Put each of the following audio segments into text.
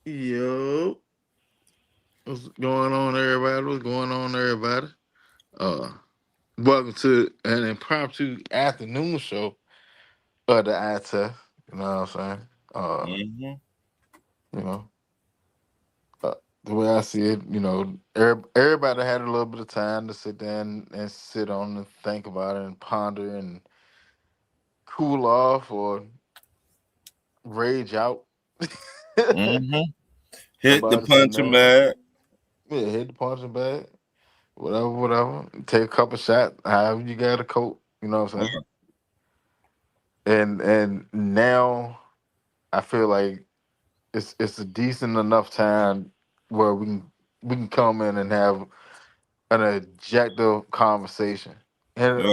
Yo, what's going on, everybody? What's going on, everybody? Uh, Welcome to an impromptu afternoon show of the eye test. You know what I'm saying? Mm-hmm. You know, the way I see it, everybody had a little bit of time to sit down and sit on and think about it and ponder and cool off or rage out Mm-hmm. Hit the about something punching else. bag. Yeah, hit the punching bag, whatever. Take a couple shots, however you got to cope. You know what I'm saying? Uh, And now I feel like it's a decent enough time where we can come in and have an objective conversation. And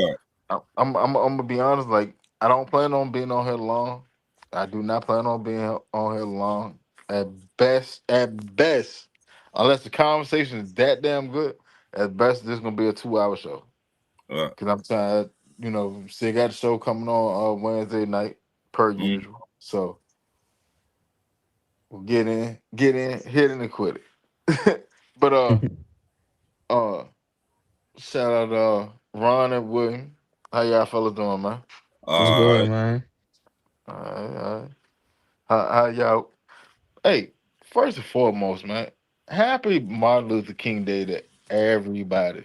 uh, I'm gonna be honest, like I don't plan on being on here long. I do not plan on being on here long. At best, unless the conversation is that damn good, at best this gonna be a 2 hour show. uh, Cause I'm tired, still got the show coming on Wednesday night per mm, usual. So we'll get in, hit it and quit it. But uh shout out Ron and William. How y'all fellas doing, man? What's all good, right. man? All right. How y'all hey, first and foremost, man, happy Martin Luther King Day to everybody.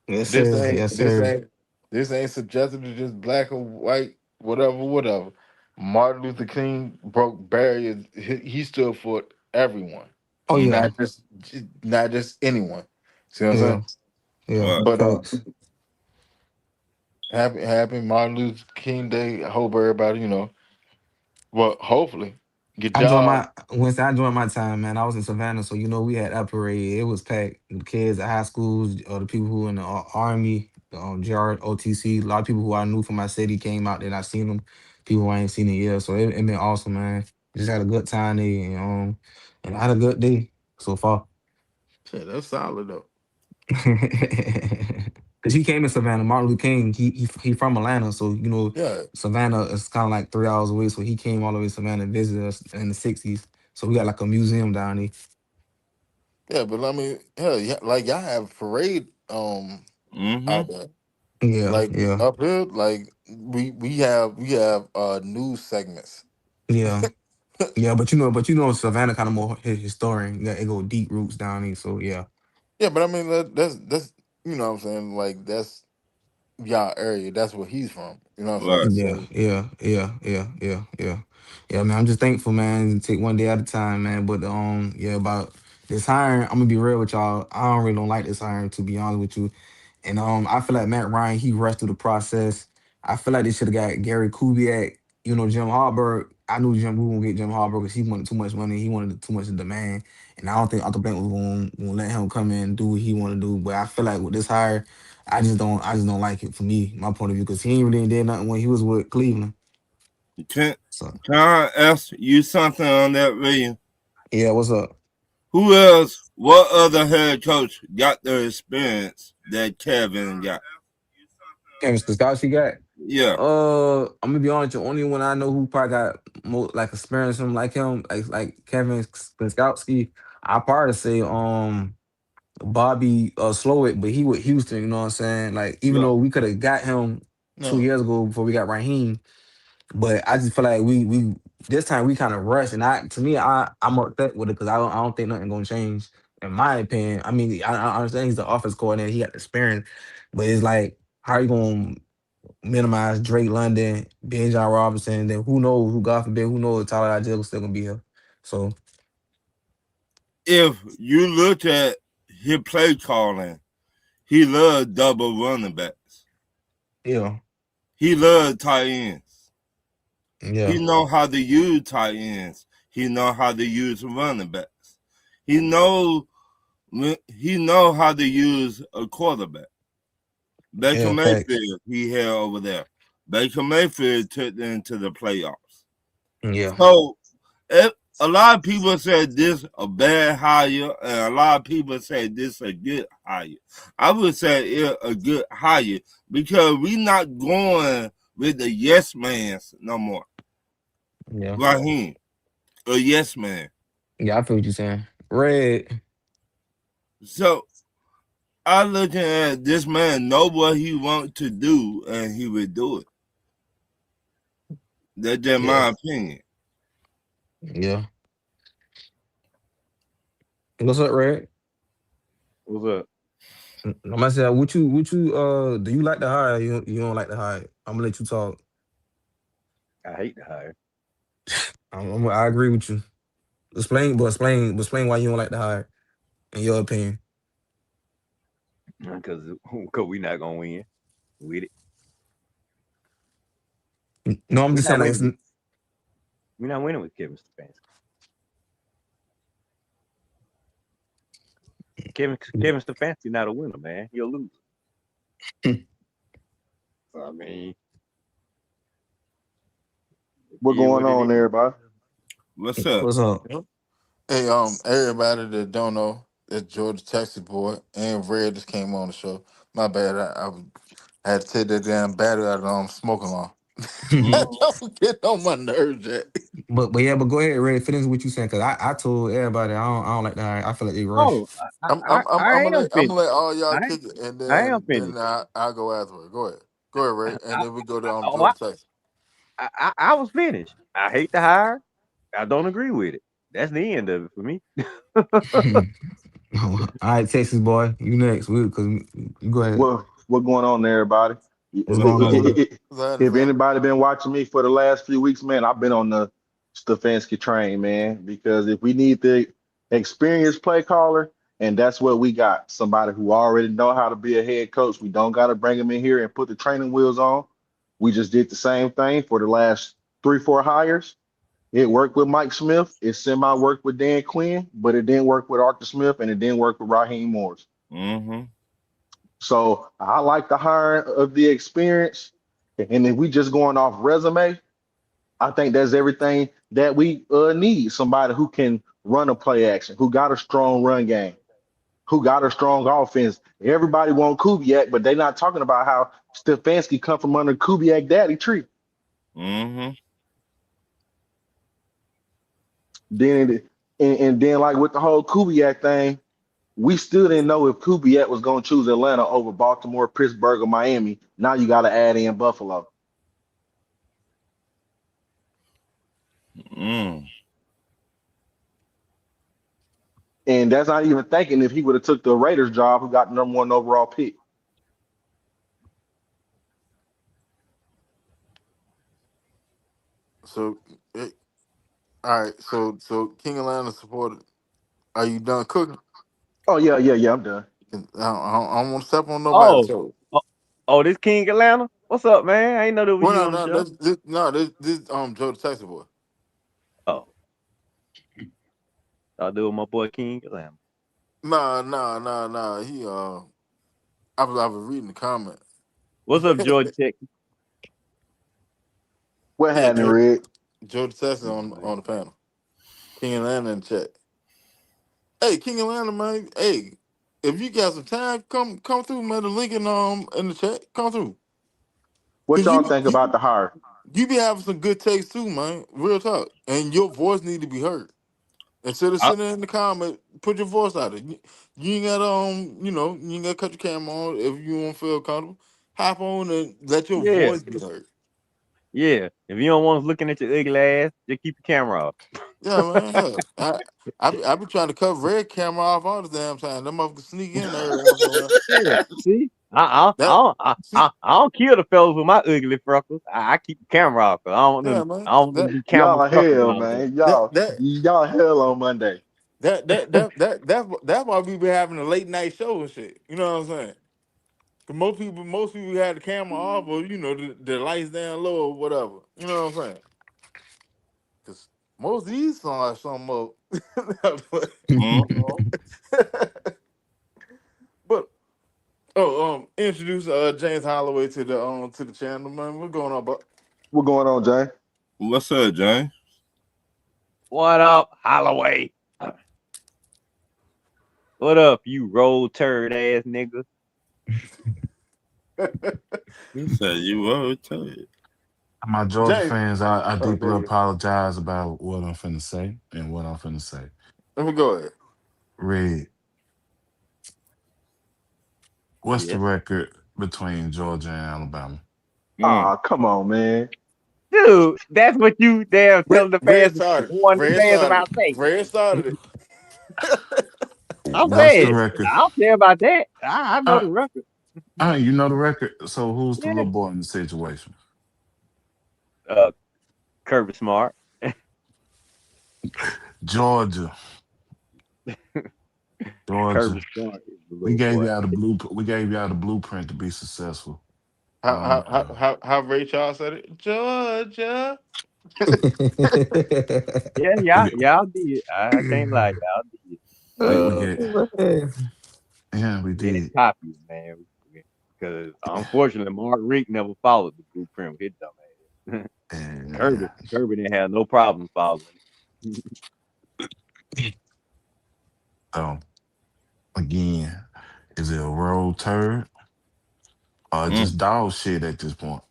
Yes, This sir. ain't Yes, this sir. ain't this ain't subjective to just black or white, whatever. Martin Luther King broke barriers. He stood for everyone, Oh yeah, Mm-hmm. not just anyone. See what I'm yeah, saying? yeah. Uh, But Facts. happy Martin Luther King Day. I hope everybody, well, hopefully, your I joined job. my Wednesday. I joined my time, man. I was in Savannah, so we had that parade. It was packed. The kids at high schools, or the people who in the army, the GR, OTC. A lot of people who I knew from my city came out there. And I seen them. People who I ain't seen in years. So it been awesome, man. Just had a good time there, and I had a good day so far. Shit, that's solid though. Cause he came in Savannah. Martin Luther King, he from Atlanta, so Yeah, Savannah is kind of like 3 hours away. So he came all the way to Savannah and visited us in the '60s. So we got like a museum down there. yeah, but I mean, hell, yeah, like y'all have a parade mm-hmm. out there. Yeah, Like yeah, up here, like we have news segments. yeah, yeah. But Savannah kind of more historian. Yeah, it go deep roots down there. So yeah, Yeah, but I mean that's what I'm saying. Like that's y'all area. That's where he's from. You know what I'm saying? Right. yeah, So yeah, yeah, yeah, yeah, yeah, yeah. Man, I'm just thankful, man. Take one day at a time, man. But yeah, about this hiring, I'm gonna be real with y'all. I don't really don't like this hiring, to be honest with you. And I feel like Matt Ryan, he rushed through the process. I feel like they should have got Gary Kubiak. Jim Harbaugh. I knew Jim we were gonna get Jim Harbaugh because he wanted too much money. He wanted too much demand, and I don't think Uncle Blank was gonna let him come in and do what he want to do. But I feel like with this hire, I just don't like it for me, my point of view, because he ain't really did nothing when he was with Cleveland. Can, So can I ask you something on that, William? yeah, what's up? Who else, what other head coach got the experience that Kevin got? Kevin Skowski got. Yeah. I'm gonna be honest. The only one I know who probably got more like experience from like him, like Kevin Skowski, I probably say Bobby Slowick, but he with Houston. You know what I'm saying? Like even yeah, though we could have got him two no, years ago before we got Raheem, but I just feel like we this time we kind of rushed, and to me I'm upset with it because I don't think nothing gonna change in my opinion. I mean I understand he's the offense coordinator, he got the experience, but it's like how are you gonna minimize Drake London, Ben John Robinson, then who knows who God forbid who knows if Tyler Algier still gonna be here. So If you look at his play calling, he loved double running backs. yeah, He loved tight ends. yeah, He know how to use tight ends. He know how to use running backs. He know he know how to use a quarterback. Baker yeah, facts. Mayfield he had over there. Baker Mayfield took them to the playoffs. Yeah, So a lot of people said this a bad hire, and a lot of people say this a good hire. I would say it a good hire because we not going with the yes mans no more. yeah, Raheem, a yes man. Yeah, I feel what you're saying. Red. So I looking at this man know what he want to do and he would do it. That's just Yeah. my opinion. Yeah. What's up, Red? What's up? I'm gonna say, what you do you like to hire? You don't like to hire? I'm gonna let you talk. I hate to hire I agree with you. Explain why you don't like to hire, in your opinion. because we not gonna win with it. No, I'm We just not saying like it's winning. We not winning with Kevin Stefanski. Kevin Stefanski not a winner, man. He'll lose. I mean, What it is going what it on, is. everybody? What's up? what's up. Hey, everybody that don't know, that Georgia Texas boy and Red just came on the show. My bad. I had to take that damn battery out of smoking alarm. Mm. Don't get on my nerves, Jack. But yeah, but go ahead, Red. Finish what you saying, cause I told everybody I don't like to hire. I feel like they rush. Oh, I am I'm finished. gonna let all y'all I kick it, and I am then finished. I'll go afterward. Go ahead, Ray, and I, then we go to oh, Georgia Texas. I was finished. I hate to hire. I don't agree with it. That's the end of it for me. All right, Texas boy, you next. Cause you go ahead. What going on, everybody? What's What's going on, up? bro? What's happening, If fam? anybody been watching me for the last few weeks, man, I've been on the Stefanski train, man. Because if we need the experienced play caller, and that's what we got, somebody who already know how to be a head coach. We don't got to bring him in here and put the training wheels on. We just did the same thing for the last 3, 4 hires. It worked with Mike Smith. It semi worked with Dan Quinn, but it didn't work with Arthur Smith, and it didn't work with Raheem Morris. Mm-hmm. So I like the hiring of the experience. And if we just going off resume, I think that's everything that we need. Somebody who can run a play action, who got a strong run game, who got a strong offense. Everybody want Kubiak, but they're not talking about how Stefanski come from under Kubiak daddy tree. Mm-hmm. And then like with the whole Kubiak thing, we still didn't know if Kubiak was going to choose Atlanta over Baltimore, Pittsburgh, or Miami. Now you got to add in Buffalo. Mm. And that's not even thinking if he would have took the Raiders job, who got the #1 overall pick. So, all right. So King Atlanta supporter, are you done cooking? Oh yeah. I'm done. 'Cause I don't want to step on nobody's Oh, toes. oh, oh, this King Atlanta. What's up, man? I ain't know that was Well, you on the no, show. this Joe the Texas boy. Oh, I'll do with my boy King Atlanta. Nah. I was reading the comment. What's up, Georgia Tech? What Yeah, happening, Red? Joe the Texas on the panel. King Atlanta in the chat. Hey, King Atlanta, man. Hey, if you got some time, come through, man. The link in the chat. Come through. What Cause y'all think about the hire? you be having some good takes too, man. Real talk. And your voice need to be heard. Instead of I, sitting in the comment, put your voice out there. You ain't gotta you ain't gotta cut your camera on if you don't feel comfortable. Hop on and let your Yeah, voice be heard. yeah. If you don't want us looking at your ugly ass, just keep your camera off. Yeah, man. Hell, I be trying to cut red camera off all the damn time. Them motherfuckers sneak in there every once in a while. Yeah. See, I I That I I, see, I, I don't kill the fellas with my ugly freckles. I keep the camera off. 'Cause I don't want yeah, them. man. I don't want them That to be camera Y'all freckles hell, all day. man. that Y'all that y'all hell on Monday. that's why we be having a late night show and shit. You know what I'm saying? 'Cause most people had the camera off or the lights down low or whatever. You know what I'm saying? Cause most of these songs are something up. mm-hmm. But introduce James Holloway to the channel, man. What's going on, but What going on, Jay? What's up, Jay? What up, Holloway? What up, you roll turd ass nigga? He said you were tell it. My Georgia James. fans, I Oh, go deeply ahead. apologize about what I'm finna say and what I'm finna say. Let me go ahead. Red, what's the Yes. record between Georgia and Alabama? Mm. Ah, come on, man. Dude, that's what you damn Red, telling the Red fans, started. warning the Red fans started. about saying. Red started it. I'm What's the saying, record? I don't care about that. I know Uh, the record. you know the record. So who's the Yeah. little boy in the situation? Uh, Kirby Smart, Georgia, Kirby Georgia. Smart is the We little gave boy. y'all the blue. We gave y'all the blueprint to be successful. How Um, how how how, how Ray Charles said it? Georgia. Yeah, we y'all, get, y'all did. I can't lie, y'all did. we get. Yeah, we Get it did. copied, man. Because unfortunately, Mark Rick never followed the blueprint with his dumb ass. And Kirby didn't have no problem following. so again, is it a road turd or Mm. just dog shit at this point?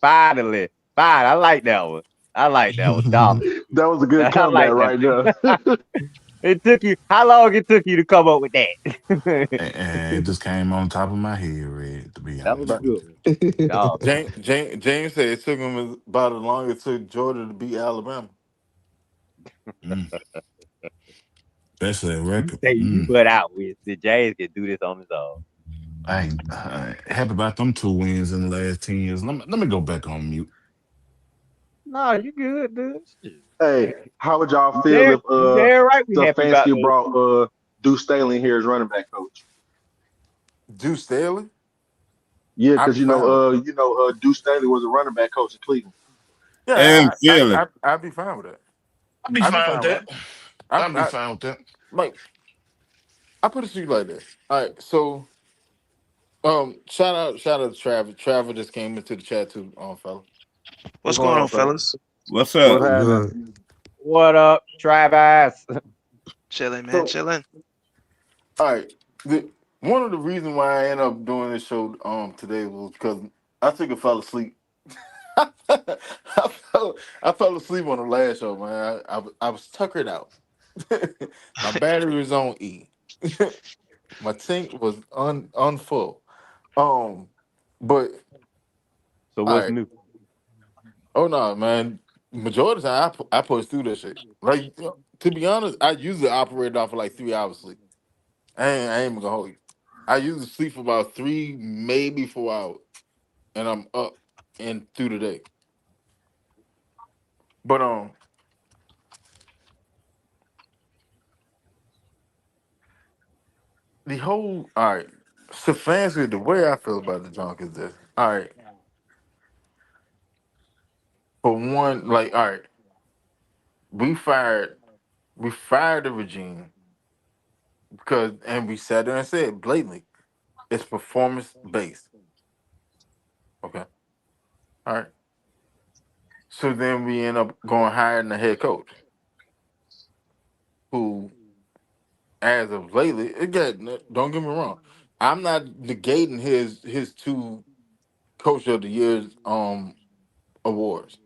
Finally, fine. I like that one. I like that one. Dollar. That was a good I comeback like that. right there. It took you how long it took you to come up with that? And it just came on top of my head, Red, to be That was a honest But with good one. Dog. James said it took him about as long as it took Georgia to beat Alabama. you. That's a You record. say you butt out with the Jays can do this on his own. I ain't happy about them 2 wins in the last 10 years. Let me go back on mute. No, you good, dude. Shit. Hey, how would y'all You feel damn, if you damn right we happy about Stefanski those brought two. Deuce Staley here as running back coach? Deuce Staley, Yeah, I'd because be fine with it. Deuce Staley was a running back coach in Cleveland. And Yeah, Philly. I'd be fine with it. I'll be I'd be fine with fine with that. it. I, I'll be I fine with that. like. I put it to you like this. All right, so shout out to Travis. Travis just came into the chat too, fella. What's What's going going on, on, fella? fellas? What's What's up? What's happening? good? What up, Travis? Chilling, man, So, chilling. all right, one of the reasons why I ended up doing this show today was because I took a fell asleep. I fell asleep on the last show, man. I was tuckered out. My battery was on E. My tank was on full. Um, but So all what's right. new? Oh no, man. Majority of the time I push through that shit. Like to be honest, I usually operate off of like 3 hours sleep. I ain't even gonna hold you. I usually sleep for about 3, maybe 4 hours, and I'm up and through the day. But the whole all right. So fancy the way I feel about the junk is this. All right. For one, like all right, we fired we fired the regime because and we sat there and said blatantly, it's performance based. Okay. All right. So then we end up going hiring the head coach, who, as of lately, again, don't get me wrong, I'm not negating his two coach of the years awards.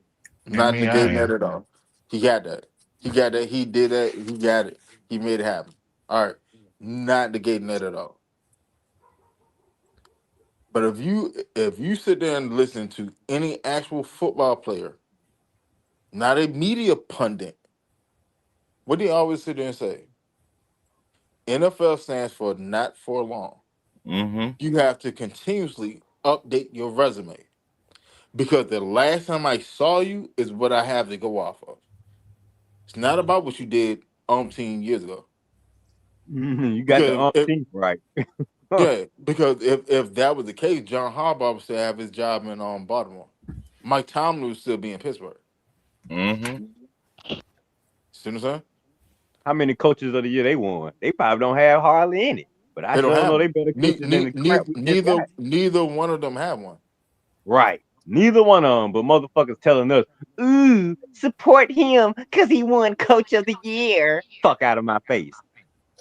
I'm I not mean, I negating that am. at all. He got that. He got that. He did that. He got it. He made it happen. All right. Not negating that at all. But if you sit there and listen to any actual football player, not a media pundit, what do you always sit there and say? NFL stands for not for long. Mm-hmm. You have to continuously update your resume because the last time I saw you is what I have to go off of. It's not about what you did 10 years ago. You got the Because if umpteenth right. yeah, because if that was the case, John Harbaugh would still have his job in Baltimore. Mike Tomlin would still be in Pittsburgh. Mm-hmm. See what I'm saying? How many coaches of the year they won? They probably don't have hardly any. But I They don't sure know have they them. better coaches than the crap we just got. Neither one of them have one. Right. Neither one of them, but motherfuckers telling us, ooh, support him because he won coach of the year. Fuck out of my face.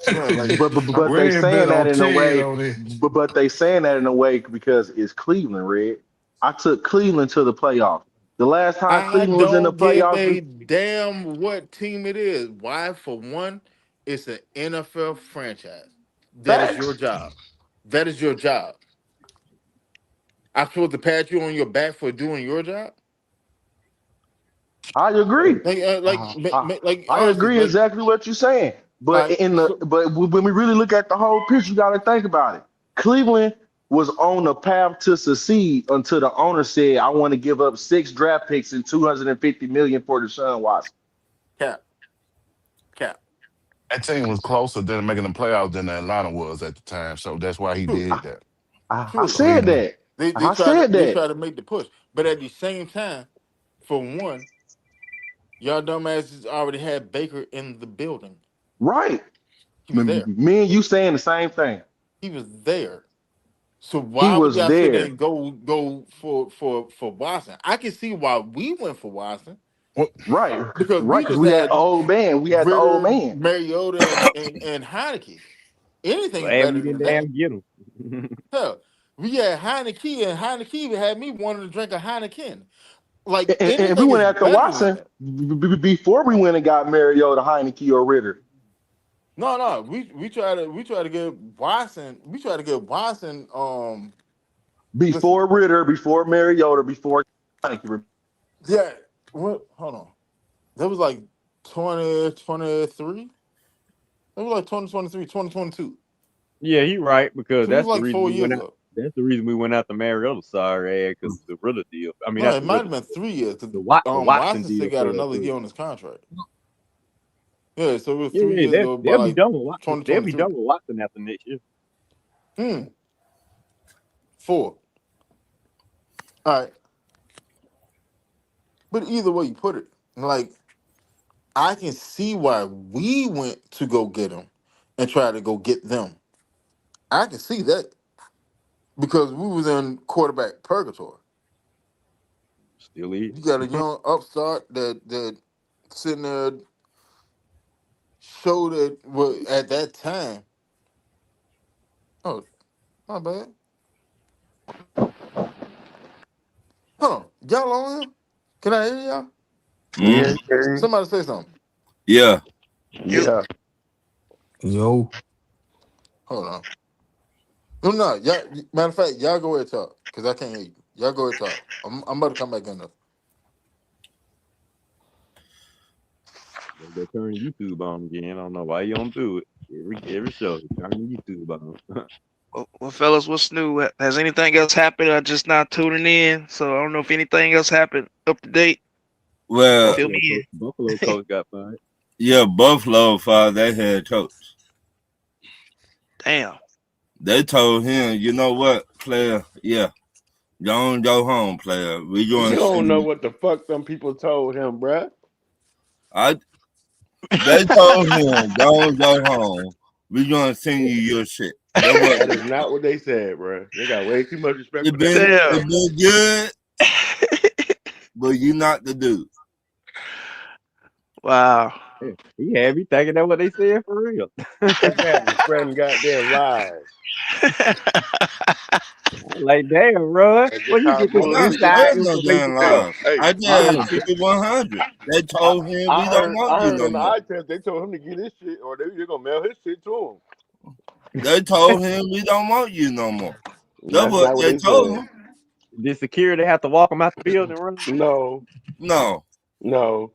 Yeah, like I'm, But they Red bet saying that on in a Ted way, on it. but they saying that in a way because it's Cleveland, Red. I took Cleveland to the playoff. The last time I Cleveland was in the don't give playoffs, a damn what team it is. Why? For one, it's an NFL franchise. That is your facts. job. That is your job. I'm supposed to pat you on your back for doing your job. I agree. Like I honestly, agree like, exactly what you're saying. all But right, when we really look at the whole picture, you got to think about it. Cleveland was on the path to succeed until the owner said, "I want to give up 6 draft picks and 250 million for Deshaun Watson." cap, cap. That team was closer than making the playoffs than Atlanta was at the time, so that's why he True, did that. I true. said Cleveland. that. They I try to said that. make the push, but at the same time, for one, y'all dumbasses already had Baker in the building. Right. He was there. Me and you saying the same thing. He was there. So He why would was y'all sit there there. and go for Watson? I can see why we went for Watson What? Right. because Right. we Because just we had the had old man. We had the old Ritter, man. Mariota, and Heineke. Anything's Glad we better didn't than that. damn get him. Hell, we had Heineke, and Heineke had me wanting to drink a Heineken. Like And we anything went is after better than Watson that. before we went and got Mariota, Heineke, or Ritter. No, we try to get Watson. We try to get Watson. Listen, Before Ritter, before Mariota, before Heineke. yeah. What? Hold on. That was like 2023. It was like 2023, 2022. Yeah, he right because So it was that's the like reason 4 we years went out. ago. That's the reason we went out to Mariota. Sorry, because the Ritter deal. I mean, No, that's it the might Ritter, have been 3 years. 'Cause, the Watson Watson still deal got for another year on his contract. Yeah, so it was yeah, 3 years yeah. ago by They'll be like done with Watson. They'll be 2023. done with Watson after next year. 4. All right. But either way you put it, like I can see why we went to go get him and try to go get them. I can see that because we was in quarterback purgatory. Still is. You got a young upstart that sitting there showed that at that time. Oh, my bad. Hold on, y'all on here? Can I hear y'all? Yeah, Mm, yeah, Somebody say something. yeah. yeah. Yo, Hold on. No, y'all. Matter of fact, y'all go ahead and talk because I can't hear you. Y'all go ahead and talk. I'm about to come back in there. They turn YouTube on again. I don't know why you don't do it. Every show, turn the YouTube on. Well, fellas, what's new? Has anything else happened? I'm just not tuning in, so I don't know if anything else happened. Up to date. Well, Fill me in. Buffalo coach got fired. yeah, Buffalo fired their head coach. Damn. They told him, you know what, player? Yeah, go home, player. We You going to don't know see. what the fuck them people told him, bruh. They told him, don't go home. We gonna send you your shit. That That what is not what they said, bruh. They got way too much respect it for been. that. Damn. It been good, but you not the dude. Wow. He had me thinking that what they said for real. Exactly. Spreading goddamn lies. Like, damn, bro. And Where just you how get this No, most it inside ain't no information damn from? lies. hey, I I just keep it 100. They told him we don't want I you heard no on the more. eye test they told him to get his shit or they're gonna mail his shit to They told him we don't want you no more. him. That's That's what not what they they told said. him. Did security have to walk him out the building and run? No, No, no.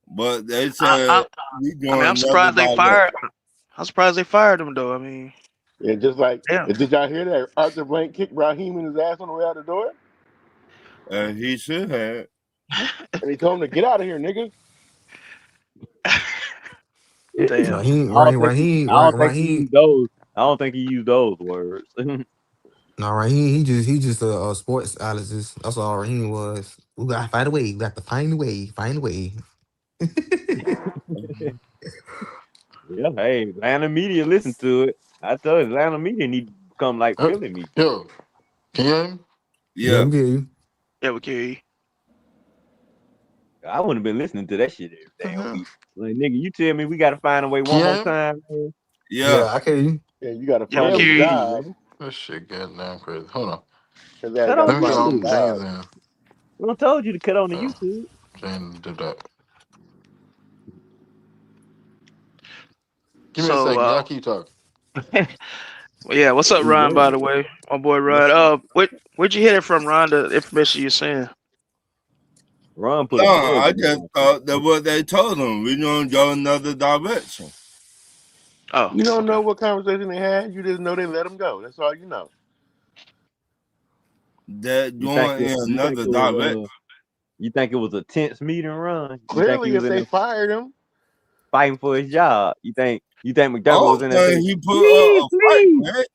but they I, said I, we I mean, going I'm never surprised they about that. fired. I'm surprised they fired him though. I mean, Yeah, just like damn. did y'all hear that Arthur Blank kicked Raheem in his ass on the way out the door? And he should have. And he told him to get out of here, nigga. Damn. Raheem, I don't think he Raheem. used those. I don't think he used those words. No, Raheem, he just a sports analyst. That's all Raheem was. We gotta find a way. We got to find a way. Find a way. Yeah, hey, Atlanta media listen to it. I tell you, Atlanta media need to become like Philly media. Yo, can you hear me? Yeah, Yeah. we get you. Yeah, we carry. I wouldn't have been listening to that shit every damn Yeah. week. Like, nigga, you tell me we got to find a way Can one you more hear me? time, man. Yeah. Yeah, I can. Yeah, you gotta Yeah, we Yeah, find we a can hear carry. you, job. man. This shit goddamn crazy. Hold on. Cause that Cut got on a Let me get problem on with YouTube. James God. in. I told you to cut on the Uh, YouTube. James did that. Give me a So, second. Y'all keep talking. yeah, what's up, We Ron? By waiting. the way, my boy What's Ron. Where'd you hit it from, Ron? The information you're saying. Ron put No, a plug I in just my shit. thought that what they told him. We gonna go another direction. Oh, You don't okay. know what conversation they had. You just know they let him go. That's all you know. That You think going it? in You think another it direction. was? You think it was a tense meeting, Ron? You think he Clearly, was if in they there fired him, fighting for his job? You think? You think I McDermott was don't in there think saying, he put "Please, a fight, please"? man.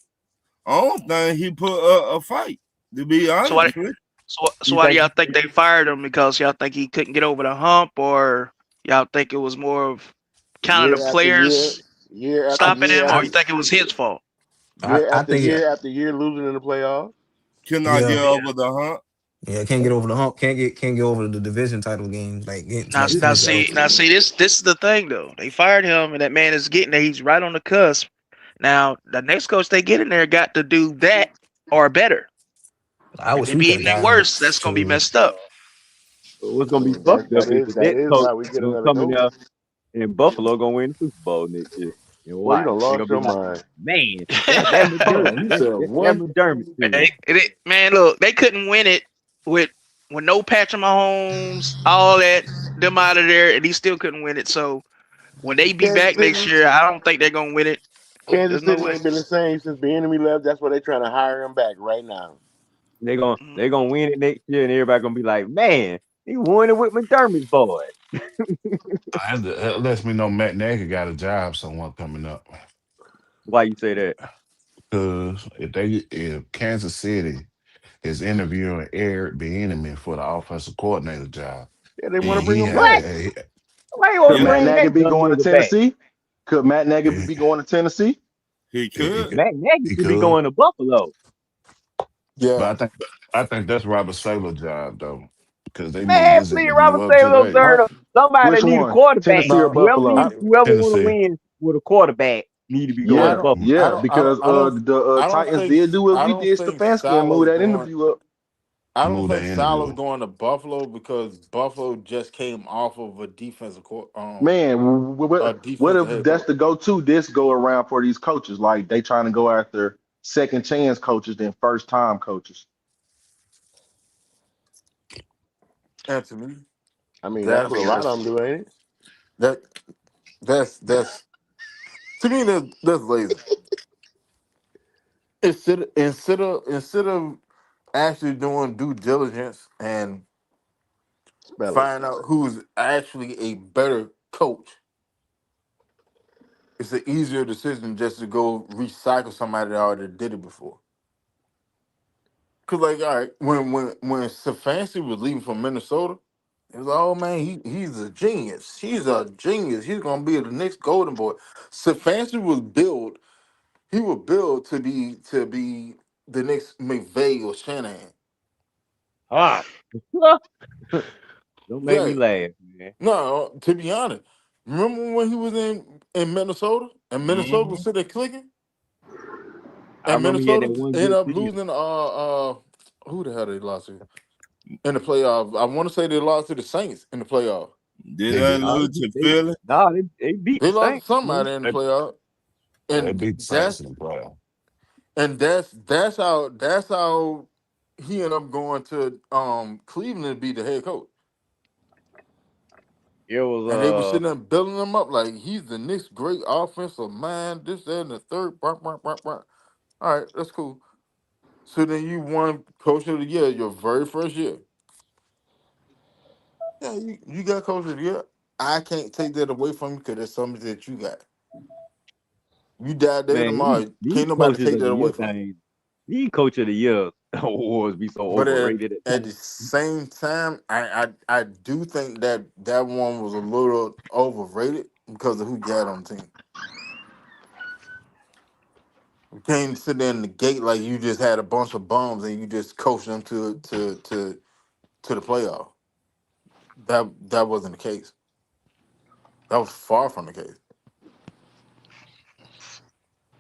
I don't think he put a fight. To be So why? honest with So You why do think? y'all think they fired him? Because y'all think he couldn't get over the hump, or y'all think it was more of kind of the year after year, players year after I, stopping year him, or I, you after think it was his fault? year I after think it. year after year, losing in the playoffs. you, cannot Yeah, get over the hump. yeah. Can't get over the hump. Can't get over the division title games. Like getting to Now, like now finish it see, out. now see, this is the thing though. They fired him, and that man is getting there. He's right on the cusp. Now, the next coach they get in there got to do that or better. I If wish they we be could have anything got him. worse, that's gonna be Shoot. messed up. What's I gonna be mean, fucked up is the that next is coach why we get gonna another come in coach. there and Buffalo gonna win the Super Bowl next year. And Well, you watch, don't they lost gonna be your like, mind. man, that Hold McDermott, on. You said that what? McDermott kid. Man, look, they couldn't win it with no Patrick Mahomes, all that them out of there, and he still couldn't win it. So when they be Kansas back next City, year, I don't think they're gonna win it. There's Kansas no City way. ain't been the same since the enemy left. That's why they trying to hire him back right now. Mm. They gonna win it next year, and everybody gonna be like, man, he won it with McDermott's boy. That lets me know Matt Nagy got a job somewhere coming up. Why you say that? Because if Kansas City is interviewing Eric Bieniemy for the offensive coordinator job, Yeah, they want and to bring he him back. had Why you Could want to Yeah, Matt bring Nagy that be dumb going to nigga back? Tennessee? Could Matt Nagy he, be going to Tennessee? he he, could. Matt Nagy he should be could. going to Buffalo. Yeah. But I think that's Robert Saleh's job though, because they moved Man, this please, interview Robert up Saleh today. third. Huh? Somebody Which need a one? quarterback. Tennessee or No. Buffalo? Whoever want to Tennessee. win with a quarterback need to be going I to Yeah, don't. Buffalo. I yeah, don't. I don't. because I don't. the I don't Titans think. did do what I we don't did think Stefanski and move Salah's that going. interview up. I don't Move that think Salah's interview. going to Buffalo because Buffalo just came off of a Man, a what defensive if head that's coach. the go-to this go around for these coaches? Like they trying to go after second chance coaches than first time coaches. And to me, I mean, that's what a lot of that's them do, ain't it? that that's to me that's lazy. Instead of actually doing due diligence and Spell it. find out who's actually a better coach, it's an easier decision just to go recycle somebody that already did it before. Cause like, all right, when Stefanski was leaving from Minnesota, it was like, oh man, he's a genius. He's a genius. He's gonna be the next golden boy. Stefanski was built. He was built to be the next McVay or Shanahan. Ah, don't make me Yeah, laugh, man. no, to be honest, remember when he was in Minnesota and Minnesota was Hmm. sitting there clicking I and remember he had that Minnesota one ended good up season. losing who the hell they lost to in the playoff? I want to say they lost to the Saints in the playoff. Did They I did. Nah, lose to they, Philly? they beat They the lost to Saints. somebody in the playoff, They and beat the Saints in the playoff. that's how he ended up going to Cleveland to be the head coach. It was And they were sitting there building him up like he's the next great offensive mind, this, that, and the third. Bark, bark, bark, bark. All right, that's cool. So then you won coach of the year your very first year. Yeah, you got coach of the year. I can't take that away from you because it's something that you got. You die there man, tomorrow. these Can't nobody coaches take of the that year away from you. things, these coach of the year awards be so But overrated at at times. the same time, I do think that that one was a little overrated because of who you had on the team. You can't sit there in the gate like you just had a bunch of bums and you just coached them to the playoff. That wasn't the case. That was far from the case.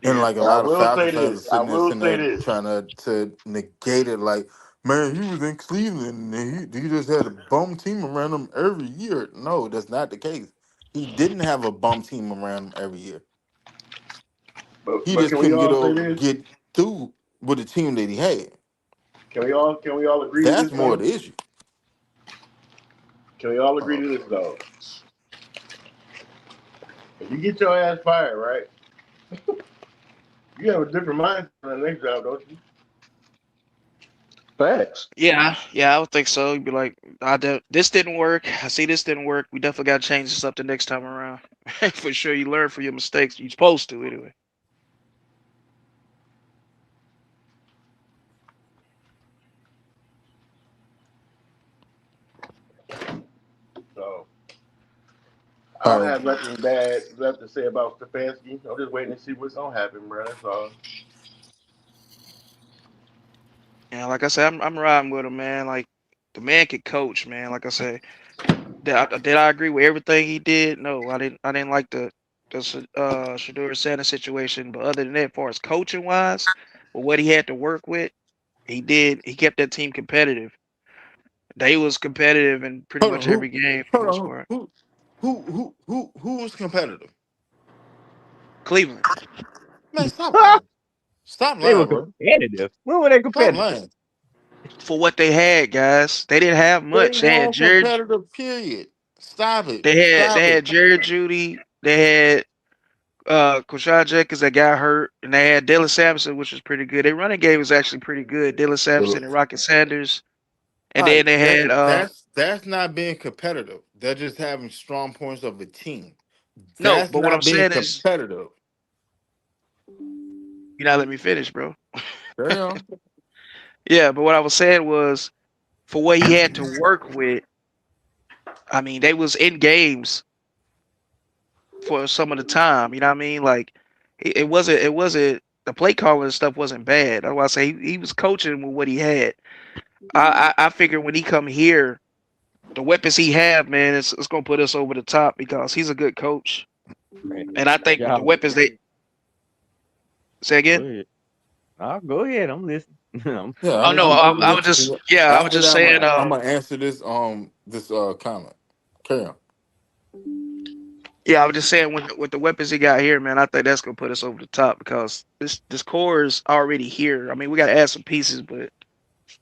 And Yeah, like a but I lot of will Falcon say fans this. are I sitting there, will say this. trying to negate it. Like, man, he was in Cleveland and he just had a bum team around him every year. No, that's not the case. He didn't have a bum team around him every year. He But just can we couldn't all say this? get through with the team that he had. Can we all agree to That's this more though? the issue. Can we all agree Uh, to this though? If you get your ass fired, right? You have a different mindset on the next job, don't you? Facts. Yeah, I would think so. You'd be like, this didn't work. I see this didn't work. We definitely got to change this up the next time around. For sure, you learn from your mistakes. You're supposed to anyway. So I all don't right. have nothing bad left to say about Stefanski. I'm just waiting to see what's gonna happen, bro. That's all. Yeah, like I said, I'm riding with him, man. Like the man could coach, man. Like I said, did I agree with everything he did? No, I didn't. I didn't like the Shador Sanders situation, but other than that, as far as coaching wise, with what he had to work with, he did. He kept that team competitive. They was competitive in pretty Hold on. much every game for the Hold most on. part. Who was competitive? Cleveland. Man, stop lying. Stop They were lying, bro. competitive. When were they Stop competitive? lying. For what they had, guys. They didn't have They much. They had weren't Jared. competitive, period. Stop it. They had Stop they it. had Jared Judy. They had Kushad Jenkins that got hurt, and they had Dylan Sampson, which was pretty good. Their running game was actually pretty good. Dylan Sampson and Rocket Sanders, and All then right, they had that's not being competitive. They're just having strong points of the team. no. That's But what I'm not being saying is, competitive. you not let me finish, bro. Carry on. Yeah, but what I was saying was for what he had to work with. I mean, they was in games for some of the time. You know what I mean? Like it wasn't the play calling and stuff wasn't bad. That's why I say he was coaching with what he had. I figure when he come here, the weapons he have, man, it's gonna put us over the top because he's a good coach. Man, And I think with yeah, the weapons they say go again. ahead. Go ahead. I'm listening. Yeah, Oh no, I was just yeah, I was after just that, saying. I'm gonna answer this comment. Carry on. Yeah, I was just saying with the weapons he got here, man, I think that's gonna put us over the top because this core is already here. I mean, we gotta add some pieces, but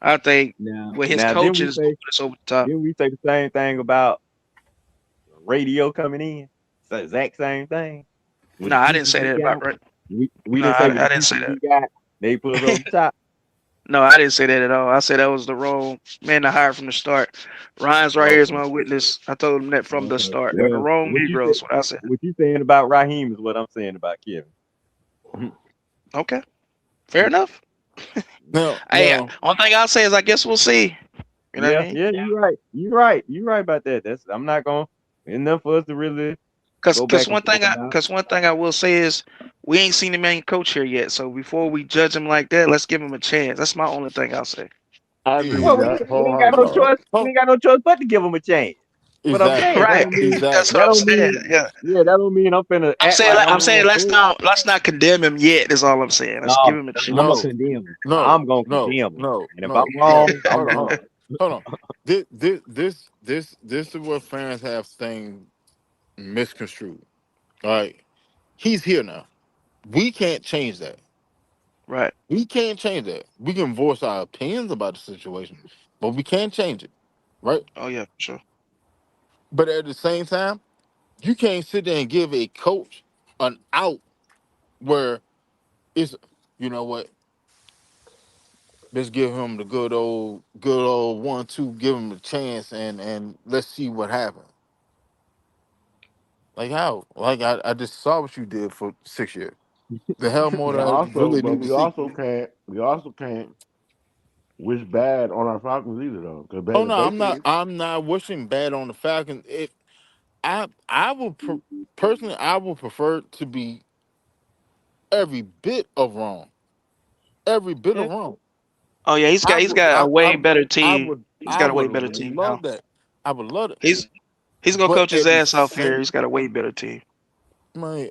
I think with his Now coaching is gonna put us over the top. didn't we say the same thing about radio coming in? So exact same thing with No, the I didn't pieces say we that about got. right. We No, didn't say with I the didn't say pieces we got, they put us over the top. No, I didn't say that at all. I said that was the wrong man to hire from the start. Ryan's right here is Okay. my witness. I told him that from the Okay. start. They're the Well, wrong Negroes. What I said. what you saying about Raheem is what I'm saying about Kevin. Okay, fair enough. Now, Hey, now, one thing I'll say is I guess we'll see. You know what I Yeah, mean? yeah, you're right. You're right about that. That's I'm not gonna enough for us to really Cause, go cause back and one thing forth I, about. cause one thing I will say is we ain't seen the main coach here yet. So before we judge him like that, let's give him a chance. That's my only thing I'll say. I agree yeah, with Well, that we ain't got no wholeheartedly. uh, choice. We oh, ain't got no choice but to give him a chance. But I'm exactly, saying Right. That's exactly. what that I'm don't saying. mean Yeah. that don't mean I'm finna I'm act saying like I'm I'm saying going let's not condemn him yet. Is all I'm saying. Let's give no, him a I'm gonna chance. No, condemn him. no, I'm gonna no, condemn him. no, And if I'm no, no. wrong, I'm Hold on, wrong. hold on, hold on. This is what fans have things misconstrued. All right, he's here now. We can't change that. Right. We can't change that. We can voice our opinions about the situation, but we can't change it, right? Oh yeah, for sure. But at the same time, you can't sit there and give a coach an out where it's, you know what? Let's give him the good old 1-2. Give him a chance, and let's see what happens. Like how? Like I just saw what you did for 6 years. The hell more But do I also, really but need to we see? also can't. We also can't wish bad on our Falcons either, though. Because Oh man, no, if they I'm not. finish, I'm not wishing bad on the Falcons. I would personally, I would prefer to be every bit of wrong. Every bit Yeah, of wrong. Oh yeah, he's I got he's would, got a way I, better team. He's I got a way would better team love now. that. I would love it. He's gonna But coach his at the ass off same, here. He's got a way better team. Man,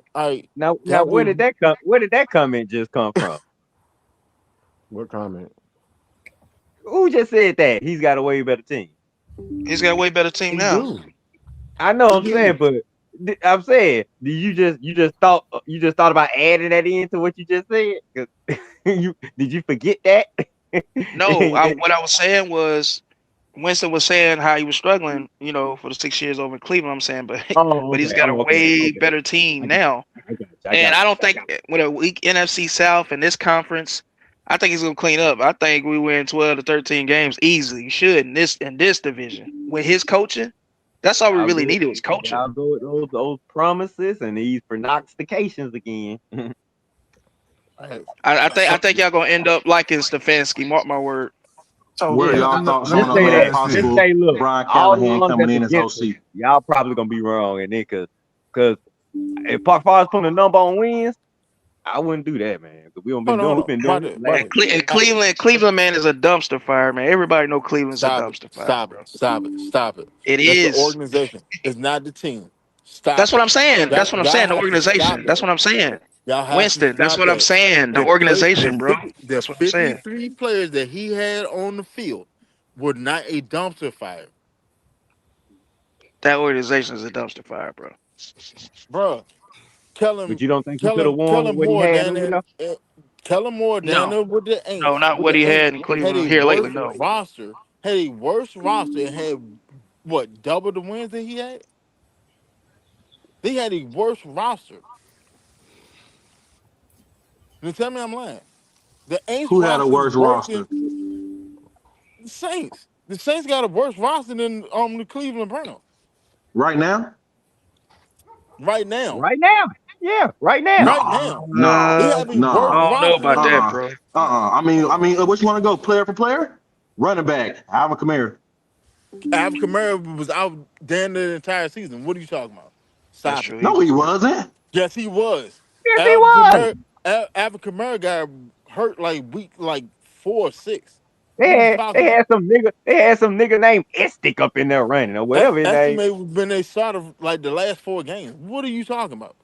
Now that where was did that come? Where did that comment just come from? What comment? Who just said that? He's got a way better team. He's got a way better team He now. do. I know He I'm saying, do. but I'm saying, do you just thought about adding that into what you just said? 'Cause did you forget that? No, what I was saying was Winston was saying how he was struggling, for the 6 years over in Cleveland. I'm saying, but Oh, but he's okay. got a Oh, okay. way Okay. better team I got now. you. I got you. And I don't think with a weak NFC South and this conference, I think he's gonna clean up. I think we win 12 to 13 games easily. You should in this division with his coaching. That's all we really needed was coaching. Y'all go with those promises and these prognostications again. I think y'all gonna end up liking Stefanski. Mark my word. So What are Yeah, y'all thoughts just on say that. ask Just this. possible say, look, Brian all the Callahan ones coming that's in as against us, OC? y'all probably gonna be wrong, and then because if Park Far putting a number on wins, I wouldn't do that, man. Because we don't been hold doing, on, we've been doing this last And Cleveland, man, is a dumpster fire, man. Everybody know Cleveland's a stop it, dumpster fire, stop it, bro. stop it, stop it. It That's the is. organization. It's not the team. That's Stop what it. I'm saying. That's what I'm Y'all saying. The have to stop organization. That's that. what I'm saying. Y'all have to Winston, that's stop what I'm that. saying. The organization, bro. The That's what I'm saying. 53 players that he had on the field were not a dumpster fire, That organization is a dumpster fire, bro. bro. but you don't think he could have won with Kellen what he Moore had down on there. there? No, Kellen Moore down there no, not with what he the had Aints in had Cleveland a here lately. worse No, roster. Had a worse roster and had what double the wins that he had. They had a worse roster. Now tell me I'm lying. The Aints Who had a roster is worse worse roster than the Saints. The Saints got a worse roster than the Cleveland Browns right now? right now. Right now, yeah, right now. Right No, now, no, they uh, have a worse no. I don't know roster about than that, them. Uh-uh. bro. What you want to go player for player? Running back, Alvin Kamara. Alvin Kamara was out damn the entire season. What are you talking about? That's Stop it. true. He No, he was. wasn't. Yes, he was. Yes, he Alvin was. Kamara, Alvin Kamara got hurt like week 4 or 6. What are you talking They about? had some nigga named Estic up in there running or whatever his name. Estimate was been they start of like the last 4 games. What are you talking about?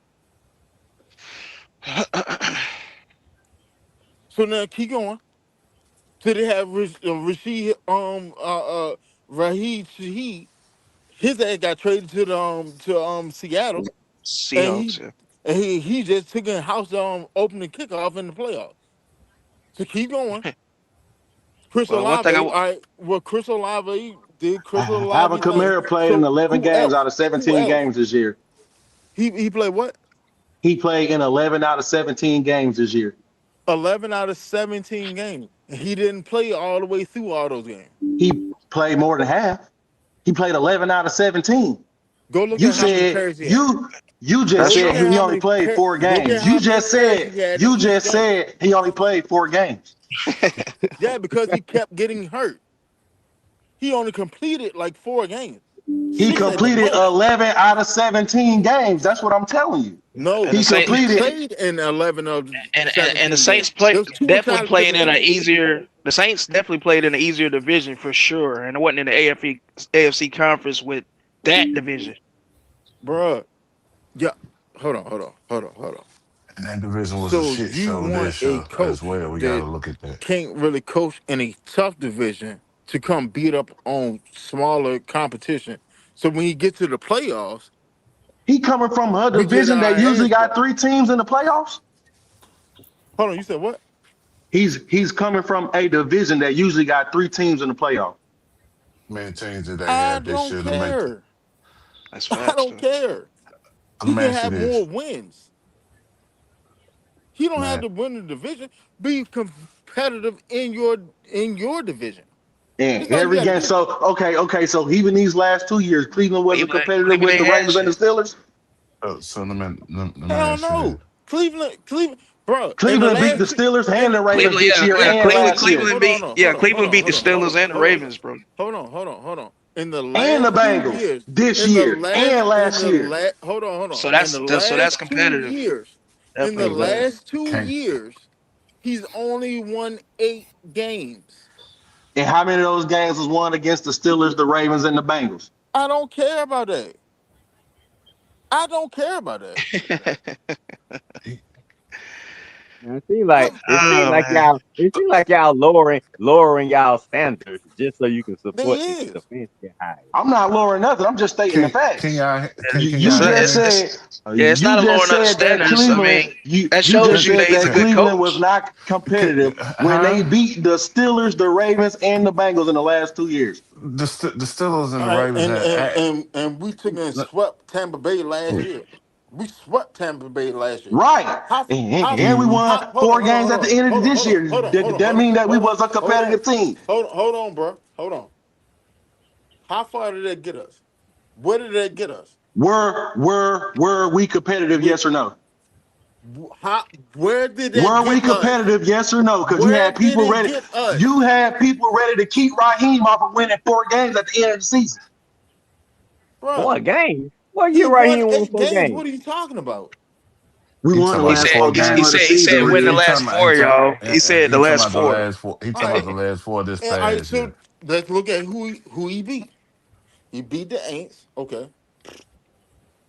So now keep going. So they have Rashid Raheed Shaheed. His ass got traded to Seattle, and Seahawks. he Yeah. and he just took in house opening kickoff in the playoffs. So keep going. Chris Well, one Olave, thing all right. Well, Chris Olave did Chris Alvin Olave thing. Kamara played in So 11 who games out else? of Who 17 else? games this year. He played what? He played in 11 out of 17 games this year. 11 out of 17 games. He didn't play all the way through all those games. He played more than half. He played 11 out of 17. Go look You at how many said carries he had. you Go just That's look said true. at he how only many. played 4 Look at games. how many carries he had in You each just game. said he only played 4 games. Yeah, because he kept getting hurt. He only completed like 4 games, He 6 at the completed most. 11 out of 17 games. That's what I'm telling you. No, And the He Saints he completed. played in 11 of and the 17 games. Saints play There was 2 definitely times because played of in an injury. easier. The Saints definitely played in an easier division for sure, and it wasn't in the AFC conference with that division. Bruh. Yeah. Hold on. And that division was a So shit you show want this a year as coach well. We got to that look at that. can't really coach in a tough division to come beat up on smaller competition. So when he gets to the playoffs, He coming from a we get division our that usually ass got beat. 3 teams in the playoffs. Hold on, you said what? He's coming from a division that usually got 3 teams in the playoffs. Man, teams that they I have this don't year to make. care. That's I facts, don't though. care. Let He me can ask you have more this, wins. He don't have man. to win the division. Be competitive in your division. And That's all you every got to game. do. So okay. So even these last 2 years, Cleveland wasn't competitive Cleveland with the ain't had Ravens and the shit. Steelers. So let me Hell ask you no. this. Cleveland, bro. In the Cleveland beat the last two, Steelers and in the Ravens Cleveland, this yeah, year yeah. and in last year, Cleveland beat the Steelers and the Ravens, bro. hold on. In the and the last two Bengals years, this in the year last, and in last the year. last, hold on. So In the that's last two competitive. years, in the Definitely Exactly. competitive. last two Can't years, he's only won 8 games. And how many of those games was won against the Steelers, the Ravens, and the Bengals? I don't care about that. I don't care about that. It seems like Oh man. y'all lowering y'all standards just so you can They support the is. fans get high. I'm not lowering nothing. I'm just stating the Can facts. y'all You can you y'all hear just me? said Yeah, it's you not a just lowering of the said that standards. I Cleveland mean, you that you shows just you said that he's a that good Cleveland was coach. not competitive when they Huh? beat the Steelers, the Ravens, and the Bengals in the last 2 years. The Steelers and All the right, Ravens had and we took and swept Tampa Bay last year. We swept Tampa Bay last year. Right. How And how we mm, won how hold on, 4 hold on, games hold at the on, end of hold on, this hold on, year. hold on, hold Did on, that hold on, mean that we hold on, was a hold on, competitive team? hold on, bro. Hold on. How far did that get us? Where did that get us? Were we competitive? We, Yes or no? how where did that Were we get us? competitive? Yes or no? Because you Where had did people it ready. get us? You had people ready to keep Raheem off of winning 4 games at the end of the season. 4 Bro, games? What he year right won here won 8 4 games. games? What are you talking about? We he won the talking He about the last said 4 4 games he of the games. said he season, said win the He Rich. last talking about four, y'all. He said the he talking last about the four. last four. He All talking about right, the last four this and all right. past So year. let's look at who he beat. He beat the Aints. Okay.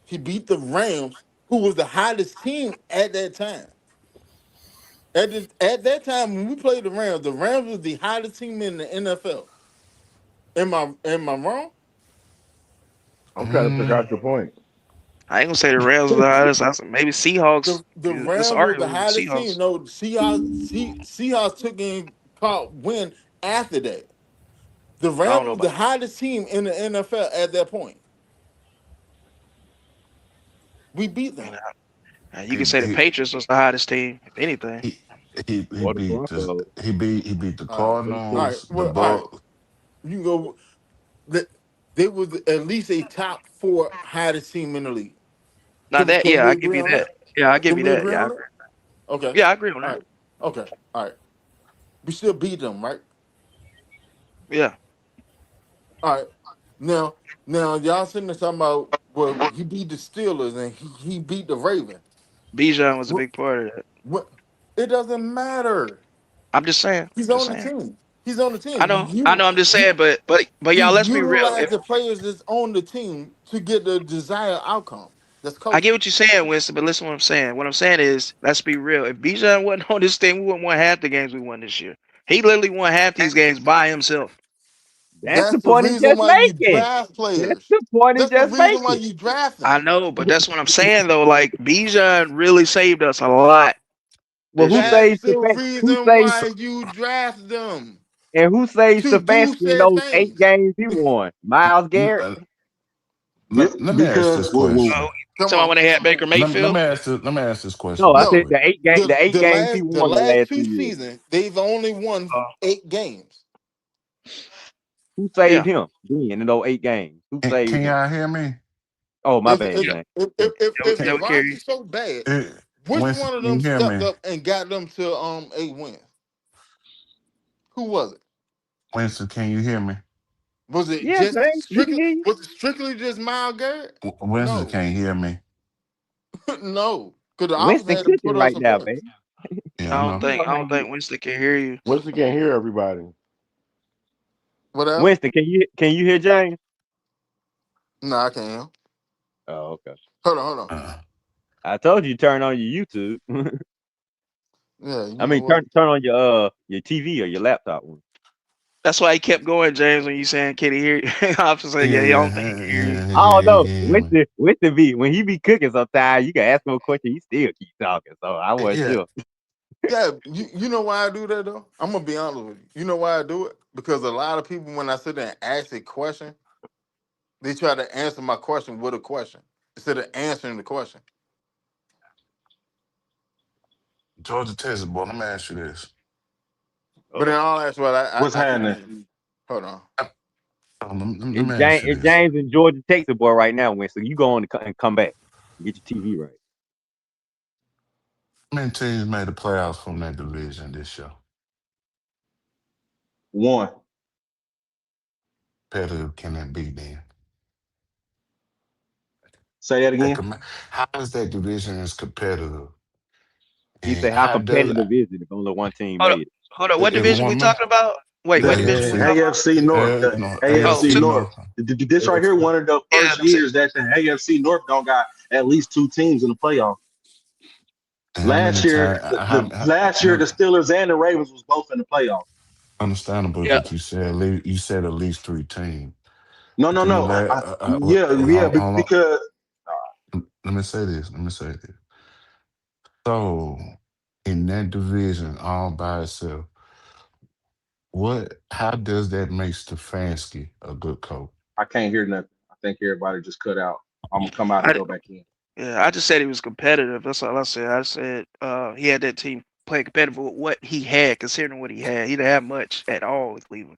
He beat the Rams, who was the hottest team at that time. At that time when we played the Rams was the hottest team in the NFL. Am I wrong? I'm trying to figure Mm, out your point. I ain't gonna say the Rams was the hottest. I said maybe Seahawks. The It's Rams was the arguable with the hottest team. Seahawks. No, Seahawks took in caught win after that. The I don't Rams know was the about hottest team in the NFL at that point. We beat that. I mean, them. you he can say the he Patriots was the hottest team, if anything. he he Or the beat this. Broncos. He beat the All right. Or the All Chiefs. right. Cardinals, the Well, all right. Bucks. You can go. They was at least a top 4 hottest team in the league. Now that, Can yeah, we I give agree you on that. that? Yeah, I give Can you we that. agree Yeah, on that? Okay. yeah, I agree on All that. right. Okay. All right. We still beat them, right? Yeah, All right. Now, y'all sitting there talking about well, he beat the Steelers and he beat the Ravens. Bijan was a What, big part of that. what? It doesn't matter. I'm just saying. He's Just on the saying. team. He's on the I team. know. I know. I'm just You saying. But he y'all, let's be real. utilized the players that's on the team to get the desired outcome. That's I get coaching. what you're saying, Winston, but listen to what I'm saying. What I'm saying is, let's be real. If Bijan wasn't on this team, we wouldn't win half the games we won this year. He literally won half these games by himself. That's That's the the point he reason just why you making. draft That's players. the point he That's the just reason why making. you draft I them. know, but that's what I'm saying though. Like Bijan really saved us a lot Well, this who year. That's saves the who reason saves why you draft them to do Stefanski in said those 8 things. games he won? Miles Garrett. Let me ask Because this question. Oh, Come someone on. when they had Baker Mayfield. Let me ask this No, question I real said No, quick. the eight games he the won the last last 2 two years. seasons, they've only won Uh, 8 games. Who saved yeah, him then in those 8 games? Who Can saved him? y'all hear me? Oh, my If bad, if yeah, James. if if, Go if that the ahead. would carry. roster's so bad, Eh, which Winston, one of can you them hear stepped me? up and got them to 8 wins? Who was it? Winston, can you hear me? Was it Yeah, just James, we can strictly? hear you. Was it strictly just Miles Garrett? Winston No, can't hear me. no, because the offense Winston had to cooking put on right some now, points. baby. Yeah, I know. I don't think Winston can hear you. Winston can't hear everybody. Whatever. Winston, can you hear James? No, I can't. Oh, okay. Hold on. Uh, I told you to turn on your YouTube. Yeah, you I know mean, what? turn on your TV or your laptop one. That's why he kept going, James. When you saying can he hear you? I was saying, yeah, I don't think he can hear you. I don't know. yeah, Winston be when he be cooking sometimes, you can ask him a question, he still keep talking. So I wasn't yeah. sure. Yeah, you know why I do that though? I'm gonna be honest with you. You know why I do it? Because a lot of people, when I sit there and ask a question, they try to answer my question with a question instead of answering the question. Georgia Texas, boy, let me ask you this. But in Oh. all actuality, what's I can happening? answer. Hold on. Let me ask you this. James and Georgia Texas boy right now, Winston. You go on and come back. Get your TV right. How many teams made the playoffs from that division this year? 1. Competitive can that be then? Say that That again. com- How is that division is competitive? He And said, how how does competitive is it if only one team Hold up, made it? hold up. What if division we one man talking about? Wait, The what division we AFC, talking about? AFC North. The no Oh, AFC two. AFC North. North, This right here, one of the Yeah, first years that the AFC North don't got at least 2 teams in the playoff. How many Last year, times? the last year the Steelers and the Ravens was both in the playoff. Understandable Yeah. that you said at least 3 teams. No, no, Within the no. last, Yeah, yeah, because let me say this. Let me say this. So, in that division, all by itself, how does that make Stefanski a good coach? I can't hear nothing. I think everybody just cut out. I'm gonna come out and I go back in. yeah, I just said he was competitive. That's all I said. I said he had that team play competitive with what he had, considering what he had. He didn't have much at all in Cleveland.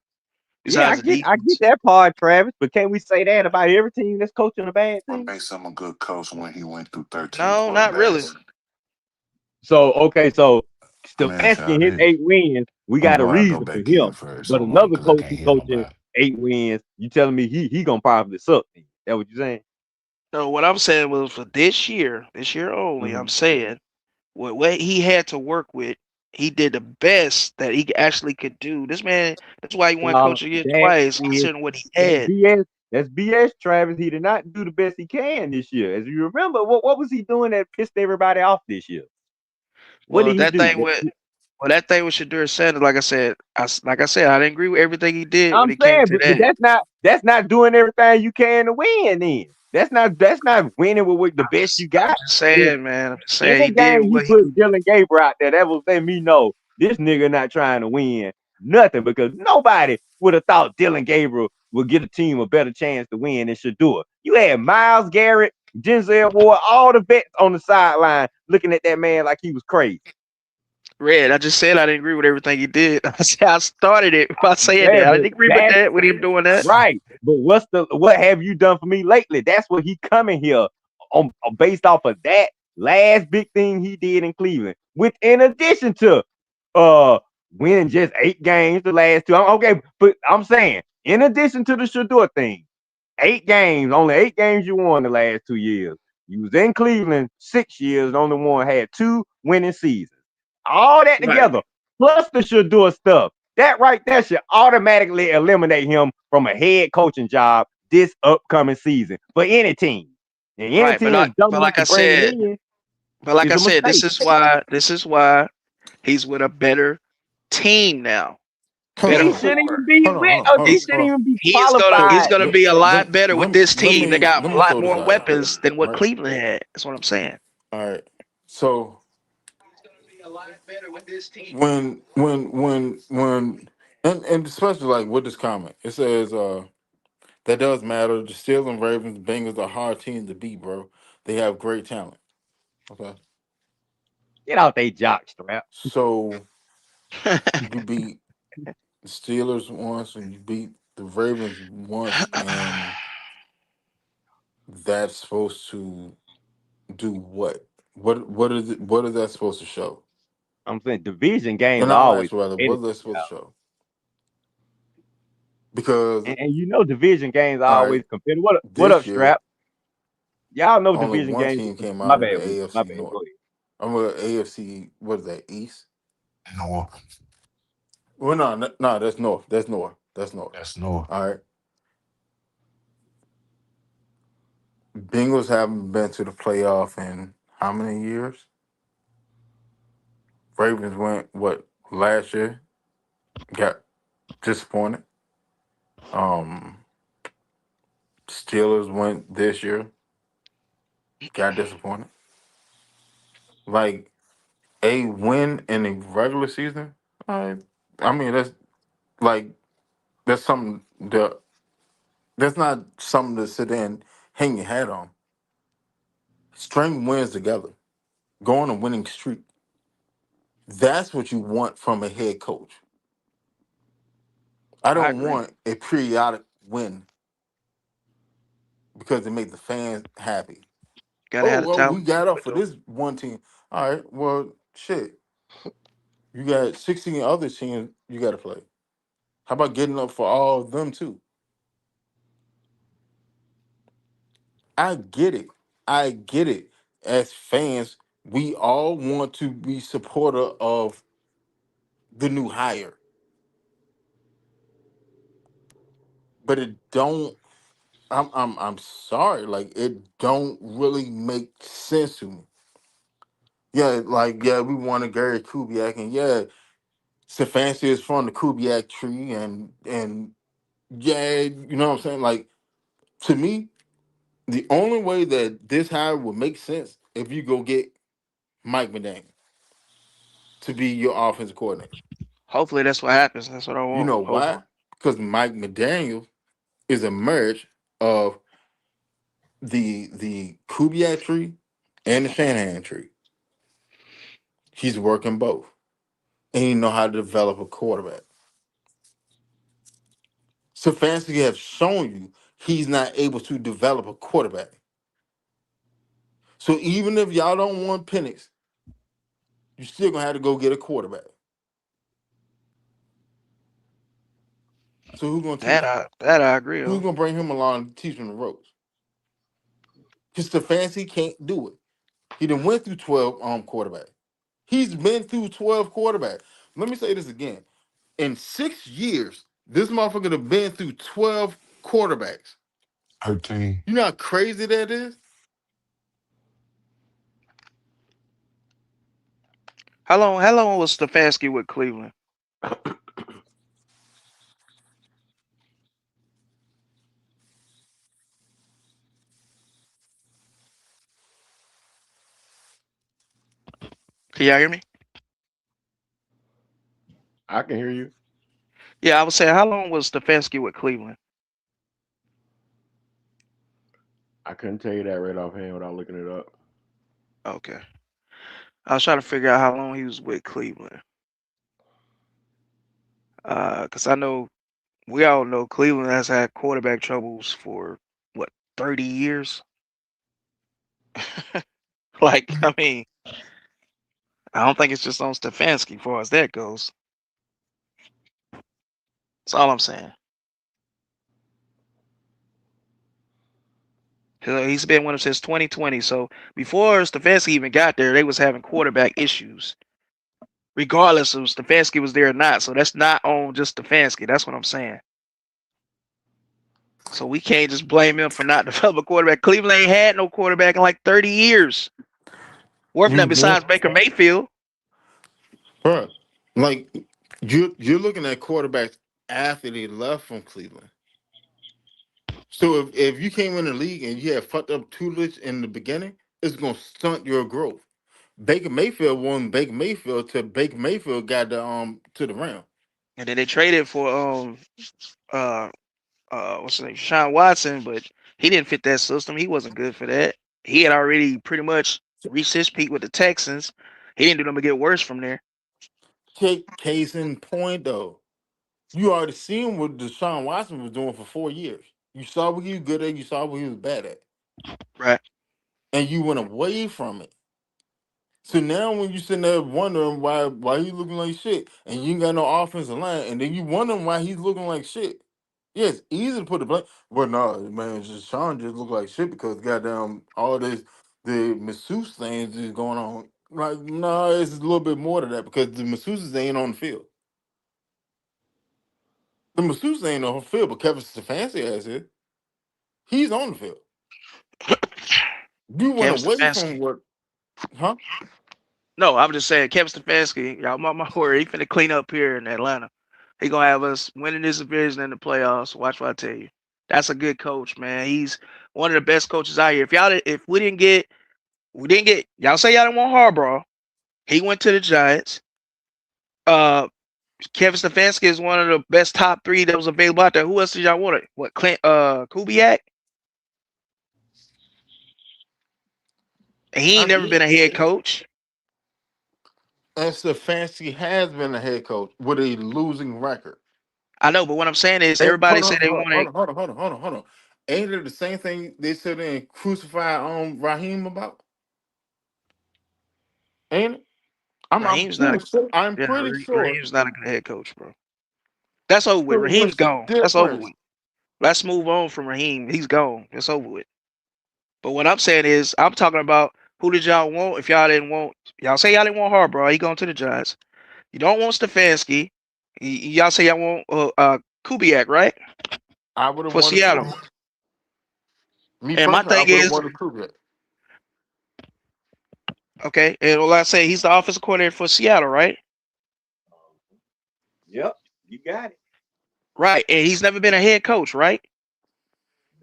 Yeah, Besides the I get defense. that part, Travis. But can't we say that about every team that's coaching a bad What team? makes him a good coach when he went through 13 No, not really. quarterbacks? So okay, so Let me ask Stefanski y'all and his this. 8 wins, we I'm got a going to go reason for back in him. first. But Hold on, another because I coach can't is hear coaching nobody. 8 wins. You telling me he gonna probably suck? Then that what you saying? So what I'm saying was for this year only, I'm Mhm. saying what he had to work with, he did the best that he actually could do. This man, that's why he won No, Coach of the Year that twice, is considering what he that's had. BS. That's BS, Travis. He did not do the best he can this year. As you remember, what was he doing that pissed everybody off this year? What Well, did he that do? thing with Shadur Sanders, like I said, I didn't agree with everything he did when I'm it came saying, to but that. that's not doing everything you can to win. Then that's not winning with the best you I'm got. just saying, man. I'm just saying Any he did game he what he. put Dylan Gabriel out there, that was letting me know this nigga not trying to win nothing because nobody would have thought Dylan Gabriel would give a team a better chance to win than Shador. You had Miles Garrett, Denzel Ward, all the vets on the sideline looking at that man like he was crazy. Red, I just said I didn't agree with everything he did. I said I started it by saying Yeah, that. I but didn't agree with that's that with him doing that. right. But what have you done for me lately? That's what he coming here on based off of that last big thing he did in Cleveland. With in addition to winning just 8 games the last two. Okay, but I'm saying in addition to the Shador thing, 8 games, only 8 games you won the last 2 years. You was in Cleveland 6 years, only one had 2 winning seasons. All that Right. together, plus the Shador stuff. That right there should automatically eliminate him from a head coaching job this upcoming season for any team. And any Right. team that's dumb enough to bring him in Like is I a said, mistake. this is why he's with a better team now. Hold Better He on, shouldn't core. even be hold on, with, hold on, hold he on, He's hold shouldn't on. even be So he's qualified. gonna be a lot better with this let team. They me got let a me lot throw this more out there, weapons than what right? Cleveland had. That's what I'm saying. All right. So when and especially like with this comment, it says that does matter. The Steelers and Ravens, Bengals are hard teams to beat, bro. They have great talent. Okay. Get out they jock strap. So you beat the Steelers once and you beat the Ravens once, and that's supposed to do what? What is it? What is that supposed to show? I'm saying division games And are I'll always ask you rather, what competitive. is that supposed to show? Because And you know division games are all right, always competitive. What up, this year Strap? Y'all know only division one games. team came My out of the bad, Willie. My AFC bad. North. Go ahead. I'm a AFC. What is that? East? No, Well, no, that's North. That's North. That's North. that's no. All right. Bengals haven't been to the playoff in how many years? Ravens went what last year? Got disappointed. Um, Steelers went this year. Got disappointed. Like a win in the regular season. I mean like that's something that that's not something to sit there and hang your hat on. String wins together. Go on a winning streak. That's what you want from a head coach. I I don't agree. want a periodic win because it makes the fans happy. Gotta Oh have the well, we talent. got off for this one team. All right, well, shit. You got 16 other teams you got to play. How about getting up for all of them too? I get it. I get it. As fans, we all want to be supporter of the new hire, but it don't. I'm sorry. Like it don't really make sense to me. Yeah, like yeah, we wanted Gary Kubiak, and yeah, Stefanski is from the Kubiak tree, and yeah, you know what I'm saying. Like to me, the only way that this hire would make sense if you go get Mike McDaniel to be your offensive coordinator. Hopefully that's what happens. That's what I You want. know Hopefully. why? Because Mike McDaniel is a merge of the Kubiak tree and the Shanahan tree. He's working both, and he know how to develop a quarterback. Stefanski have shown you he's not able to develop a quarterback. So even if y'all don't want Penix, you still gonna have to go get a quarterback. So who's gonna teach him? That I agree Who's on. gonna bring him along to teach him the ropes? Because Stefanski can't do it. He done went through 12 quarterbacks. He's been through 12 quarterbacks. Let me say this again. In 6 years, this motherfucker have been through 12 quarterbacks. 13. You know how crazy that is? How long was Stefanski with Cleveland? Can y'all hear me? I can hear you. Yeah, I was saying how long was Stefanski with Cleveland? I couldn't tell you that right offhand without looking it up. Okay. I was trying to figure out how long he was with Cleveland. Because I know we all know Cleveland has had quarterback troubles for what 30 years. Like, I mean, I don't think it's just on Stefanski as far as that goes. That's all I'm saying. He's been with him since 2020. So before Stefanski even got there, they was having quarterback issues, regardless of Stefanski was there or not. So that's not on just Stefanski. That's what I'm saying. So we can't just blame him for not developing a quarterback. Cleveland ain't had no quarterback in like 30 years. Worth You nothing want, besides Baker Mayfield. bro? Like you're looking at quarterbacks after they left from Cleveland. So if you came in the league and you had fucked up tutelage in the beginning, it's gonna stunt your growth. Baker Mayfield won Baker Mayfield till Baker Mayfield got to the round. And then they traded for uh what's his name, Sean Watson, but he didn't fit that system. He wasn't good for that. He had already pretty much reached his peak with the Texans. He didn't do them to get worse from there. Take case in point though. You already seen what Deshaun Watson was doing for 4 years. You saw what he was good at, you saw what he was bad at. Right. And you went away from it. So now when you sitting there wondering why he looking like shit and you ain't got no offensive line, and then you wondering why he's looking like shit. Yeah, it's easy to put the blame. Well, no, man, it's just Sean just look like shit because goddamn all this the masseuse things is going on. Like, no, it's a little bit more to that because the masseuses ain't on the field. The masseuse ain't on the field, but Kevin Stefanski has it. He's on the field. You went Kevin away from Stefanski. what, huh? No, I'm just saying Kevin Stefanski, y'all mark my word, he finna clean up here in Atlanta. He gonna have us winning this division in the playoffs. Watch what I tell you. That's a good coach, man. He's one of the best coaches out here. If we didn't get y'all say y'all didn't want Harbaugh. He went to the Giants. Uh Kevin Stefanski is one of the best top three that was available out there. Who else did y'all want? What Clint Kubiak? And he I ain't never mean, been a head coach. and Stefanski has been a head coach with a losing record. I know, but what I'm saying is Hey, everybody hold said on, they hold on, hold wanted on, hold on, hold on, hold on, hold on. Ain't it the same thing they said and crucify Raheem about? Ain't it? I'm Raheem's not a pretty sure. I'm yeah, pretty sure. Raheem's not a good head coach, bro. That's over with. So Raheem's what's the gone. That's over difference? with. Let's move on from Raheem. He's gone. It's over with. But what I'm saying is, I'm talking about who did y'all want? If y'all didn't want, y'all say y'all didn't want Harbaugh. He going to the Giants. You don't want Stefanski. Y'all say y'all want Kubiak, right? I would have For wanted Seattle. Kubiak. Me And my personally, I thing would have is, wanted Kubiak. okay, and like I say, he's the offensive coordinator for Seattle, right? Yep, you got it. Right, and he's never been a head coach, right?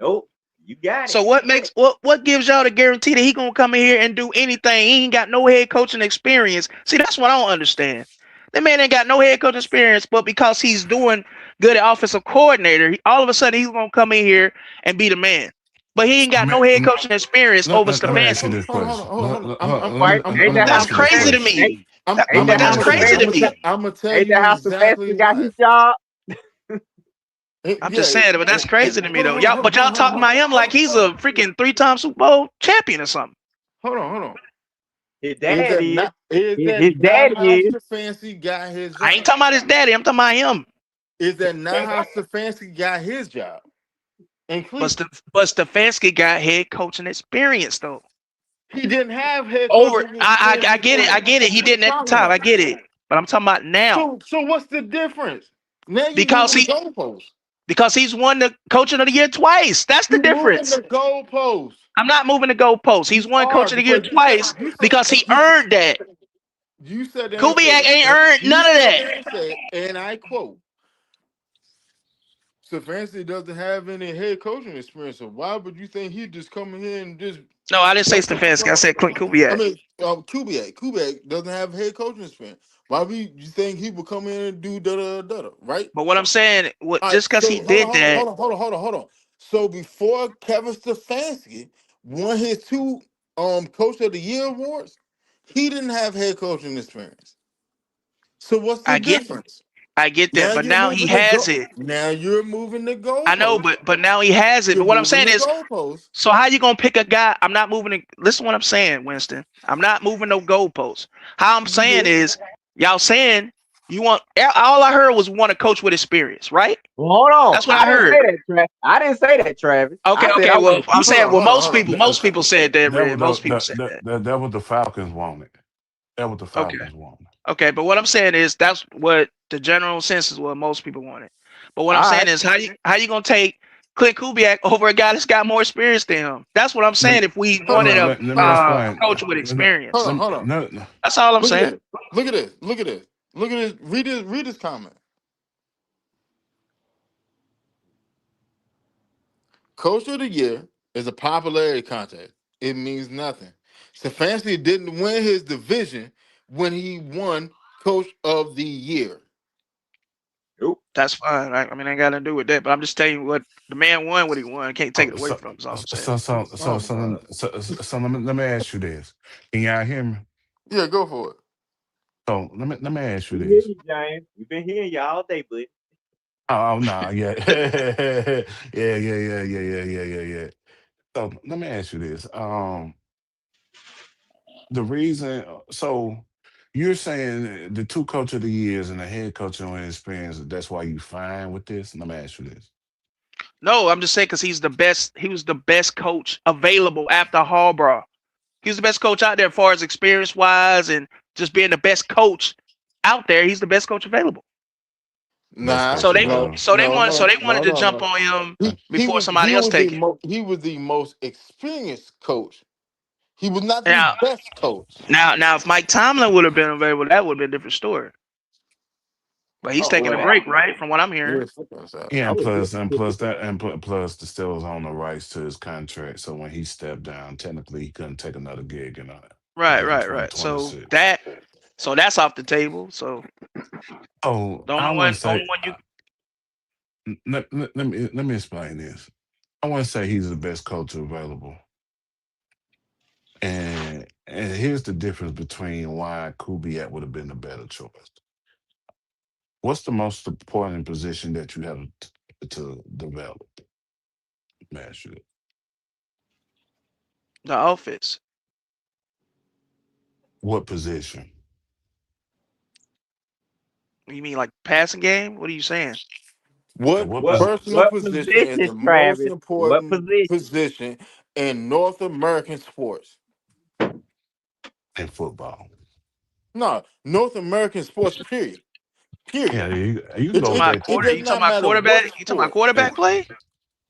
Nope, you got it. So what gives y'all the guarantee that he gonna come in here and do anything? He ain't got no head coaching experience. See, that's what I don't understand. That man ain't got no head coaching experience, but because he's doing good at offensive coordinator, all of a sudden he's gonna come in here and be the man. But he ain't got no head coaching experience over Let me ask you Stefanski. this question. Hold on. Right? Ain't I'm that That's how Ask you this crazy to question. Stefanski? me. Ain't But that that's how crazy to me. I'm gonna tell Ain't you that how exactly Stefanski got why. his job? I'm just saying it, but that's crazy to me though. Hold on, But y'all talking about him like he's a freaking 3-time Super Bowl champion or something. hold on. His Is dad that is. not? Is that His not daddy how is. Stefanski got his I job? ain't talking about his daddy. I'm talking about him. Is that not how Stefanski got his job in Cleveland? But Stefanski got head coaching experience though. He didn't have head Over, coaching experience I get before it. I that. get it. He What you didn't at the talking time. I about? get it. But I'm talking about now So what's the difference? Now you because moving the goalposts. he's won the coaching of the year twice. That's the You moving difference. the goalposts. I'm not moving the goalposts. He's You won are coach of the year because twice because he you earned that. you said there and Kubiak said ain't earned you none of said that. there and said, and I quote, Stefanski doesn't have any head coaching experience, so why would you think he'd just come in here and just No, I didn't say Stefanski. I said Clint I Kubiak. mean, Kubiak doesn't have head coaching experience. Why would you think he would come in and do da, right? But what I'm saying, All right, just because so he did that, hold on. So before Kevin Stefanski won his two Coach of the Year awards, he didn't have head coaching experience. So what's the I get difference? that. Now But you're now he moving the has it. Now you're moving the I know, goalposts. but now he has it. You're But what I'm moving saying the is, goalposts. so how you gonna pick a guy? I'm not moving. Listen, to what I'm saying, Winston. I'm not moving no goalposts. How I'm saying is, y'all saying you want. All I heard was want a coach with experience, right? Well, hold on. That's what I I didn't heard. say that, Travis. I didn't say that, Travis. Okay, I said okay. I Well, want I'm to keep. saying, well, Hold on. most people said that, That Red. was Most people said that. that what the Falcons wanted. That what the Okay. Falcons wanted. Okay, but what I'm saying is that's what the general sense is what most people wanted. But what I'm All saying right. is how you gonna take Clint Kubiak over a guy that's got more experience than him? That's what I'm Let, saying. If we Hold wanted on. let me a explain. coach with experience, Hold on. that's all I'm Look at saying. this. Look at this. Read this comment. Coach of the Year is a popularity contest. It means nothing. Stefanski didn't win his division when he won Coach of the Year. Nope. That's fine. I mean, I ain't got nothing to do with that. But I'm just telling you what the man won. What he won. Can't take it away from him. That's all I'm saying. Oh God. So let me ask you this. Can y'all hear me? Yeah, go for it. So let me ask you We hear this. you, James. We've been hearing you all day, but Oh no, yeah. Yeah. So let me ask you this. The reason so you're saying the two coach of the years and the head coach on experience, that's why you fine with this? Let me ask you this. No, I'm just saying because he's the best. He was the best coach available after Harbaugh. He was the best coach out there as far as experience wise and just being the best coach out there. He's the best coach available. Best Nah, coach So they available. wanted to jump on him before somebody He else was take it. he was the most experienced coach. He was not the Now, best coach. if Mike Tomlin would have been available, that would have been a different story. But he's Oh taking a well, well. break, right? From what I'm hearing. Yes, that's that. Yeah, I would have plus the Steelers own the rights to his contract. So when he stepped down, technically he couldn't take another gig in Right. So 2026. that's off the table. So Oh, the I only want to one, say let me explain this. I want to say he's the best coach available. And here's the difference between why Kubiak would have been a better choice. What's the most important position that you have to develop? Master it. the offense. What position? You mean like passing game? What are you saying? And What what personal what position is position, the most Travis? What important position? position in North American sports? in football? No, North American sports. Period. Yeah, Period. you can go with that You too. talking about It does quarterback? not matter what You talking about sport. And quarterback play?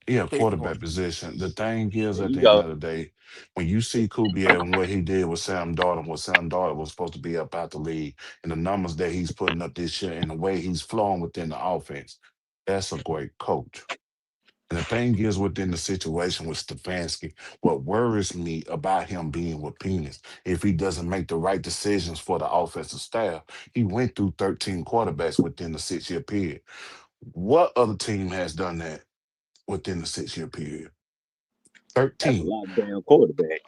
Yeah, Case in point. quarterback position. The thing is, There at you the end go. of the day, when you see Kubiak and what he did with Sam Darnold, what Sam Darnold was supposed to be up out the league, and the numbers that he's putting up this year, and the way he's flowing within the offense, that's a great coach. And the thing is, within the situation with Stefanski, what worries me about him being with Penis, if he doesn't make the right decisions for the offensive staff, he went through 13 quarterbacks within the 6 year period. What other team has done that within the 6 year period? That's a 13. lot of damn quarterbacks.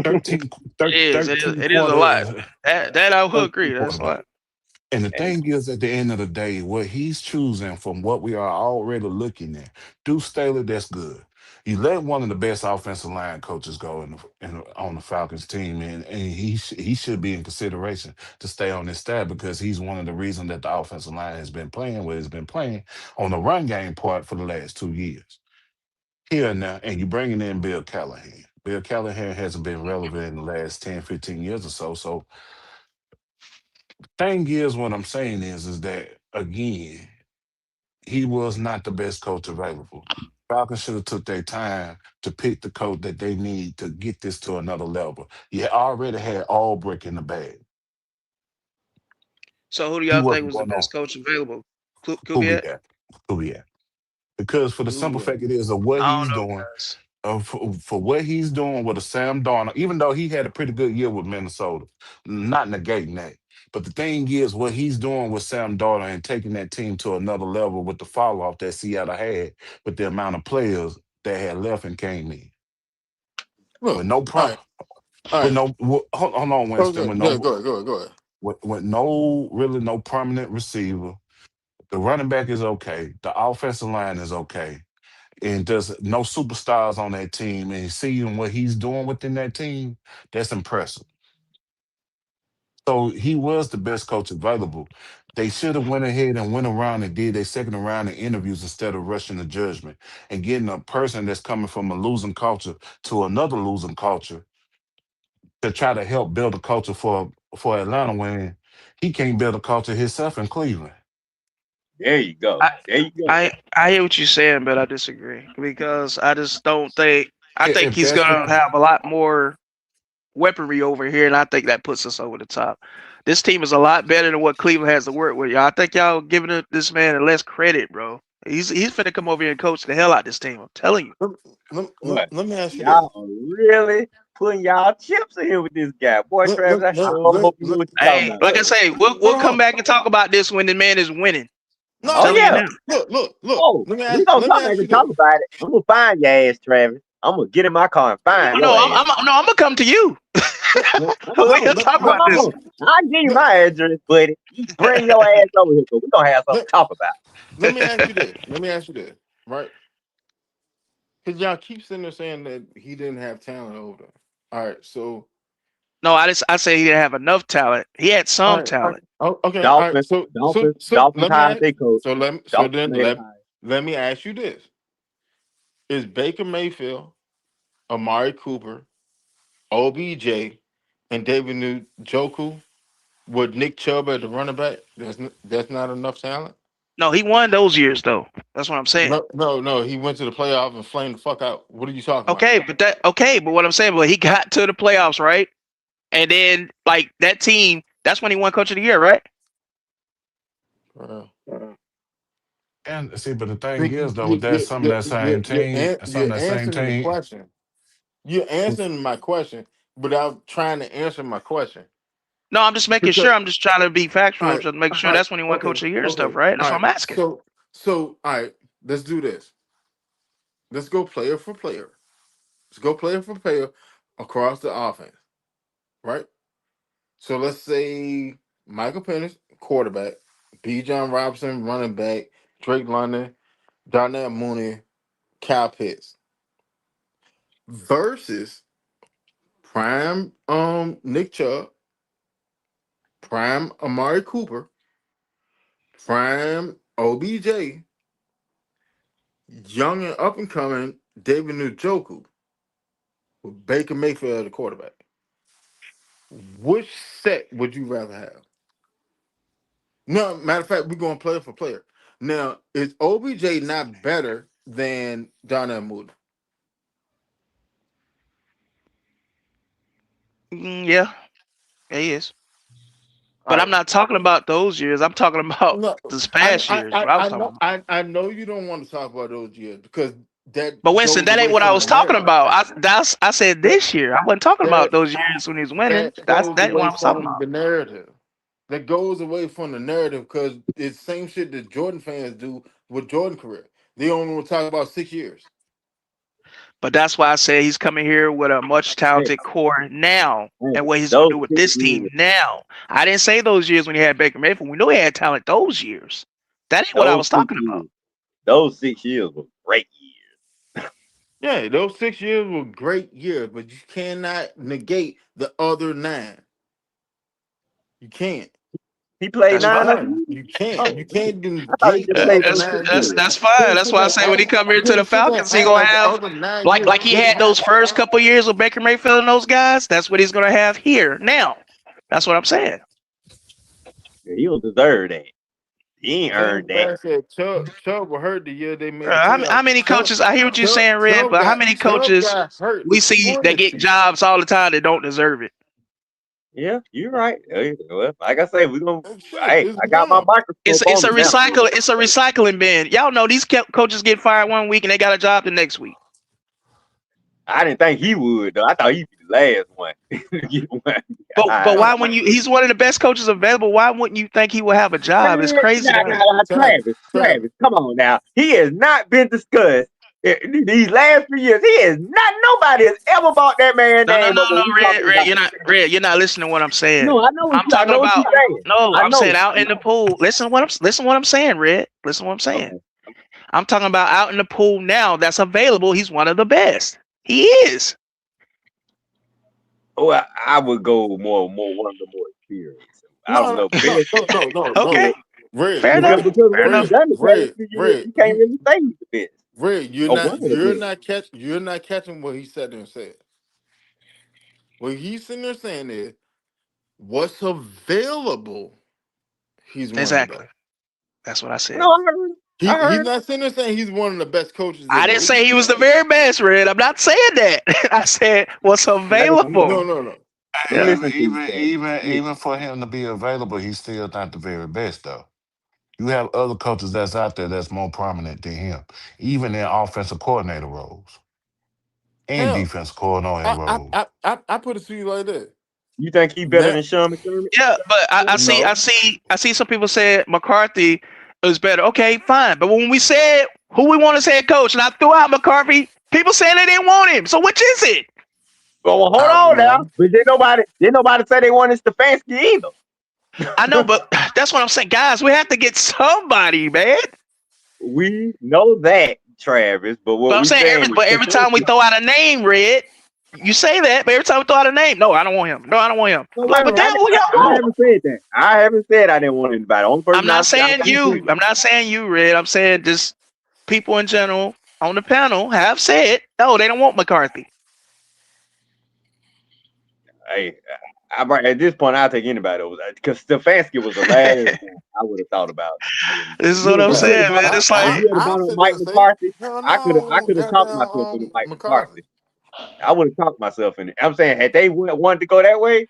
13, It is. It is. 13 It is a lot. quarter, That I will 13 agree. That's a quarterbacks. lot. And the And thing is, at the end of the day, what he's choosing from what we are already looking at, Deuce Staley, that's good. You let one of the best offensive line coaches go on the Falcons team, and he should be in consideration to stay on this staff because he's one of the reasons that the offensive line has been playing where it's been playing on the run game part for the last 2 years. Here and now, and you bringing in Bill Callahan. Bill Callahan hasn't been relevant in the last 10, 15 years or so. So thing is, what I'm saying is that again, he was not the best coach available. Falcons should have took their time to pick the coach that they need to get this to another level. You already had all brick in the bag. So who do He y'all think wasn't was the going on best coach available? who we Kubiak? at, who we at. Because for the Who simple we at? fact it is of what I he's don't know, doing, guys. for what he's doing with a Sam Darnold, even though he had a pretty good year with Minnesota, not negating that. But the thing is, what he's doing with Sam Darnold and taking that team to another level with the fall off that Seattle had with the amount of players that had left and came in with Look, no all right, all right. hold on, Winston, Okay, yeah, go ahead, go ahead, go ahead. with no really no prominent receiver. The running back is okay. The offensive line is okay and there's no superstars on that team and seeing what he's doing within that team, that's impressive. So he was the best coach available. They should have went ahead and went around and did their second round of interviews instead of rushing the judgment and getting a person that's coming from a losing culture to another losing culture to try to help build a culture for Atlanta when he can't build a culture himself in Cleveland. there you go. I There you go. I hear what you're saying, but I disagree because I just don't think. I think If he's that's the gonna have a lot more weaponry over here, and I think that puts us over the top. This team is a lot better than what Cleveland has to work with, y'all. I think y'all giving this man less credit, bro. He's finna come over here and coach the hell out this team. I'm telling you. Let, Boy, let me ask you this. y'all are really putting y'all chips in here with this guy. Boy, Travis, I sure hope you know what you're talking Hey, about. like I say, we'll hold come on. back and talk about this when the man is winning. I'm No, Oh, telling you yeah. now. look. Oh, Let me we ask. gonna Let me come back ask you and talk this. about it. I'm gonna find your ass, Travis. I'm gonna get in my car and find No, your ass. I'm gonna come to you. Let, We no, gonna let, talk let, about Hold this. look, on. I'll give you look, my address, buddy. You bring your ass over here, because we're gonna have something let, to talk about. let me ask you this. Let me ask you this. Right? Because y'all keep sitting there saying that he didn't have talent over there. All right, so No, I say he didn't have enough talent. He had all some right, talent. okay, all right. Dolphins, So Dolphins, Dolphins let me hired ask. their coach. So Dolphins then made him hire. let me ask you this: Is Baker Mayfield, Amari Cooper, OBJ, and David Njoku with Nick Chubb at the running back? That's not enough talent. No, he won those years though. That's what I'm saying. No. He went to the playoff and flamed the fuck out. What are you talking about? But what I'm saying, but he got to the playoffs, right? And then like that team, that's when he won Coach of the Year, right? Uh, And see, but the thing see, is though, that's some of that same team, some of you're that same answering the team. question. You're answering my question without trying to answer my question. No, I'm just making Because sure. I'm just trying to be factual. all I'm right, just making all sure right, that's when he won okay, Coach of the Year and stuff, okay, right? all That's what right. I'm asking. So all right, let's do this. Let's go player for player. Let's go player for player across the offense, right? So let's say Michael Penix, quarterback, B. John Robinson, running back, Drake London, Darnell Mooney, Cal Pitts versus prime Nick Chubb, prime Amari Cooper, prime OBJ, young and up and coming David Njoku with Baker Mayfield as the quarterback. Which set would you rather have? No, matter of fact, we're going player for player. Now, is OBJ not better than Darnell Mooney. Yeah, he is. All But I'm right. not talking about those years. I'm talking about No, this past years. What I was talking about. I know you don't want to talk about those years because that But Winston, goes that ain't away what I from the was talking narrative. about. I said That this year. I wasn't talking about that those years when he's winning. that That's goes what away I was talking from about. the narrative. That goes away from the narrative because it's the same shit that Jordan fans do with Jordan career. They only want to talk about 6 years. But that's why I say he's coming here with a much Hey, talented core now, hey, and what he's going to those do with 6 this team years, now. I didn't say those years when he had Baker Mayfield. We know he had talent those years. That ain't what I those was 6 talking about. years, those 6 years were great years. Yeah, those 6 years were great years, but you cannot negate the other 9. You can't. He played That's 9 fine. of No, them. you can't. Oh, You can't I thought he negate just the played other for That's, 6 9 that's years. years. that's You fine. can't That's sit why I there say and when he act. come here You to the can't sit there and Falcons, he act gonna like the have other 9 years like he didn't had those happen. first couple years with Baker Mayfield and those guys. That's what he's gonna have here now. That's what I'm saying. Yeah, he don't deserve that. He ain't Same earned way that. I said Chubb was hurt the year they made the How playoffs. many coaches? I hear what you're saying, Red, but how many Chubb coaches got hurt we see before that this get season. jobs all the time that don't deserve it? Yeah, you're right. Hey, well, like I say, we gonna. And shit, Hey, it's I got my one. microscope It's on a him now. recycling bin. Y'all know these coaches get fired one week and they got a job the next week. I didn't think he would though. I thought he'd be the last one. Get one. But God. why when he's one of the best coaches available? Why wouldn't you think he would have a job? It's crazy to me. Travis, Travis. come on now. He has not been discussed these last 3 years. He has not. Nobody has ever brought that man name up when we talking Red. about. You're not listening to what I'm saying. No, I know what I'm you. I talking know what about you're saying. no. I I'm saying know. out in the pool. Listen to what I'm saying, Red. Listen to what I'm saying. Okay. I'm talking about out in the pool now. That's available. He's one of the best. He is. Oh, I would go more one of the more experienced. I don't know. Okay. Red, Fair enough. Because Fair what he's enough. done the past few years, you can't really say he's the best. Red, Or one of the best. you're not catching what he said there and said. What he's sitting there saying is what's available, he's one of the Exactly. best. That's what I said. No, I heard. He's not sitting there saying he's one of the best coaches in I the didn't league. say he was the very best, Red. I'm not saying that. I said what's available. No. I'm Even listening to you, even Travis. even even for him to be available, he's still not the very best though. You have other coaches that's out there that's more prominent than him, even in offensive coordinator roles and Hell, defensive coordinator roles. I put it to you like this. You think he better than Sean McDermott? Yeah, but I No. see some people say McCarthy is better. Okay, fine. But when we said who we want as head coach, and I threw out McCarthy, people saying they didn't want him. So which is it? Well, hold on now. But didn't nobody say they wanted Stefanski either. I know, but that's what I'm saying, guys. We have to get somebody, man. We know that, Travis. But what But I'm we saying, every time we throw out a name, Red, you say that. But every time we throw out a name, no, I don't want him. No, I don't want him. No, Like, but damn, who y'all I want? haven't said that. I haven't said I didn't want anybody. Only person I'm not saying you. I'm not saying you, Red. I'm saying just people in general on the panel have said, no, they don't want McCarthy. Hey, at this point, I'll take anybody over because Stefanski was the last one I would have thought about. This is what I'm saying, man. It's like if you had brought up Mike McCarthy, I could have talked myself into Mike McCarthy. I would have talked myself in it. I'm saying had they wanted to go that way,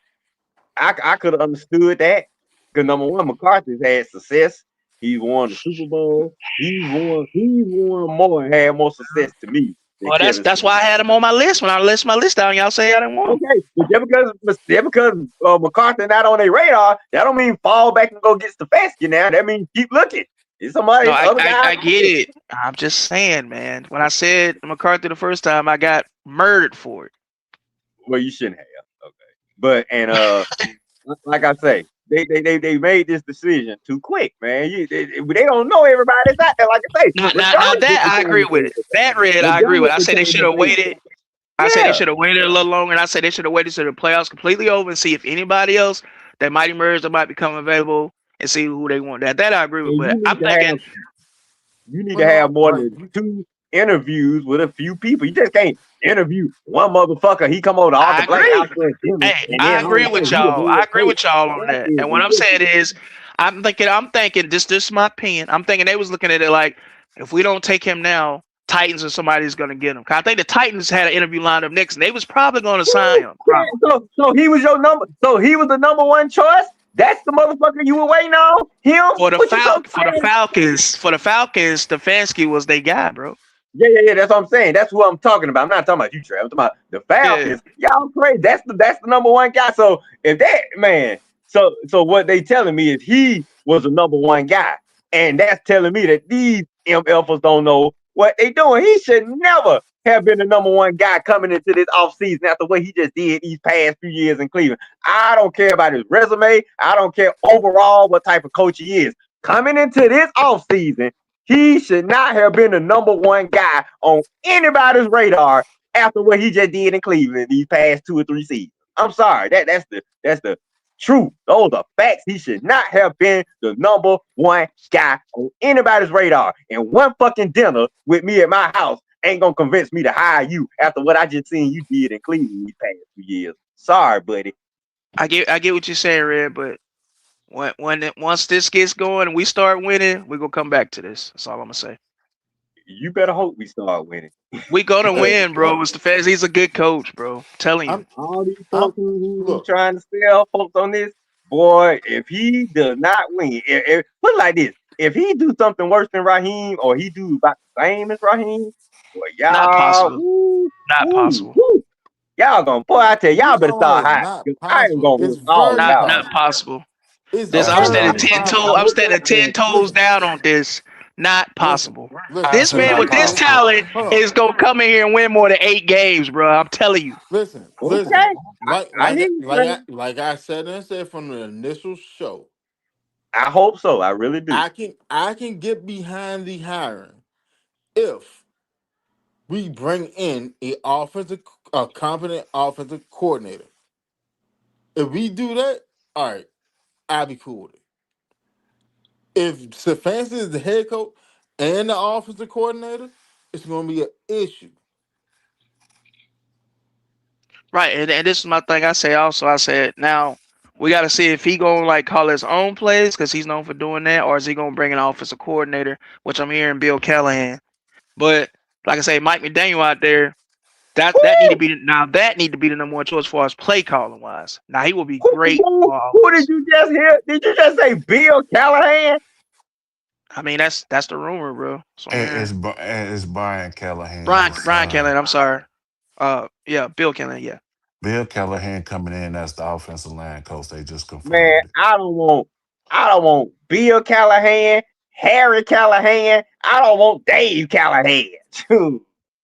I could have understood that because number one, McCarthy's had success. He won the Super Bowl. He won more and had more success to me. Well, that's why I had him on my list. When I list my list down, y'all say I didn't want him. Okay, but just because McCarthy not on their radar, that don't mean fall back and go get Stefanski now. That means keep looking. It's somebody. No, I get it. I'm just saying, man. When I said McCarthy the first time, I got murdered for it. Well, you shouldn't have. Okay, but like I say, they made this decision too quick, man. They don't know everybody's out there. Like I say, now that I agree with it. That Red, I agree with. I said they should have waited. I said they should have waited a little longer, and I said they should have waited till the playoffs completely over and see if anybody else that might emerge that might become available and see who they want. That I agree with. But I'm thinking you need to have more than 2 interviews with a few people. You just can't interview one motherfucker. He come on the Arthur Blank. Hey, I agree with y'all. I agree with y'all on that. And what I'm saying is, I'm thinking. This is my opinion. I'm thinking they was looking at it like, if we don't take him now, Titans or somebody's gonna get him. 'Cause I think the Titans had an interview lined up next, and they was probably gonna sign him. Probably. So he was your number. So he was the number one choice. That's the motherfucker you were waiting on. Him? For the What you so crazy? Falcons, Stefanski was their guy, bro. Yeah. That's what I'm saying. That's who I'm talking about. I'm not talking about you, Trey. I'm talking about the Falcons. Y'all crazy. That's the number one guy. So if that man, so what they telling me is he was the number one guy, and that's telling me that these MFers don't know what they doing. He should never have been the number one guy coming into this offseason after what he just did these past few years in Cleveland. I don't care about his resume. I don't care overall what type of coach he is. Coming into this offseason, he should not have been the number one guy on anybody's radar after what he just did in Cleveland these past 2 or 3 seasons. I'm sorry. That's the truth. Those are facts. He should not have been the number one guy on anybody's radar. And one fucking dinner with me at my house ain't gonna convince me to hire you after what I just seen you did in Cleveland these past 2 years. Sorry, buddy. I get what you're saying, Red, but once this gets going and we start winning, we're gonna come back to this. That's all I'm gonna say. You better hope we start winning. We gonna win, bro. Mr. Fez, he's a good coach, bro. I'm telling you. All these I'm folks who look. trying to sell folks on this, boy, if he does not win, put it like this, if he do something worse than Raheem or he do about the same as Raheem, boy, y'all, Not possible. Not possible. Y'all gonna, boy, I tell y'all better start hiding. Not I ain't possible. gonna It's miss all very y'all. Not possible. It's This I'm standing very 10 toes. possible. I'm standing 10 toes down on this. Not possible. Listen, This man not with this possible. talent hold on. is gonna come in here and win more than 8 games, bro. I'm telling you. Listen. Okay, Like I hear you, man. like I said from the initial show, I hope so. I really do. I can get behind the hiring if we bring in a competent offensive coordinator. If we do that, all right, I'll be cool with it. If Stefanski is the head coach and the offensive coordinator, it's going to be an issue. Right, and this is my thing. I said now we got to see if he gonna like call his own plays because he's known for doing that, or is he gonna bring an offensive coordinator, which I'm hearing Bill Callahan. But like I say, Mike McDaniel out there, that need to be the number one choice for us play calling wise. Now he will be great. Who did you just hear? Did you just say Bill Callahan? I mean that's the rumor, bro. So It's Brian Callahan. Brian Callahan. I'm sorry. Yeah, Bill Callahan. Yeah. Bill Callahan coming in as the offensive line coach. They just confirmed Man, it. I don't want Bill Callahan, Harry Callahan. I don't want Dave Callahan.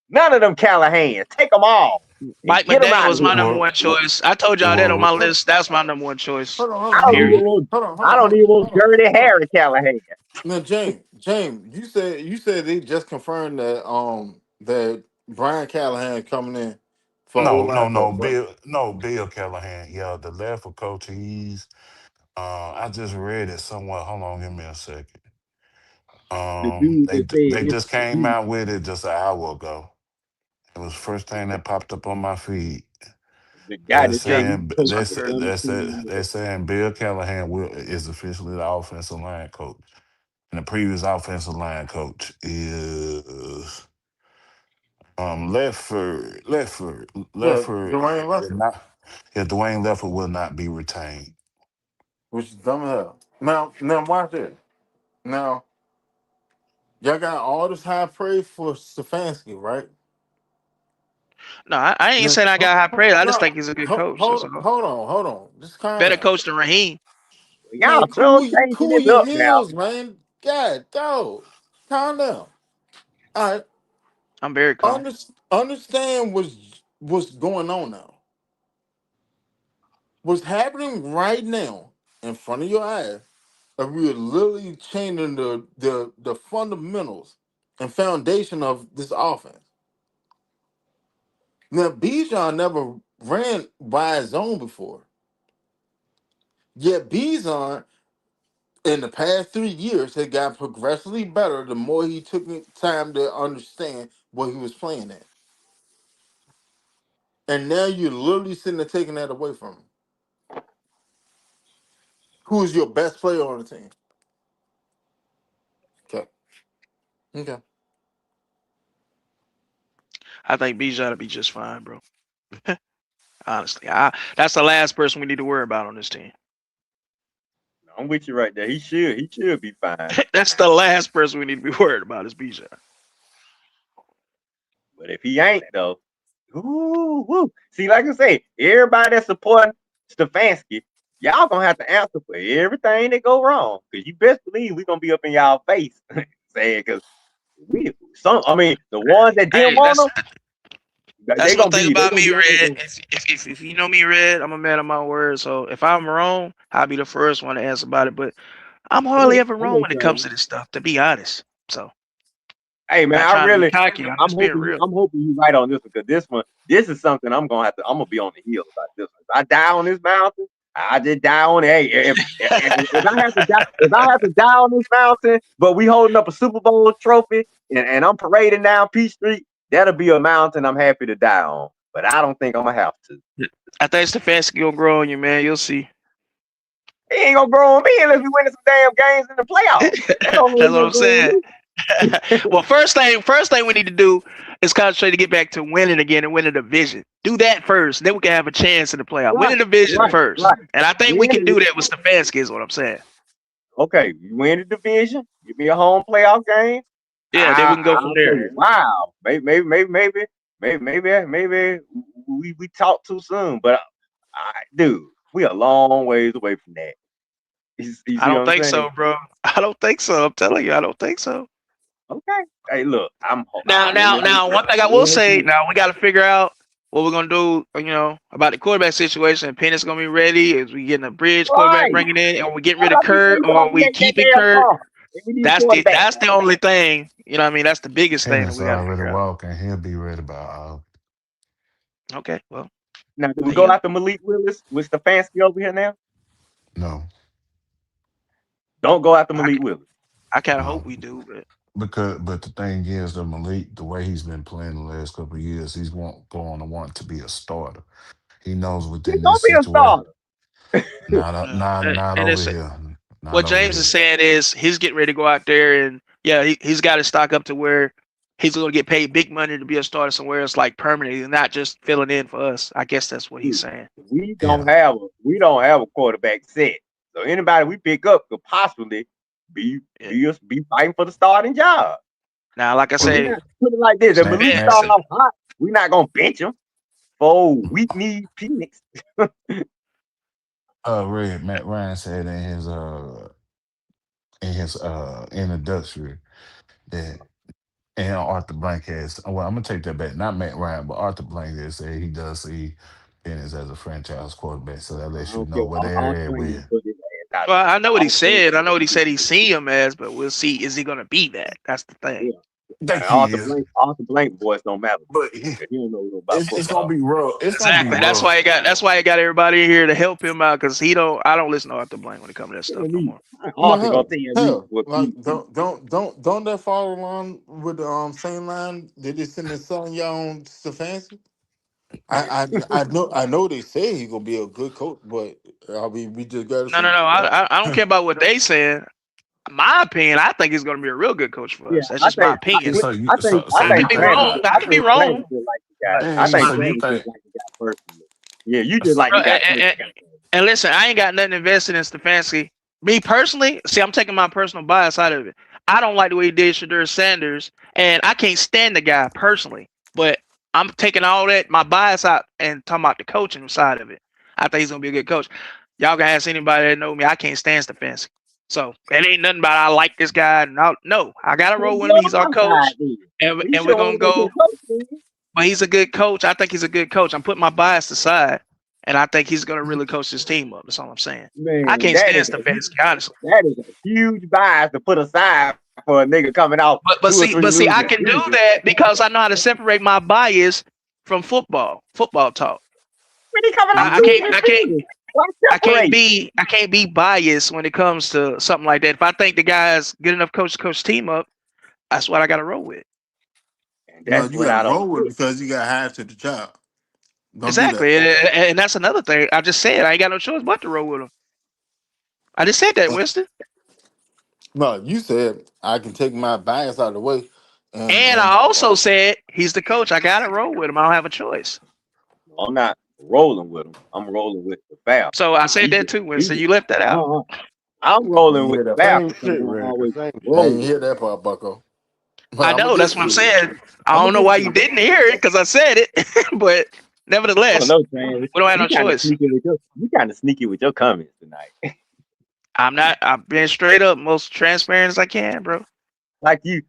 None of them Callahans. Take them all. Mike McDaniel was my number one choice. I told y'all that on my list. That's my number one choice. Hold on. I don't even want Dirty Harry Callahan. Now, James, you said they just confirmed that Brian Callahan coming in for O-line coach, right? Bill Callahan. Yeah, the left coach. He's. I just read it somewhere. Hold on, give me a second. The dude They that said they it's just came out with it just an hour ago. It was the first thing that popped up on my feed. the guy They're that said saying he's they're saying Bill Callahan is officially the offensive line coach, and the previous offensive line coach is Lefford Yeah, will Dwayne Russell, not. Yeah, Dwayne Lefford will not be retained. which is dumb as hell. Now watch this. Now, y'all got all this high praise for Stefanski, right? No, I ain't saying I got high praise. I just think he's a good coach. Hold on. Just calm Better down. coach than Raheem. y'all Man, don't changing cool this your up now. heels, man. God, dog. Calm down. All right. I'm very calm. Understand what's going on now. What's happening right now in front of your eyes, and we're literally changing the fundamentals and foundation of this offense. Now, Bijan never ran wide zone before. Yet Bijan, in the past 3 years, had got progressively better the more he took time to understand what he was playing at. And now you're literally sitting there taking that away from him. Who is your best player on the team? Okay. I think Bijan will be just fine, bro. Honestly, that's the last person we need to worry about on this team. I'm with you right there. He should be fine. That's the last person we need to be worried about is Bijan. But if he ain't though, woo. See, like I say, everybody that's supporting Stefanski, y'all gonna have to answer for everything that go wrong. Cause you best believe we gonna be up in y'all face saying, cause the ones that didn't want them, that's they one gonna thing be about me, Red. If you know me, Red, I'm a man of my word. So if I'm wrong, I'll be the first one to answer about it. But I'm hardly ever wrong when it comes to this stuff, to be honest. So hey man, not trying to be cocky. I'm just being real. I'm hoping you right on this one, because this is something I'm gonna be on the heels about this one. If I die on this mountain, I just die on it. Hey, if I have to die on this mountain, but we holding up a Super Bowl trophy and I'm parading down Peach Street, that'll be a mountain I'm happy to die on. But I don't think I'm gonna have to. I think Stefanski gonna grow on you, man. You'll see. He ain't gonna grow on me unless we win some damn games in the playoffs. That's what I'm saying. Well, first thing we need to do is concentrate to get back to winning again and win a division. Do that first, then we can have a chance in the playoff. Win a division first, and I think we can do that with Stefanski. Is what I'm saying. Okay, you win the division. Give me a home playoff game. Yeah, then we can go from there. Wow, maybe we talk too soon, but dude, we a long ways away from that. I don't think so, bro. I don't think so. I'm telling you, I don't think so. Okay. Hey, look, now. One thing I will say, now we got to figure out what we're gonna do. About the quarterback situation. Pennett's gonna be ready. Is we getting a bridge quarterback bringing in, and we getting rid of Kurt, or are we keeping Kurt? That's the only thing. You know what I mean? That's the biggest thing that we got to figure out. Walking, he'll be ready by Okay, well. Now, do we go after Malik Willis with Stefanski over here now? No. Don't go after Malik Willis. I kind of hope we do, but the thing is that Malik, the way he's been playing the last couple of years, he's going to want to be a starter. He knows within this situation. Not over here. What James is saying is he's getting ready to go out there and he's got to stock up to where he's going to get paid big money to be a starter somewhere else like permanently and not just filling in for us. I guess that's what he's saying. We don't have a quarterback set. So anybody we pick up could possibly be fighting for the starting job. Now, like I said, put it like this: if Malik starts off hot, we're not gonna bench him. Oh, we need Phoenix. Red, Matt Ryan said in his introductory that, and Arthur Blank has. Well, I'm gonna take that back. Not Matt Ryan, but Arthur Blank has said he does see Penix as a franchise quarterback. So that lets you know what they're with. Well, I know what he said. I know what he said he's seen him as, but we'll see. Is he going to be that? That's the thing. Yeah. Arthur Blank voice don't matter, but he don't know about it's gonna be rough. Exactly. That's why I got everybody in here to help him out because I don't listen to Arthur Blank when it comes to that stuff no more. Don't that follow along with the same line that they send their son y'all on Stefanski? I know they say he's gonna be a good coach, but we just gotta see. No. I don't care about what they saying. My opinion, I think he's going to be a real good coach for us. That's just my opinion. I could be wrong. I think yeah, you just like. And listen, I ain't got nothing invested in Stefanski. Me personally, see, I'm taking my personal bias out of it. I don't like the way he did Shedeur Sanders, and I can't stand the guy personally. But I'm taking all that, my bias out, and talking about the coaching side of it. I think he's going to be a good coach. Y'all can ask anybody that know me. I can't stand Stefanski. So it ain't nothing about I like this guy. No, I gotta roll with him. He's our coach, and we're gonna go. But he's a good coach. I think he's a good coach. I'm putting my bias aside, and I think he's gonna really coach this team up. That's all I'm saying. Man, I can't stand Stefanski, honestly. That is a huge bias to put aside for a nigga coming out. But see, I can do that because I know how to separate my bias from football talk. I can't be biased when it comes to something like that. If I think the guy's good enough coach to coach the team up, that's what I got to roll with. That's you got to roll with because you got hired to the job. Exactly, and that's another thing. I just said I ain't got no choice but to roll with him. I just said that, Winston. No, you said I can take my bias out of the way And I also said he's the coach. I got to roll with him. I don't have a choice. I'm not rolling with him. I'm rolling with the Falcons. So I said that too, Winston. You left that out. I'm rolling with Yeah, the the Same Falcons. shit, I'm Rick. always Same I rolling. didn't hear that part, Bucko. But I I'm gonna know. get That's what I'm to saying. I I'm don't know gonna why get you to didn't hear it because I said it. But I nevertheless, don't know, Train. we don't have no You kind of choice. sneaky with your comments tonight. I'm not. I've been straight up, most transparent as I can, bro. Like you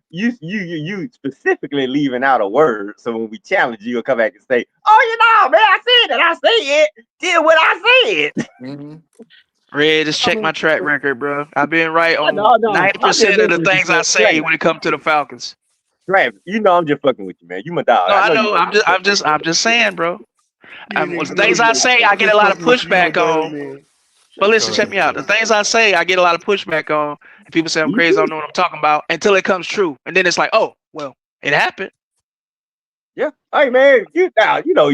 specifically leaving out a word, so when we challenge you, you'll come back and say, "Oh, man, I said it. I say it. Did what I said." Mhm. Red, just I check my mean, track record, bro. I've been right on no, I'm just 90% of the messing with you, things I man. say when it comes to the Falcons. Travis, I'm just fucking with you, man. You my dog. No, I I know you know. know that. I'm just saying, bro. You didn't The even know things you I were say, I get a just lot of fucking with you. You pushback didn't know on. that, man. But Shut listen, your check ass me out. The up. things I say, I get a lot of pushback on, and people say I'm Me crazy. I too. don't know what I'm talking about until it comes true, and then it's like, oh, well, it happened. Yeah. Hey, man, you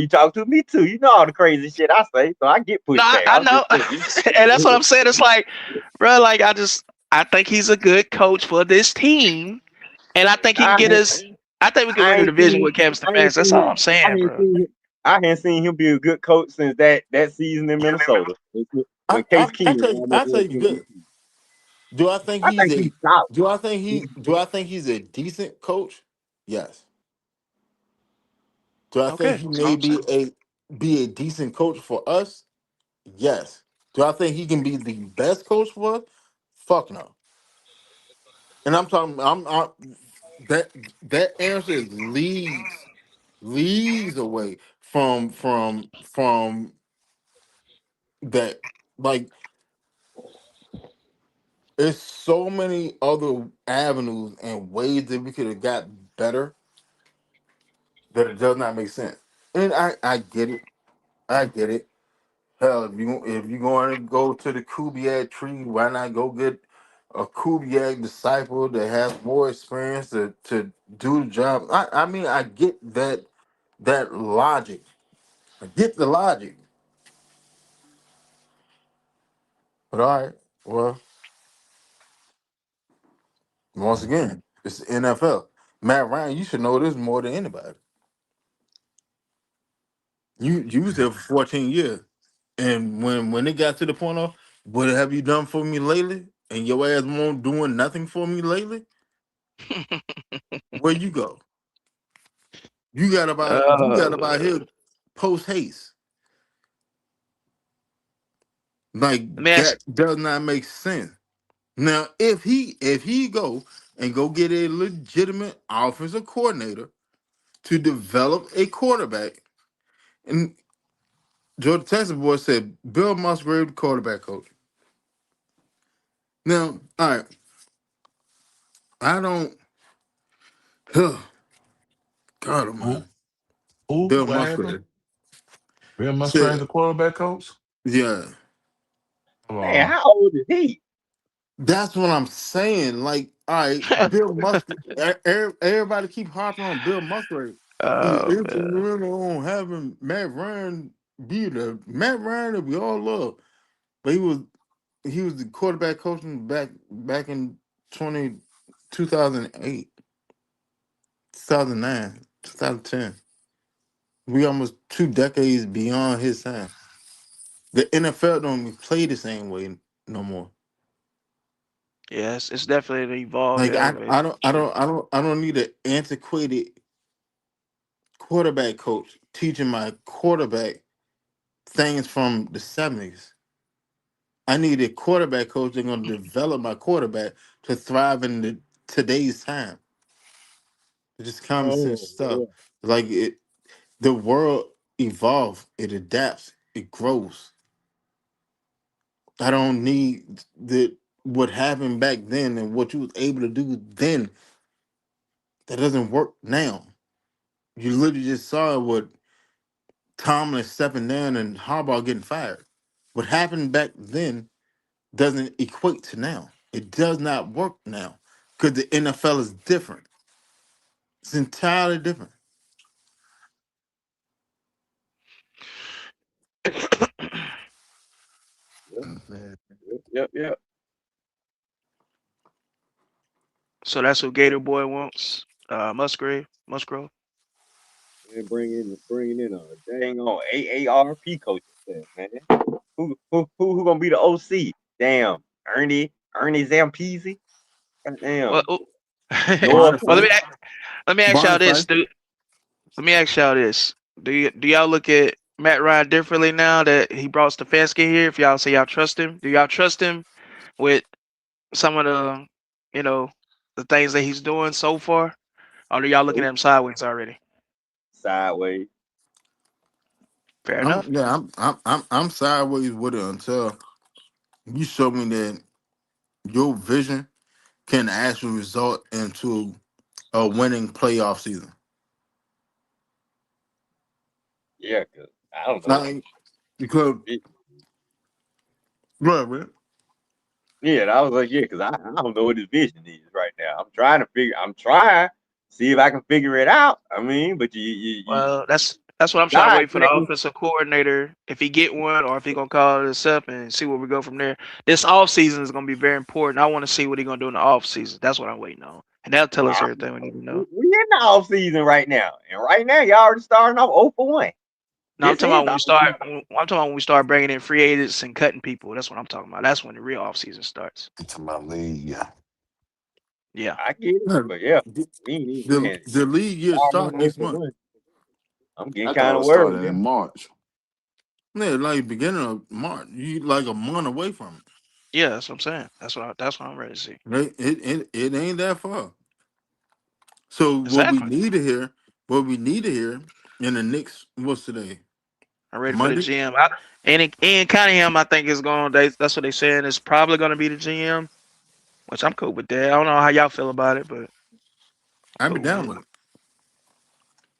talk to me too. You know all the crazy shit I say, so I get No, pushback. I I'm know, just saying. and that's what I'm saying. It's like, bro, like I think he's a good coach for this team, and I think he can I get ain't, us. I think we can I win the ain't division seen, with Kevin I ain't Stefanski. That's seen all him. I'm saying, bro. I hadn't seen him be a good coach since that season in Minnesota when Case Keenum almost I tell won you MVP. this. Do I think I he's think he's a solid. do I think he's a decent coach? Yes. Do I think Okay, he that's all may I'm saying. be a decent coach for us? Yes. Do I think he can be the best coach for us? Fuck no. And I'm talking. I'm that that answer is leagues away from that. Like, there's so many other avenues and ways that we could have got better that it does not make sense. And I get it. I get it. Hell, if you going to go to the Kubiak tree, why not go get a Kubiak disciple that has more experience to do the job? I mean, I get that logic. I get the logic. But all right, well, once again, it's the NFL. Matt Ryan, you should know this more than anybody. You was there for 14 years. And when it got to the point of what have you done for me lately? And your ass won't doing nothing for me lately, where you go? You got about Oh, here post haste. let me Like, ask. that does not make sense. Now, if he go get a legitimate offensive coordinator to develop a quarterback, and Jordan Texas boy said Bill Musgrave, the quarterback coach. Now, all right, I don't. God Who? Almighty, Who? Bill What happened? Musgrave Bill Musgrave, said, the quarterback coach? yeah. Hold Man, on. how old is he? That's what I'm saying. Like, all right, Bill Musgrave. Everybody keep harping on Bill Musgrave. He's Oh man. instrumental on having Matt Ryan be the Matt Ryan that we all love. But he was the quarterback coaching back in 2008, 2009, 2010. We almost 2 decades beyond his time. The NFL don't even play the same way no more. Yes, it's definitely evolved, Like, elevated for sure. I don't need an antiquated quarterback coach teaching my quarterback things from the 70s. I need a quarterback coach that's gonna develop my quarterback to thrive in today's time. It's just common sense Oh, stuff. yeah. Like, the world evolves, it adapts, it grows. I don't need what happened back then and what you was able to do then. That doesn't work now. You literally just saw what Tomlin stepping down and Harbaugh getting fired. What happened back then doesn't equate to now. It does not work now because the NFL is different. It's entirely different. Man. Yep. So that's what Gator Boy wants. Musgrove. And bringing in a dang on AARP coaching staff, man. Who gonna be the OC? Damn, Ernie Zampese. Damn, Well, Noah well, Boniface. let me ask y'all this, Boniface. dude. Let me ask y'all this. Do y'all look at Matt Ryan differently now that he brought Stefanski here? If y'all say y'all trust him, do y'all trust him with some of the, you know, the things that he's doing so far? Or are y'all looking at him sideways already? sideways. Fair enough. I'm sideways with it until you show me that your vision can actually result into a winning playoff season. Yeah, cause I don't know. Like, because look, man, Yeah, I was like, yeah, cause I don't know what his vision is right now. I'm trying see if I can figure it out. I mean, but you Well, that's what I'm trying to God wait for the can't. offensive coordinator, if he get one or if he gonna call this up and see where we go from there. This off season is gonna be very important. I want to see what he gonna do in the off season. That's what I'm waiting on, and that'll tell us everything we need to know. We in the off season right now, and right now y'all already starting off 0 for 1. No, I'm This talking is about when we off start. season. I'm talking about when we start bringing in free agents and cutting people. That's what I'm talking about. That's when the real off season starts. To my league, yeah. Yeah. I get it, the but yeah, we ain't even man. the league year Starting off start 0 next for month. 1. I'm getting I thought kind it of was worried starting now. in March. Yeah, like beginning of March. You like a month away from Yeah, that's what I'm saying. That's what I'm ready to see. it ain't that far. So Exactly. what we need to hear in the next what's today? I'm ready for the Monday. GM. Ian Cunningham, I think is going. That's what they saying. It's probably going to be the GM, which I'm cool with that. I don't know how y'all feel about it, but I'm I'd be cool with down it. with it.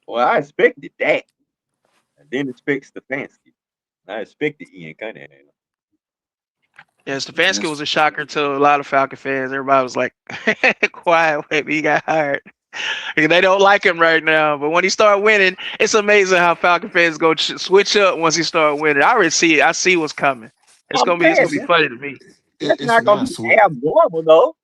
Well, I expected that. I didn't expect Stefanski. I expected Ian Cunningham. Yeah, Stefanski was a shocker to a lot of Falcon fans. Everybody was like, quiet, wait, he got hired. They don't like him right now, but when he start winning, it's amazing how Falcon fans go switch up once he start winning. I already see it. I see what's coming. It's I'm gonna saying be funny to me. that's It's not gonna not be sweet. abnormal though.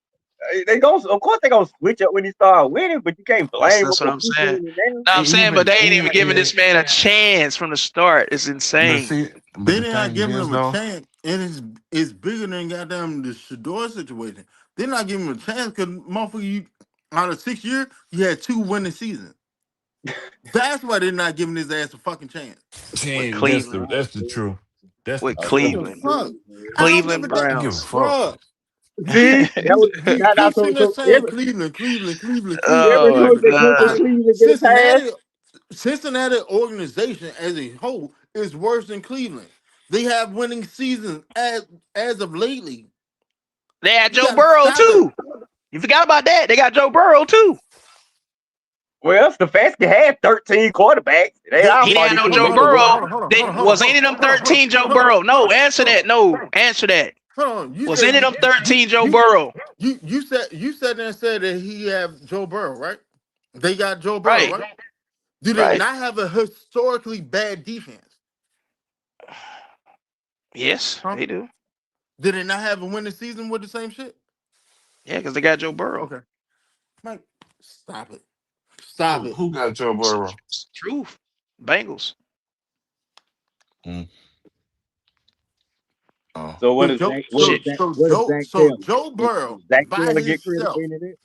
Of course, they gonna switch up when he start winning, but you can't blame him That's what for I'm saying. keeping it down. No, I'm saying, but Even they ain't even even giving in this man a chance from the start. It's but insane. see, but They the not thing giving is him a though, chance, and it's bigger than goddamn the Shador situation. They're not giving him a chance because motherfucker, you out of 6 years, you had 2 winning seasons. That's why they're not giving his ass a fucking chance. With see, Cleveland, that's the truth. That's the with Oh, give truth. him The Cleveland, fuck? credit, man. I don't give a Cleveland damn, I don't give a Browns. fuck. bro. See, that was He that, keeps sitting there so saying Cleveland, Cleveland, Cleveland, Cleveland. every Oh my coach that went to god. Like Cleveland get a pass. Cincinnati organization as a whole is worse than Cleveland. They have winning seasons as of lately. They had You Joe gotta Burrow stop it. too. You forgot about that? They got Joe Burrow too. Well, Stefanski had 13 quarterbacks. It ain't They, our He didn't fault have he no hold on, Joe couldn't hold get on, it hold on, right. Burrow. hold on, hold on, They, hold on, hold on, was hold any on, of them hold on, hold on, 13 Joe hold on, Burrow? No, answer hold on, that. hold No, on. answer that. Hold on. Was any of them 13 Joe Burrow? You said there and said that he have Joe Burrow, right? They got Joe Burrow, Right, right? Do they right. not have a historically bad defense? Yes, Huh? they do. Did they not have a winning season with the same shit? Yeah, because they got Joe Burrow. Okay. Mike, stop it. Stop it. Who got Joe Burrow? It's the truth. Bengals. Mm. Oh, So So Joe, Shit. so Joe Burrow Does Zach by Taylor get credit himself. for any of that?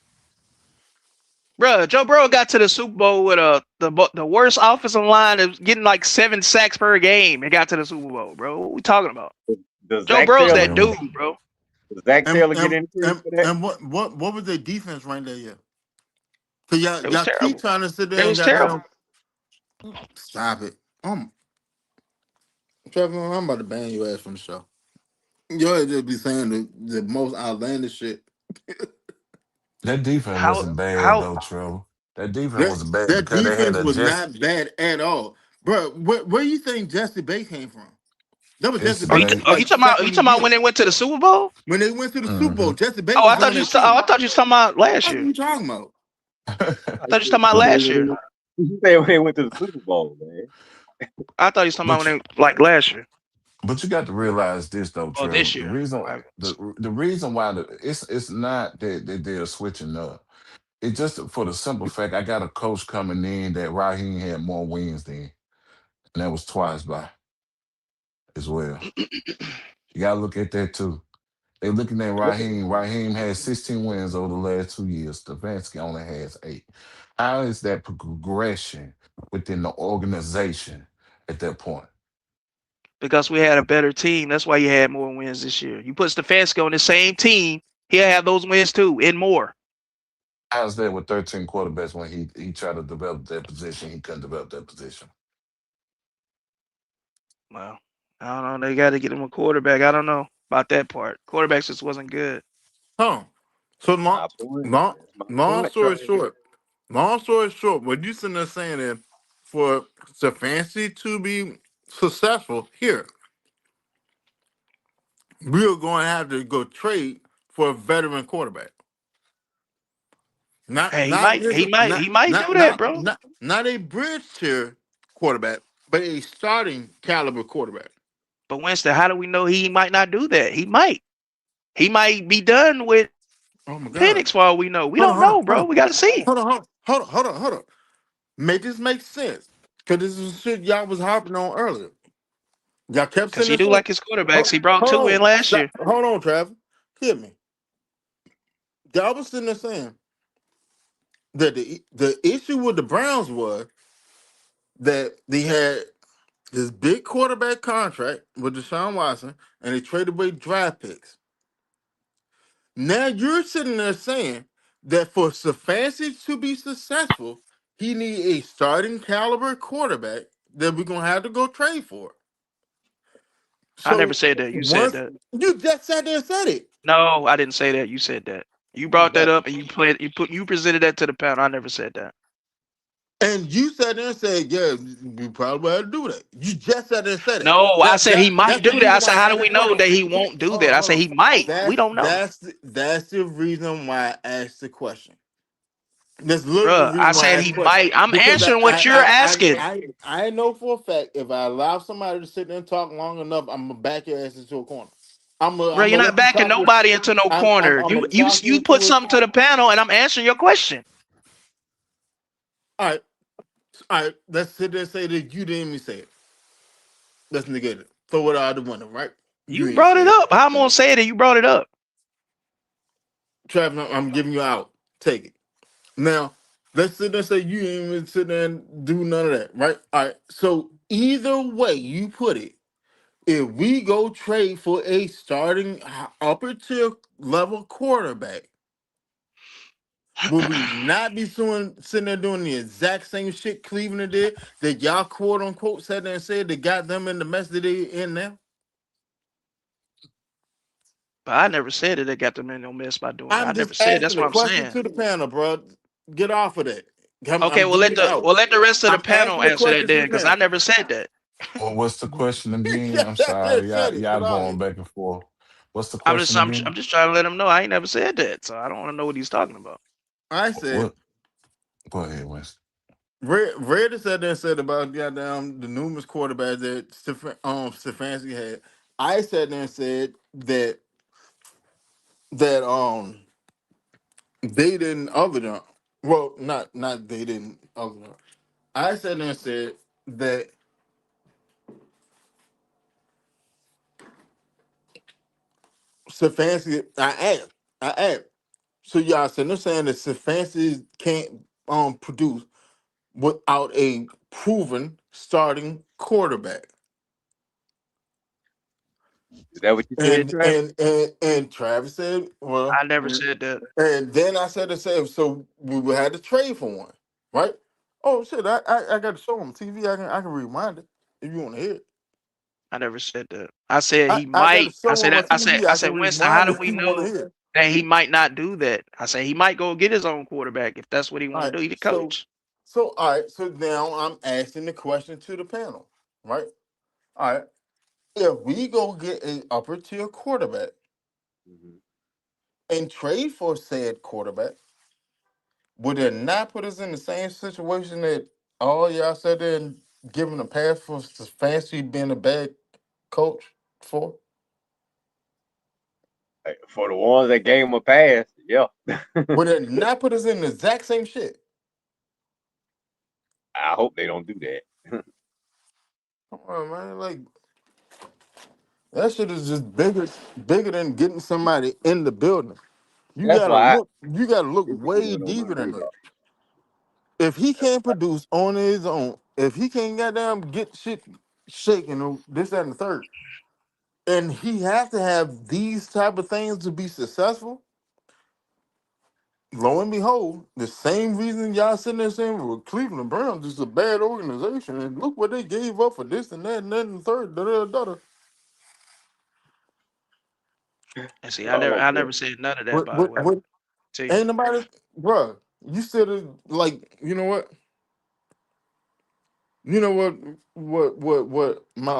Bruh, Joe Burrow got to the Super Bowl with the worst offensive line of getting like 7 sacks per game and got to the Super Bowl, bro. What we talking about? Does Joe Zach Burrow's Taylor that yeah. dude, bro. does Zach And Taylor get and any credit and, for that? and what was their defense right there? Yeah. Cause It was y'all keep terrible. trying to sit It there and was terrible. goddamn stop it. Trevor, I'm about to ban your ass from the show. You'll just be saying the most outlandish shit. That defense How wasn't bad how though, Trevor. That defense That wasn't bad that because they had defense a was just. not bad at all, bro. Where you think Jesse Bay came from? That was It's Jesse are Bay you, they. are you like talking about? Are you second talking about year when they went to the Super Bowl? when they went to the Super Mm-hmm. Bowl. Jesse Bay Oh, was I on thought you. that Oh, team. I thought you was talking about last What are year. you talking about? I thought you was talking about last year. You say when they went to the Super Bowl, man. I thought you was talking about but when they like last year but you got to realize this though, or Trevor. this year. Right. The reason why it's not that they're switching up. It's just for the simple fact I got a coach coming in that Raheem had more wins than, and that was twice by as well. You gotta look at that too. They looking at Raheem. Raheem has 16 wins over the last 2 years. Stefanski only has 8. How is that progression within the organization at that point? Because we had a better team. That's why you had more wins this year. You put Stefanski on the same team, he'll have those wins too and more. How's that with 13 quarterbacks when he tried to develop that position? He couldn't develop that position. Well, I don't know. They got to get him a quarterback. I don't know about that part. Quarterbacks just wasn't good. Huh. So My point. long, That's my long point, story Travis. short, what you sitting there saying is for Stefanski to be successful here, we're going to have to go trade for a veteran quarterback. Not Hey, not just he might do not that, not bro. not not a bridge tier quarterback, but a starting caliber quarterback. But Winston, how do we know he might not do that? He might. He might be done with Oh my God. Penix for all we know. We Hold on, don't hold on, know, hold bro. on. We got to see. Hold on. Make this make sense. Cause this is shit y'all was harping on earlier. Y'all kept Because saying he this do shit. like his quarterbacks. He brought 2 in Hold last year. Hold on, Travis. Hear me. Y'all was sitting there saying that the issue with the Browns was that they had this big quarterback contract with Deshaun Watson and they traded away draft picks. Now you're sitting there saying that for Stefanski to be successful, he need a starting caliber quarterback that we're gonna have to go trade for. I never So said that. You said once that. you just sat there and said it, No, I didn't say that. You said that. You oh my brought that God. up and you presented that to the panel. I never said that. And you sat there and said, "Yeah, we probably had to do that." You just sat there and said it. No, I said he might That's the do that. I reason said, why how I do asked we the know that question. he won't do that? I Hold said on. he might. We don't know. That's the reason why I asked the question. That's literally the Bruh, I reason why I said asked he the question. might. I'm Because answering what you're asking. I know for a fact if I allow somebody to sit there and talk long enough, I'm gonna back your ass into a corner. Bro, I'm you're gonna not let you backing talk. nobody into no corner. I'm You gonna you talk you you put into it. something to the panel and I'm answering your question. All right. Let's sit there and say that you didn't even say it. Let's negate it. Throw it out the window, right? You You ain't brought say it it. up. How I'm gonna say it and you brought it up? Travis, I'm giving you out. Take it. Now, let's sit there and say you didn't even sit there and do none of that, right? All right. So either way you put it, if we go trade for a starting upper tier level quarterback, will we not be sitting there doing the exact same shit Cleveland did that y'all quote unquote sat there and said that got them in the mess that they in now? But I never said it. They got them in no mess by doing that. I I'm never just said. That's asking a what I'm question saying. to the panel, bro. Get off of that. Okay, I'm giving you out. let the rest of the I'm panel asking a answer that question to then, the because I panel. never said that. Well, what's the question again? I'm Yes, I sorry. said it. Get Y'all out of going here. back and forth. What's the question I'm again? just trying to let him know I ain't never said that. So I don't want to know what he's talking about. I said What? Go ahead, Winston. Red has said there and said about goddamn the numerous quarterbacks that Stefanski had. I sat there and said that they didn't other than well not they didn't other than I sat there and said that Stefanski I asked. So y'all said they're saying that Stefanski can't produce without a proven starting quarterback. Is that what you said, And Travis? and Travis said, well, I never said that. and then I said the same. So we would have to trade for one, right? Oh shit! I got to show him TV. I can rewind it if you want to hear it. I never said that. I said he I got to might. show him on TV. I I said can Winston, how rewind do it if we you want to know hear it. that he might not do that? I said he might go get his own quarterback if that's what he All want to right. do. He the So coach. all right. So now I'm asking the question to the panel, right? All right. If we go get a upper tier quarterback Mhm. and trade for said quarterback, would it not put us in the same situation that all y'all said there and giving a pass for fancy being a bad coach for? For the ones that gave him a pass, Yeah. Would it not put us in the exact same shit? I hope they don't do that. Come on, man. Like that shit is just bigger than getting somebody in the building. You That's gotta why look. You gotta look it's way going on my deeper than radar. that. If he can't produce on his own, if he can't goddamn get shit shaking, or this, that, and the third, and he has to have these type of things to be successful. Lo and behold, the same reason y'all sitting there saying, well, Cleveland Browns is a bad organization, and look what they gave up for this and that and the third. Da, da, da, da. And see, Oh I boy. never said none of that, What, by the what, way. what? Tell you. Ain't nobody, bruh. You said it like, you know what? You know what? My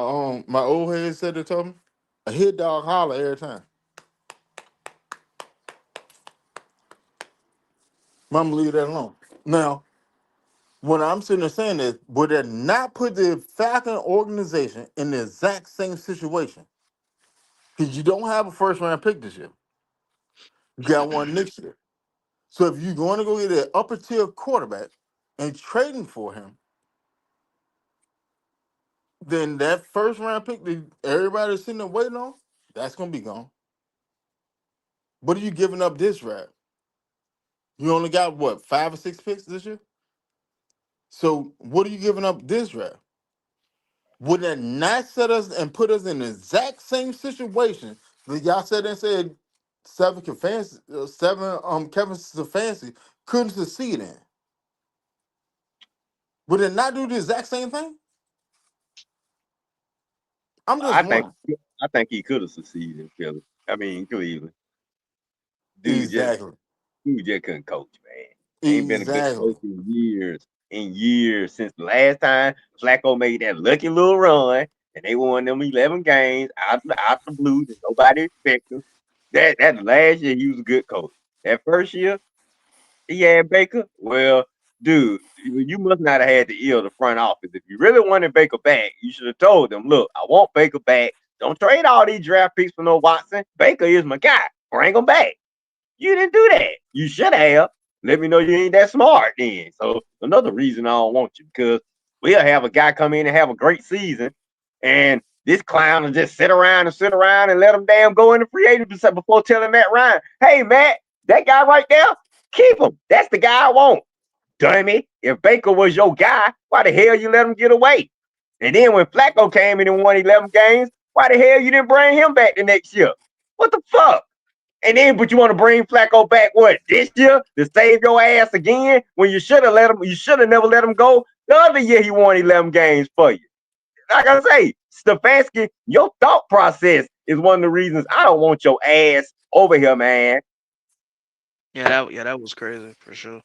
old head said it to me. A hit dog holler every time. Mama, leave that alone. Now, what I'm sitting there saying is, would it not put the Falcon organization in the exact same situation? Because you don't have a first round pick this year. You got one next year. So if you're going to go get an upper tier quarterback and trading for him, then that first round pick that everybody's sitting there waiting on, that's going to be gone. What are you giving up this draft? You only got what, 5 or 6 picks this year? So what are you giving up this draft? Would that not set us and put us in the exact same situation that y'all said and said Kevin Stefanski couldn't succeed in? Would it not do the exact same thing? I'm just I think one. I think he could have succeeded in Philly. I mean Cleveland. Dude just Exactly. dude just couldn't coach, man. Ain't been a good Exactly. coach in years. In years since the last time Flacco made that lucky little run and they won them 11 games out the blue that nobody expected. That last year he was a good coach. That first year he had Baker. Well, dude, you must not have had the ear of the front office. If you really wanted Baker back, you should have told them, look, I want Baker back. Don't trade all these draft picks for no Watson. Baker is my guy. Bring him back. You didn't do that. You should have. Let me know you ain't that smart then. So another reason I don't want you, because we'll have a guy come in and have a great season, and this clown will just sit around and let him damn go into free agency before telling Matt Ryan, hey Matt, that guy right there, keep him. That's the guy I want. Dummy. If Baker was your guy, why the hell you let him get away? And then when Flacco came in and won 11 games, why the hell you didn't bring him back the next year? What the fuck? And then, but you want to bring Flacco back what this year to save your ass again when you should have let him? You should have never let him go. The other year he won 11 games for you. Like I say, Stefanski, your thought process is one of the reasons I don't want your ass over here, man. Yeah, that was crazy for sure.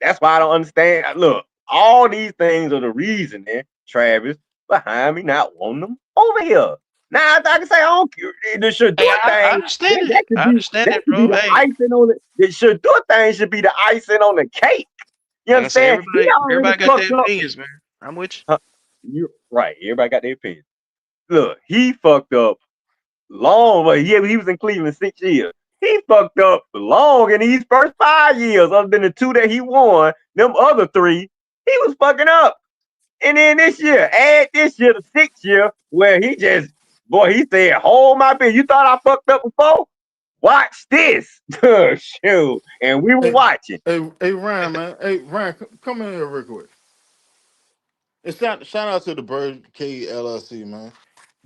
That's why I don't understand. Look, all these things are the reason, Travis, behind me not wanting them over here. Now, I can say I don't care. The should do Hey, a I thing. understand That it. I understand that it, should be bro. the Hey, icing on it. The should do a thing should be the icing on the cake. You like I said, understand? He already everybody got fucked their up. opinions, man. I'm with you. Huh, you right. Everybody got their opinion. Look, he fucked up long. But yeah, he was in Cleveland 6 years. He fucked up long in these first 5 years, other than the 2 that he won. Them other 3, he was fucking up. And then this year, add this year to 6th year, where he just, boy, he said, hold my beer. You thought I fucked up before? Watch this. Shoot. And we were Hey, watching. hey, Ryan, man. Hey, Ryan, come in here real quick. And shout out to the Bird K LLC, man.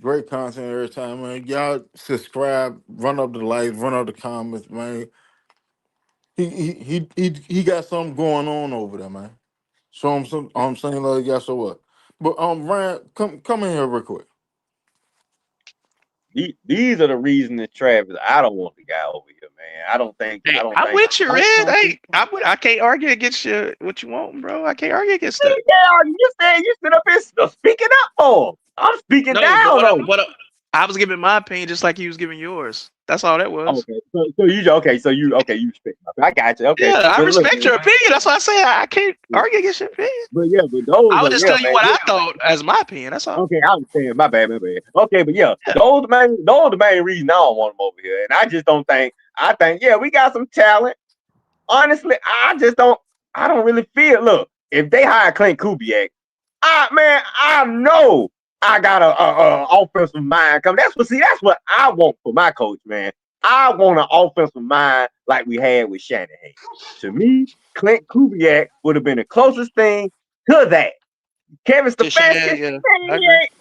Great content every time, man. Y'all subscribe, run up the likes, run up the comments, man. He got something going on over there, man. Show him some. I'm saying like, yeah, so what? But Ryan, come in here real quick. These are the reasons that Travis, I don't want the guy over here, man. I don't think Hey, I'm with you, I'm, Red. I'm, Hey, I can't argue against you. What you want, bro? I can't argue against that. yeah, you said you stood up here speaking up for him. I'm speaking No, but down on you. I was giving my opinion just like he was giving yours. That's all that was. Okay, you respect my, I got you. Okay, Yeah, I but look, respect your opinion. That's why I say I can't argue against your opinion. but yeah, but those I was are just yeah, telling you man. what Yeah, I thought as my opinion. That's all. okay, I understand. My bad. Okay, but yeah, Yeah. those are the main reason I don't want him over here, and I just don't think I think, yeah, we got some talent. Honestly, I don't really feel. Look, if they hire Clint Kubiak, I know I got a offensive mind. Come, that's what I want for my coach, man. I want an offensive mind like we had with Shanahan. To me, Clint Kubiak would have been the closest thing to that. Kevin Stefanski, man, Yeah, I he agree. ain't.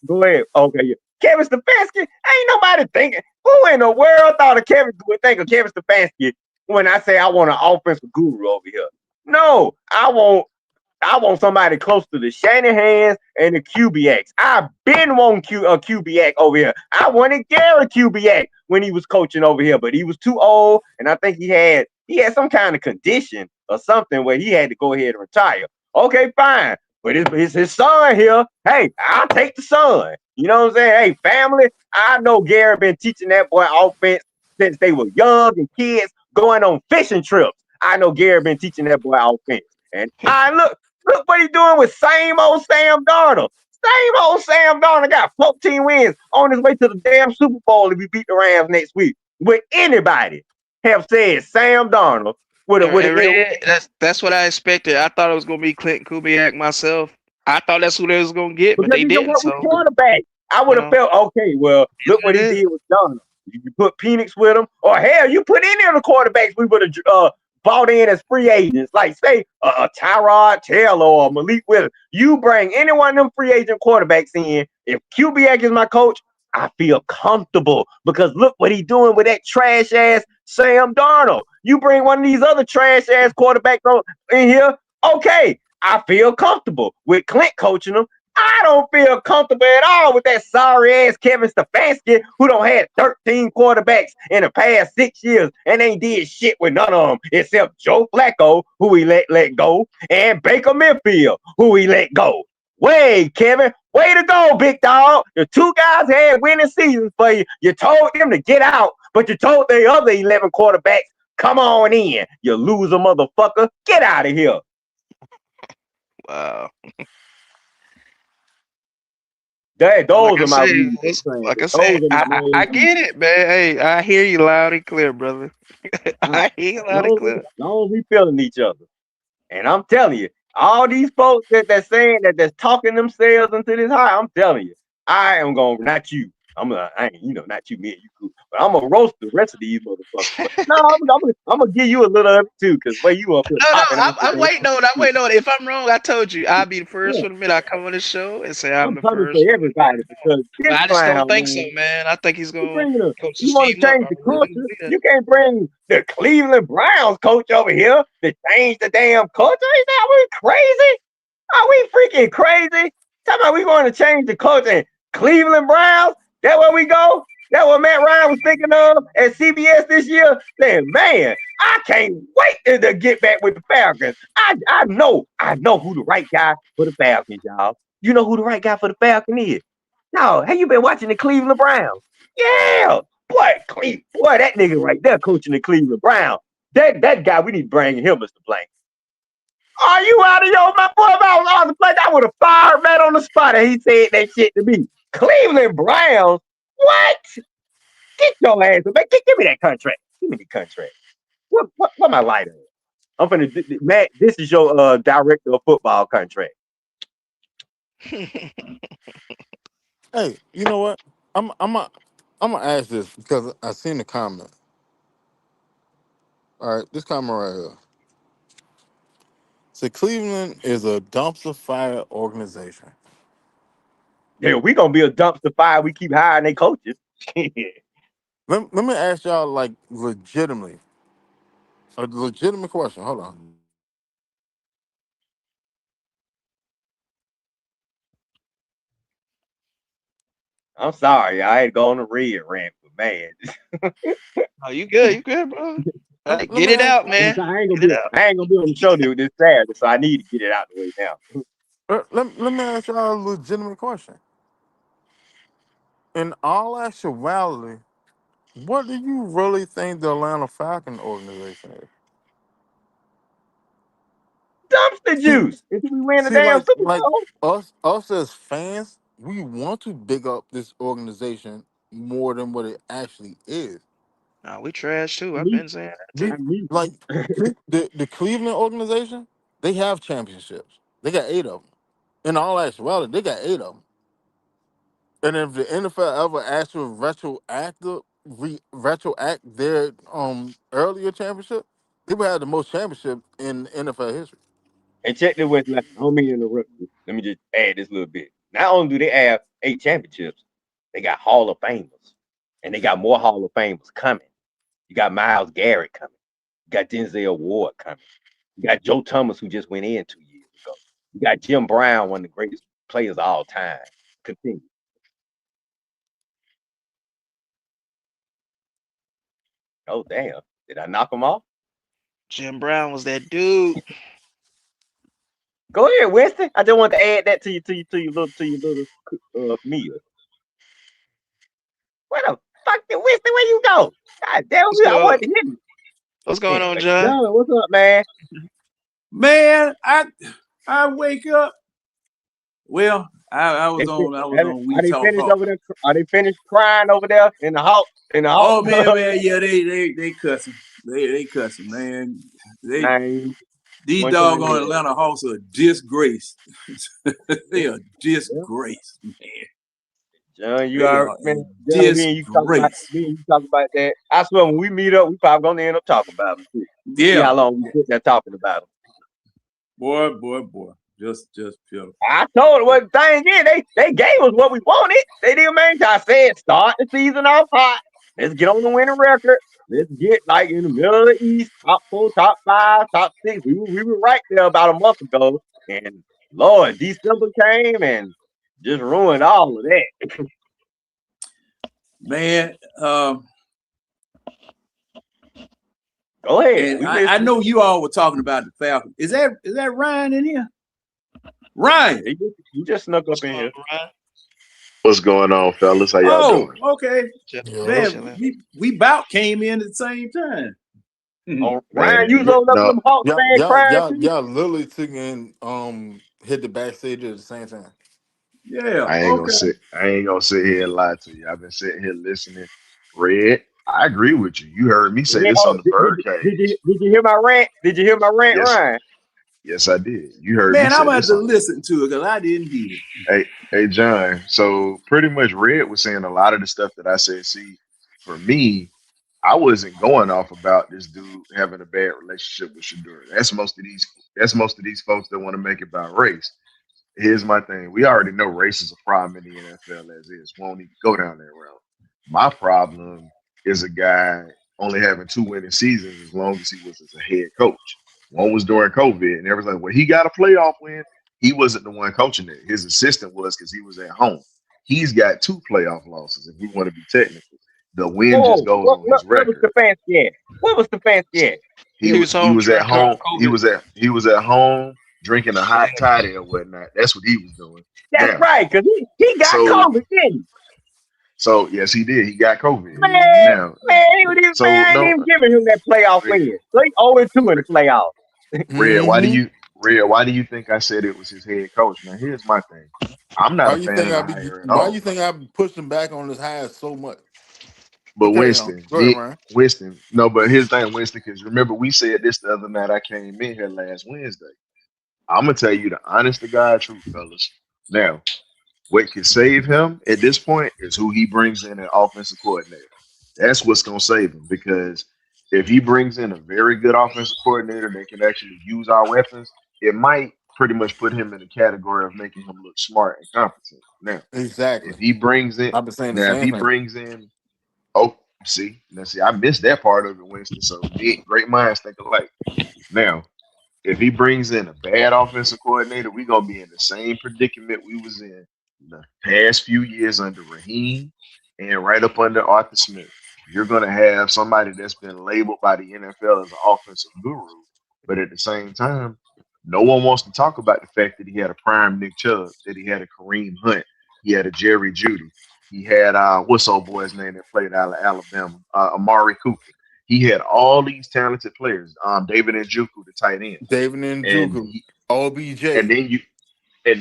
Go ahead. Okay, yeah. Kevin Stefanski, ain't nobody thinking. Who in the world thought of Kevin would think of Kevin Stefanski when I say I want an offensive guru over here? No, I want somebody close to the Shanahans and the QBX. I've been wanting QBX over here. I wanted Gary QBX when he was coaching over here, but he was too old, and I think he had some kind of condition or something where he had to go ahead and retire. Okay, fine. But it's his son here. Hey, I'll take the son. You know what I'm saying? Hey, family, I know Gary been teaching that boy offense since they were young and kids going on fishing trips. I know Gary been teaching that boy offense. And I look what he doing with same old Sam Darnold. Same old Sam Darnold got 14 wins on his way to the damn Super Bowl if we beat the Rams next week. Would anybody have said Sam Darnold would And have Red, that's what I expected. I thought it was gonna be Clinton Kubiak myself. I thought that's who they was gonna get, but because they he can didn't. work with So quarterback. I you would have know, felt okay. Well, it is look what what it he is. did with Donald. You put Penix with him, or hell, you put any of the quarterbacks we would have bought in as free agents, like say Tyrod Taylor or Malik Willis. You bring any one of them free agent quarterbacks in. If QBX is my coach, I feel comfortable because look what he doing with that trash ass Sam Darnold. You bring one of these other trash ass quarterbacks in here, okay. I feel comfortable with Clint coaching them. I don't feel comfortable at all with that sorry ass Kevin Stefanski who don't had 13 quarterbacks in the past 6 years and ain't did shit with none of them except Joe Flacco, who he let go, and Baker Mayfield, who he let go. Way, Kevin, way to go, big dog. The two guys had winning seasons for you. You told them to get out, but you told the other 11 quarterbacks, come on in. You loser motherfucker. Get out of here. Wow. Those are my reasons for saying Like it. I said, Those are my I main reasons. get it, man. Hey, I hear you loud and clear, brother. I hear you loud and clear. Long as we feeling each other. And I'm telling you, all these folks that's saying that's talking themselves into this high, I'm telling you, I am gonna not you. I ain't, not you, me and you cool. But I'm gonna roast the rest of these motherfuckers. But no, I'm gonna give you a little of it too, because where you up here No, talking, I'm I'm waiting on it. I'm waiting on it. If I'm wrong, I told you I'll be the first yeah, one to admit I come on the show and say I'm I'm the coming for first one to admit. everybody because But this I just don't clown, think so, man. man. I think he's You gonna bring the coach you his want team to up. change I the really do culture. believe that. You can't bring the Cleveland Browns coach over here to change the damn culture. Are we crazy? Are we freaking crazy? Talking about we going to change the culture in Cleveland Browns? That where we go? That what Matt Ryan was thinking of at CBS this year? Saying, man, I can't wait to get back with the Falcons. I know who the right guy for the Falcons, y'all. You know who the right guy for the Falcons is? No, have you been watching the Cleveland Browns? Yeah, boy, that nigga right there coaching the Cleveland Browns. That guy, we need to bring him, Mr. Blank. Are you out of your mind? Boy, if I was on the place, I would have fired Matt on the spot and he said that shit to me. Cleveland Browns? What? Get your ass back. Give me that contract. Give me the contract. What my lighter? I'm finna Matt, this is your director of football contract. Hey, you know what? I'm gonna ask this because I seen the comment. All right, this comment right here. So Cleveland is a dumpster fire organization. Yeah, we gonna be a dumpster fire. We keep hiring their coaches. Let me ask y'all like legitimately a legitimate question. Hold on. I'm sorry, I ain't going to red rant, but man, Oh, you good? You good, bro? Hey, Let get me it ask. out, man. Get it out. I ain't gonna be on the show this Saturday, so I need to get it out the way now. Let me ask y'all a legitimate question. In all actuality, what do you really think the Atlanta Falcon organization is? Dumpster See, juice until we win the see, damn Super like Bowl. us as fans, we want to big up this organization more than what it actually is. Nah, we trash too. I've Me, been saying that We too. I mean, like the Cleveland organization. They have championships. They got 8 of them. In all actuality, they got 8 of them. And if the NFL ever asked to retroact their earlier championship, they would have the most championships in NFL history. and check this with like, I don't mean to interrupt you. Let me just add this little bit. Not only do they have 8 championships, they got Hall of Famers, and they got more Hall of Famers coming. You got Myles Garrett coming. You got Denzel Ward coming. You got Joe Thomas, who just went in 2 years ago. You got Jim Brown, one of the greatest players of all time. Continue. Oh damn! Did I knock him off? Jim Brown was that dude. Go ahead, Winston. I just want to add that to your little meal. Where the fuck did Winston? Where you go? God damn, What's I going wanted to hear you. What's going on, John, John? what's up, man? Man, I wake up. Well, I was on We Are they Talk finished Hawk. over there? Are they finished crying over there in the hawk? In the Oh hawk? man, yeah, they cussing. They cussing, man. Man, These one thing doggone Atlanta Hawks are a disgrace. They are yeah. disgrace, man. John, you They are are a man. John, me and you talk about that. I swear, when we meet up, we probably gonna end up talking about them too. See Yeah, how long we sit there talking about them. boy. Just pitiful. I told her what the thing is. They gave us what we wanted. They didn't make. I said start the season off hot. Let's get on the winning record. Let's get like in the middle of the East, top 4, top 5, top 6. We were right there about a month ago, and Lord, December came and just ruined all of that. Man, Go ahead. and I know you all were talking about the Falcons. Is that Ryan in here? Ryan. He just snuck up in here. What's going on, fellas? How y'all doing? Okay. Yeah. Man, we about came in at the same time. Oh, Ryan, you loading up no. them Hawks fans crying. Y'all literally took in hit the backstage at the same time. Yeah. I ain't gonna sit here and lie to you. I've been sitting here listening. Red, I agree with you. You heard me say this on the Birdcage. Did you hear my rant? Did you hear my rant, Yes. Ryan? Yes, I did. You heard Man, me say I'm gonna have this to on. listen to it because I didn't hear it. Hey, John. So pretty much Red was saying a lot of the stuff that I said. See, for me, I wasn't going off about this dude having a bad relationship with Shadura. That's most of these folks that want to make it about race. Here's my thing. We already know race is a problem in the NFL as is. Won't even go down that route. My problem is a guy only having 2 winning seasons as long as he was as a head coach. One was during COVID, and everyone's like, well, he got a playoff win. He wasn't the one coaching it. His assistant was because he was at home. He's got 2 playoff losses, if we want to be technical. The win just goes on his record. What was Stefanski at? What was Stefanski at? He was at home. He was at home drinking a hot toddy or whatnot. That's what he was doing. That's right, because he got COVID, didn't he? So yes, he did. He got COVID. Man, I ain't even giving him that playoff win. So he 0-2 in the playoffs. Red, why do you think I said it was his head coach? Now here's my thing. I'm not a fan of the hire at all. Why you think I be pushing back on this hire so much? But Winston, no, but here's the thing, Winston, because remember we said this the other night I came in here last Wednesday. I'm gonna tell you the honest to God truth, fellas. Now, what can save him at this point is who he brings in an offensive coordinator. That's what's gonna save him, because if he brings in a very good offensive coordinator that can actually use our weapons, it might pretty much put him in the category of making him look smart and competent. Now, exactly. If he brings in, I've been saying now, if he brings in, see, I missed that part of it, Winston. So great minds think alike. Now, if he brings in a bad offensive coordinator, we're gonna be in the same predicament we was in the past few years under Raheem and right up under Arthur Smith. You're gonna have somebody that's been labeled by the NFL as an offensive guru, but at the same time, no one wants to talk about the fact that he had a prime Nick Chubb, that he had a Kareem Hunt, he had a Jerry Jeudy, he had what's old boy's name that played out of Alabama, Amari Cooper. He had all these talented players. David Njoku, the tight end. David Njoku, OBJ. And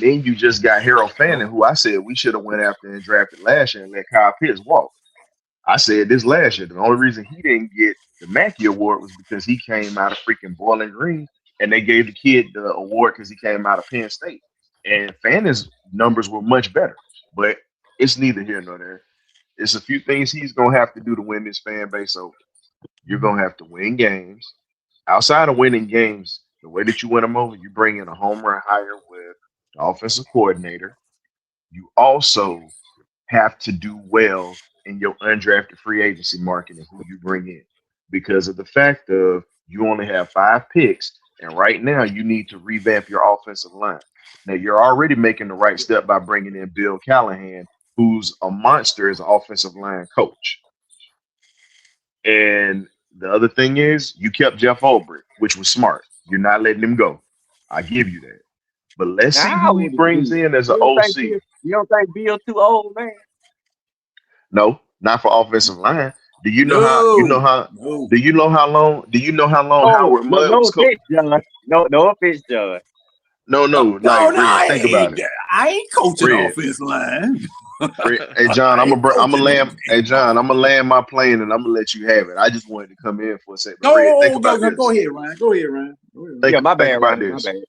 then you just got Harold Fanning, who I said we should have went after and drafted last year and let Kyle Pitts walk. I said this last year. The only reason he didn't get the Mackey Award was because he came out of freaking Bowling Green, and they gave the kid the award because he came out of Penn State. And Fannon's numbers were much better, but it's neither here nor there. It's a few things he's gonna have to do to win this fan base over. You're gonna have to win games. Outside of winning games, the way that you win them over, you bring in a home run hire with the offensive coordinator. You also have to do well in your undrafted free agency market and who you bring in because of the fact of you only have 5 picks, and right now you need to revamp your offensive line. Now you're already making the right step by bringing in Bill Callahan, who's a monster as an offensive line coach. And the other thing is you kept Jeff Ulbrich, which was smart. You're not letting him go. I give you that. But let's Now, see how who he old is brings Bill? in as You an don't think OC. Bill? You don't think Bill too old, man? No, not for offensive line. Do you know how? You know No, how? no, Do you know how long? Do you know how long Oh, Howard no, Mudd no was coach? offense, John. No offense, John. No, no, no. Like no, no. Red, think about it. I ain't coaching Red, offense line. Red. Hey John, I ain't I'm gonna coaching no land. Hey damn John, offense. I'm gonna land my plane and I'm gonna let you have it. I just wanted to come in for a second. But Red, think Go, about go this. ahead, Ryan. Go ahead, Ryan. Go ahead, Ryan. Think Yeah, my think bad, about Ryan. My this. bad.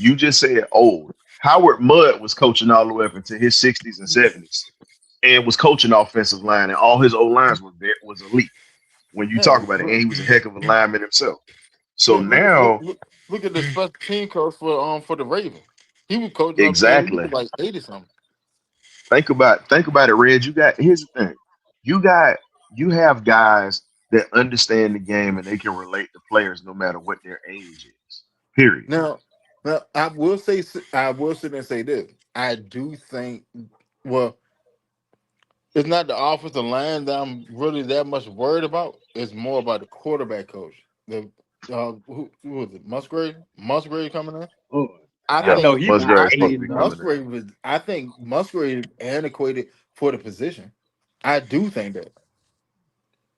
You just said old. Howard Mudd was coaching all the way up into his 60s and 70s, and was coaching offensive line, and all his O lines was elite. When you talk Hell, about it, and he was a heck of a lineman himself. So look, now, look at the special team coach for the Ravens. He was coaching up there. He was exactly. like 80 something. Think about it, Reg. Here's the thing. You got you have guys that understand the game and they can relate to players no matter what their age is. Period. Now, I will sit and say this. I do think, well, it's not the offensive line that I'm really that much worried about. It's more about the quarterback coach. The who was it? Musgrave. Musgrave coming in. Oh, I I Yeah, know think he about Musgrave's supposed 80 to be now. coming in. Musgrave was. I think Musgrave antiquated for the position. I do think that.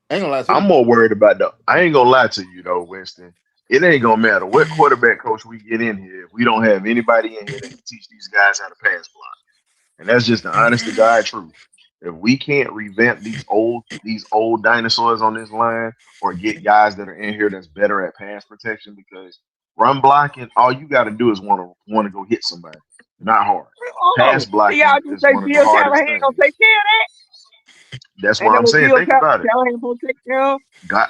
I ain't gonna lie to I'm you. more worried about the. I ain't gonna lie to you though, Winston. It ain't gonna matter what quarterback coach we get in here if we don't have anybody in here that can teach these guys how to pass block. And that's just the honest to God truth. If we can't revamp these old dinosaurs on this line or get guys that are in here that's better at pass protection, because run blocking, all you got to do is want to go hit somebody, not hard. Hold Pass on. See, y'all blocking just is say one of the Bill hardest Callahan gonna things. take care of that? That's Ain't what that I'm what saying. Bill Think about it. Callahan gonna take care of? God,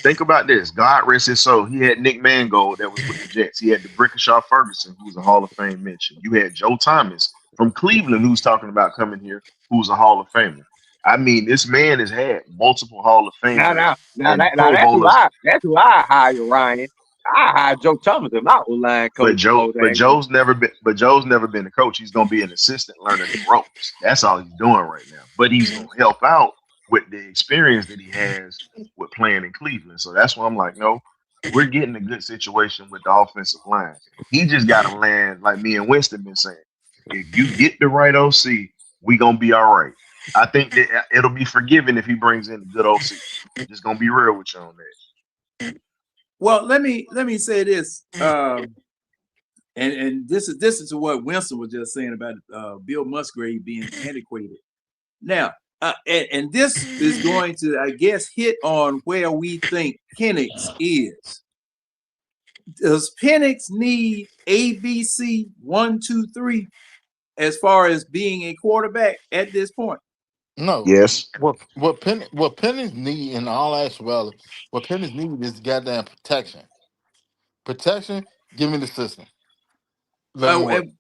think about this. God rest his soul. He had Nick Mangold that was with the Jets. He had the Brickashaw Ferguson, who's a Hall of Fame mention. You had Joe Thomas from Cleveland, who's talking about coming here, who's a Hall of Famer. I mean, this man has had multiple Hall of Now, Famers now, now, and that, now Pro Bowlers. that's who I hire, Ryan. I hire Joe Thomas as my line But coach Joe, supposed to but have. Joe's never been the coach. He's gonna be an assistant learning the ropes. That's all he's doing right now. But he's gonna help out with the experience that he has with playing in Cleveland. So that's why I'm like, no, we're getting a good situation with the offensive line. He just got to land, like me and Winston been saying. If you get the right OC, we gonna be all right. I think that it'll be forgiven if he brings in a good OC. Just gonna be real with you on that. Well, let me say this. And this is what Winston was just saying about Bill Musgrave being antiquated. Now, and this is going to, I guess, hit on where we think Penix is. Does Penix need ABC 1, 2, 3 as far as being a quarterback at this point? No. Yes. What Penny's need in all actuality, what Penny's need is goddamn protection. Protection. Give me the system. Let me work. He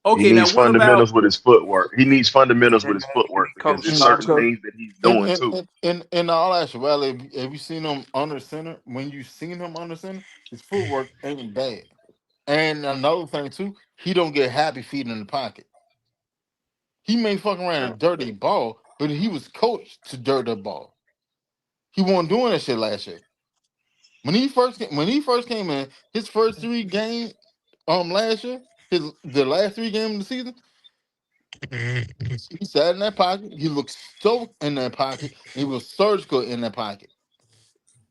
Okay, now needs what about fundamentals with his footwork. He needs fundamentals with And his footwork be because coached there's No, by certain because things that he's in doing too. in all actuality, if you seen him under center, when you seen him under center, his footwork ain't bad. And another thing too, he don't get happy feet in the pocket. He may fuck around a dirty ball, but he was coached to dirt the ball. He wasn't doing that shit last year. When he first came in, his first 3 games last year, the last 3 games of the season, he sat in that pocket. He looked stoked in that pocket. And he was surgical in that pocket.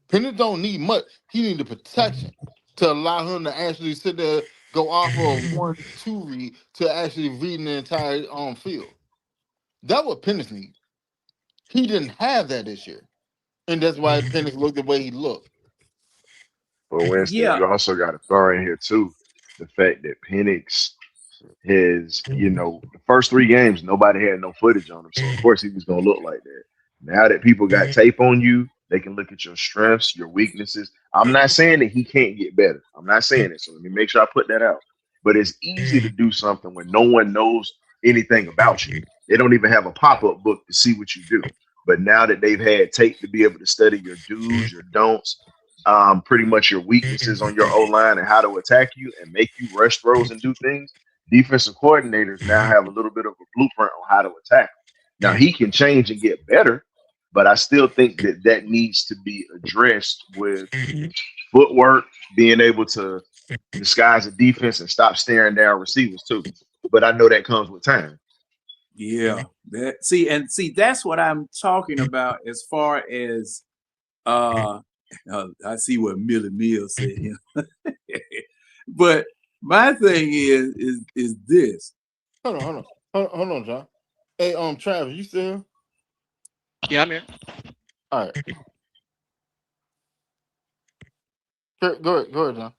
Penny don't need much. He need the protection to allow him to actually sit there, go off of 1-2 read to actually reading the entire field. That's what Penny need. He didn't have that this year, and that's why Penix looked the way he looked. But Winston, Yeah, you also got to throw in here too the fact that Penix has, the first 3 games nobody had no footage on him, so of course he was gonna look like that. Now that people got tape on you, they can look at your strengths, your weaknesses. I'm not saying that he can't get better. I'm not saying it. So let me make sure I put that out. But it's easy to do something when no one knows anything about you. They don't even have a pop-up book to see what you do. But now that they've had tape to be able to study your do's, your don'ts, pretty much your weaknesses on your O line and how to attack you and make you rush throws and do things, defensive coordinators now have a little bit of a blueprint on how to attack him. Now he can change and get better, but I still think that needs to be addressed with footwork, being able to disguise a defense and stop staring down receivers too. But I know that comes with time. yeah. See, that's what I'm talking about as far as I see what Millie Mills said here. But my thing is this. Hold on, John. Hey, Travis, you still here? Yeah, I'm here. All right. Go ahead, John.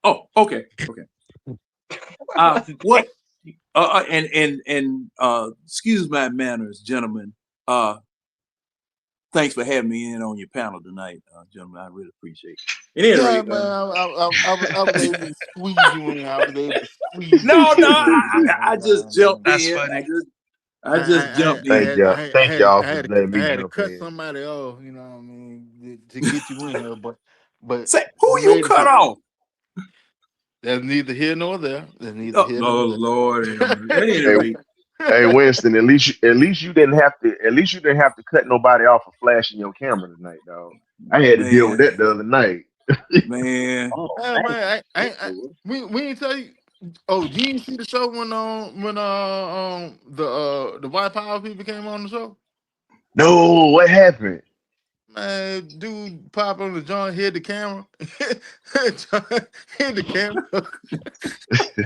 Oh, okay. What? And excuse my manners, gentlemen. Thanks for having me in on your panel tonight, gentlemen. I really appreciate it. At any Yeah, rate, man, I was able to squeeze you in. I was able to squeeze no, you in. I just jumped That's in. funny. I just jumped I in. had, Thank y'all for I letting me had to jump cut in. somebody off, you know what I mean, to get you in here, but Say, who you you cut off? There's neither here nor there. There's neither here Oh, nor there. Lord. At any Hey, rate, hey, Winston, at least you didn't have to cut nobody off for flashing your camera tonight, dog. I had to deal with man, that the other night. man. Hey, man, we ain't tell you. Oh, you didn't see the show when the White Power people came on the show? No, what happened? Man, dude pop on the joint, hit the camera. Hit the camera.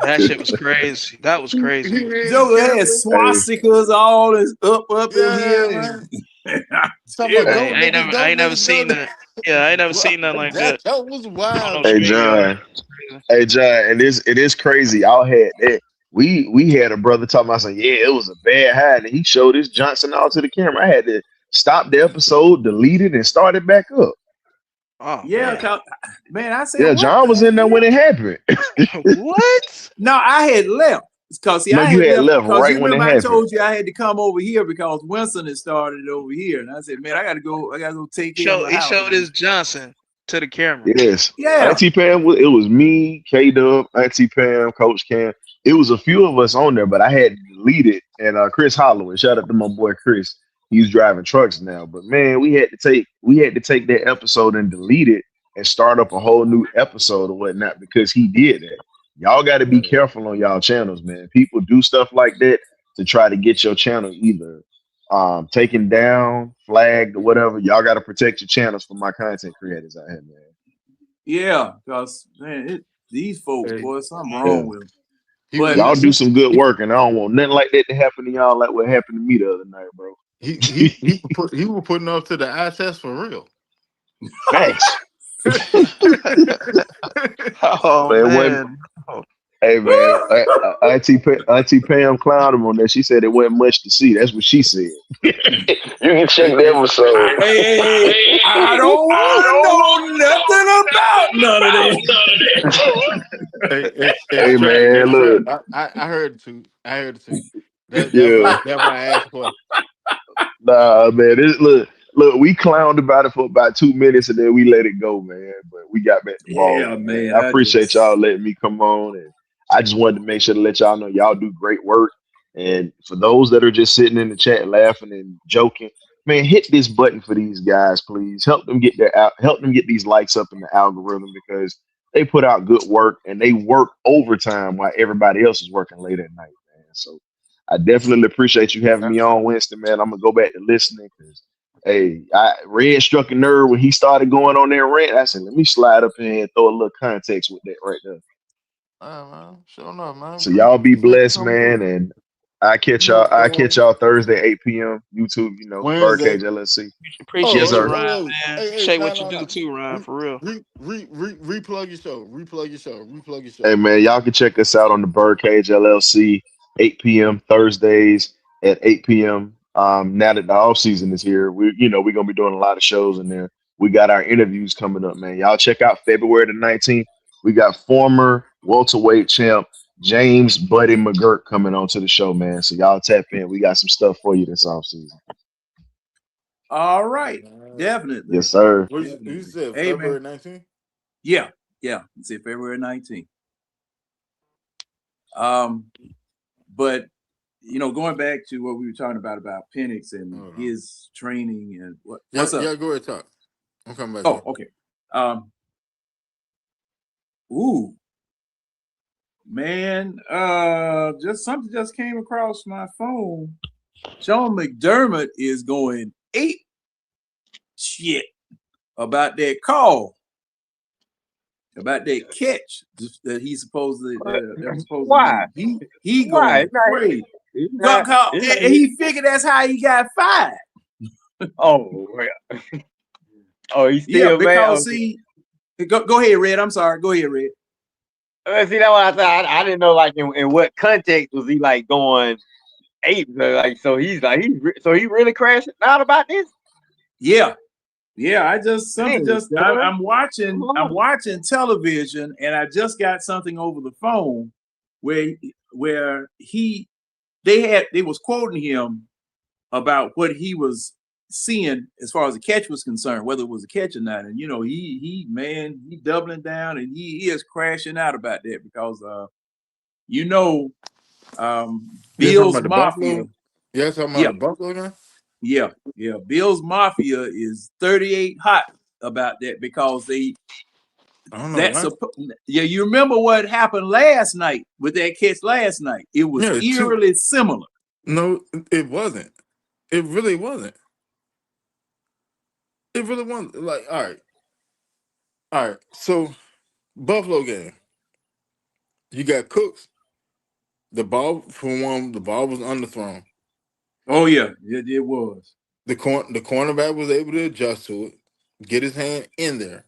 That shit was crazy. That was crazy. He hit Joe the had camera. swastikas all this up in here. Man. And, Talking about Hey, go I ain't niggas, never, go I ain't never niggas, seen go that. Yeah, I ain't never seen nothing like that That was on wild. no Hey, StreamYard. John. Hey, John, and it is crazy. Y'all had that. We had a brother talking about saying, yeah, it was a bad hide, and he showed his Johnson out to the camera. I had to stop the episode, delete it, and start it back up. Oh yeah, man, man, I said, Yeah, what John was the in there hell? when it happened. what? No, I had left. Because see, No, I you had had left left because right you when it remember I happened. told you I had to come over here because Winston had started over here. And I said, man, I gotta go take care of my He house. showed his Johnson to the camera. Yes. Yeah. Auntie Pam, it was me, K Dub, Auntie Pam, Coach Cam. It was a few of us on there, but I had to delete it. And Chris Holloway, shout out to my boy Chris. He's driving trucks now. But man, we had to take that episode and delete it and start up a whole new episode or whatnot because he did that. Y'all got to be careful on y'all channels, man. People do stuff like that to try to get your channel either taken down, flagged, or whatever. Y'all got to protect your channels from my content creators out here, man. Yeah, because man, these folks, Hey, boy, something Yeah. wrong with them. He But Y'all do some good work, and I don't want nothing like that to happen to y'all like what happened to me the other night, bro. he was putting up to the eye test for real. Thanks. Oh Man, hey man, Auntie Pam clowned him on that. She said it wasn't much to see. That's what she said. You can check the episode. hey, I don't want to know nothing about none of that. Hey man, look. I heard it too. That's Yeah. why I asked for. Nah, man. Look, we clowned about it for about 2 minutes and then we let it go, man. But we got back to ball. Yeah, man. I appreciate y'all letting me come on, and I just wanted to make sure to let y'all know y'all do great work. And for those that are just sitting in the chat laughing and joking, man, hit this button for these guys, please. Help them get these likes up in the algorithm because they put out good work and they work overtime while everybody else is working late at night, man. So I definitely appreciate you having me on, Winston, man. I'm gonna go back to listening because hey, Red struck a nerve when he started going on that rant. I said, let me slide up in here and throw a little context with that right there. Man, sure enough, man. So y'all be blessed, man, and I catch y'all. I catch y'all Thursday 8 p.m. YouTube. You know, Wednesday. Birdcage LLC. Oh, Appreciate Yes, you, oh, sir. oh, Ryan, oh. man. Hey, Appreciate no, what you no, do no. too, Ryan, for real. Replug your show. Replug your show. Replug your show. Hey man, y'all can check us out on the Birdcage LLC 8 p.m. Thursdays at 8 p.m. Now that the off season is here, we're gonna be doing a lot of shows in there. We got our interviews coming up, man. Y'all check out February the 19th. We got former welterweight champ James Buddy McGirt coming on to the show, man. So y'all tap in. We got some stuff for you this off season. All right. Nice. Definitely. Yes, sir. What you Definitely. said? Hey, man. February 19th. Yeah. It's February 19th. But going back to what we were talking about Penix and his training and what's up? Yeah, go ahead, talk. I'm coming back. Oh, okay. Ooh, man. Something just came across my phone. Sean McDermott is going ape shit about that call, about that catch that he supposedly that was supposed Why? to be. He Why? going crazy. And he figured that's how he got fired. Oh, well. Oh, he's Yeah, still mad. because see, go ahead, Red. I'm sorry. Go ahead, Red. See, that's what I said. I didn't know, like, in what context was he like going ape? Like, so he's like, he really crashing out about this? Yeah. I'm watching Come on. television, and I just got something over the phone where they was quoting him about what he was seeing as far as the catch was concerned, whether it was a catch or not. And he doubling down, and he is crashing out about that because Bill's Mafia. Yeah, talking about the Buffalo guy. Yeah. Bill's Mafia is 38 hot about that because they. I don't know. You remember what happened last night with that catch last night? It was eerily similar. No, it wasn't. It really wasn't. It really wasn't. Like, all right. So, Buffalo game. You got Cooks. The ball was underthrown. Oh yeah, it was. The cornerback was able to adjust to it, get his hand in there.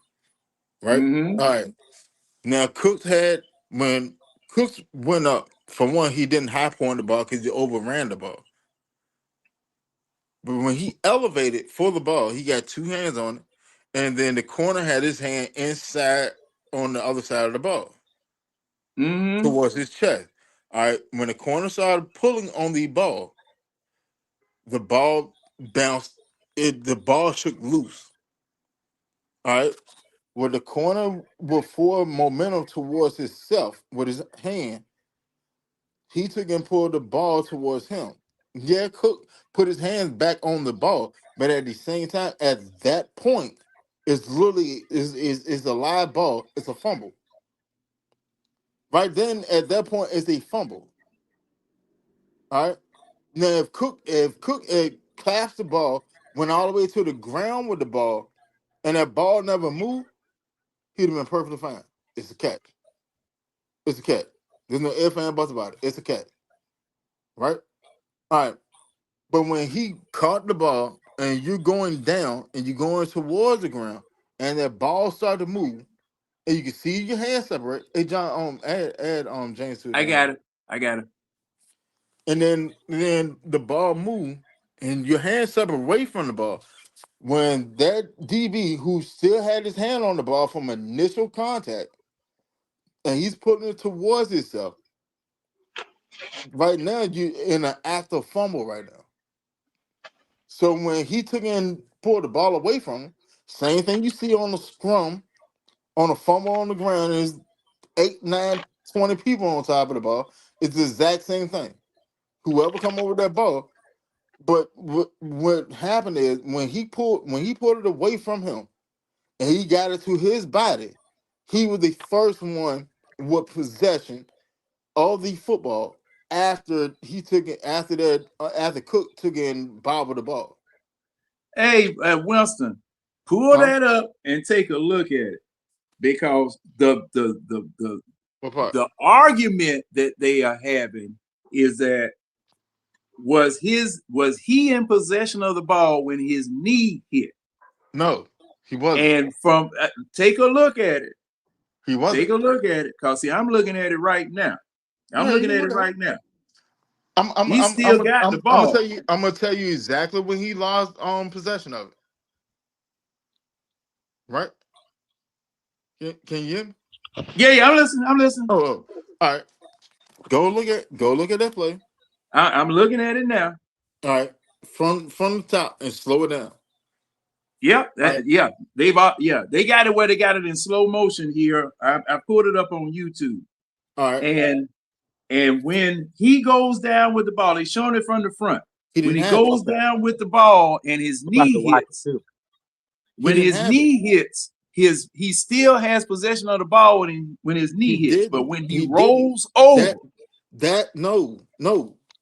Right. Mm-hmm. All right. Now when Cooks went up, for one, he didn't high point the ball because he overran the ball. But when he elevated for the ball, he got two hands on it, and then the corner had his hand inside on the other side of the ball towards his chest. All right. When the corner started pulling on the ball bounced. The ball shook loose. All right. With the corner before momentum towards himself with his hand, he took and pulled the ball towards him. Yeah, Cook put his hands back on the ball, but at the same time, at that point, it's literally is a live ball. It's a fumble. Right then, at that point, it's a fumble. All right. Now, if Cook clasped the ball, went all the way to the ground with the ball, and that ball never moved, he'd have been perfectly fine. It's a catch. It's a catch. There's no ifs and buts about it. It's a catch. Right? All right. But when he caught the ball and you're going down and you're going towards the ground and that ball started to move and you can see your hands separate. Hey John, add James to I got it. And then the ball moved and your hands separate away from the ball. When that DB who still had his hand on the ball from initial contact and he's putting it towards himself, right now you in an active fumble right now. So when he took and pulled the ball away from him, same thing you see on the scrum, on a fumble on the ground, is 8, 9, 20 people on top of the ball. It's the exact same thing. Whoever come over that ball, but what happened is when he pulled it away from him and he got it to his body, he was the first one with possession of the football after Cook took and bobbled the ball. Hey, Winston, pull that up and take a look at it because the What part? argument that they are having is that was he in possession of the ball when his knee hit? No, he wasn't. And from take a look at it. He wasn't. Take a look at it, cause see, I'm looking at it right now. I'm Yeah, looking you at it look right now. I'm He still got the ball. I'm gonna tell you exactly when he lost possession of it. Right? Can you hear me? Yeah, I'm listening. I'm listening. Oh, all right. Go look at that play. I'm looking at it now. All right, from the top and slow it down. Yep. Right. Yeah. They got it where they got it in slow motion here. I pulled it up on YouTube. All right. And when he goes down with the ball, he's showing it from the front. When he have it. goes down with the ball and his knee hits, when his knee hits, he still has possession of the ball when his knee hits. But when he rolls over, no.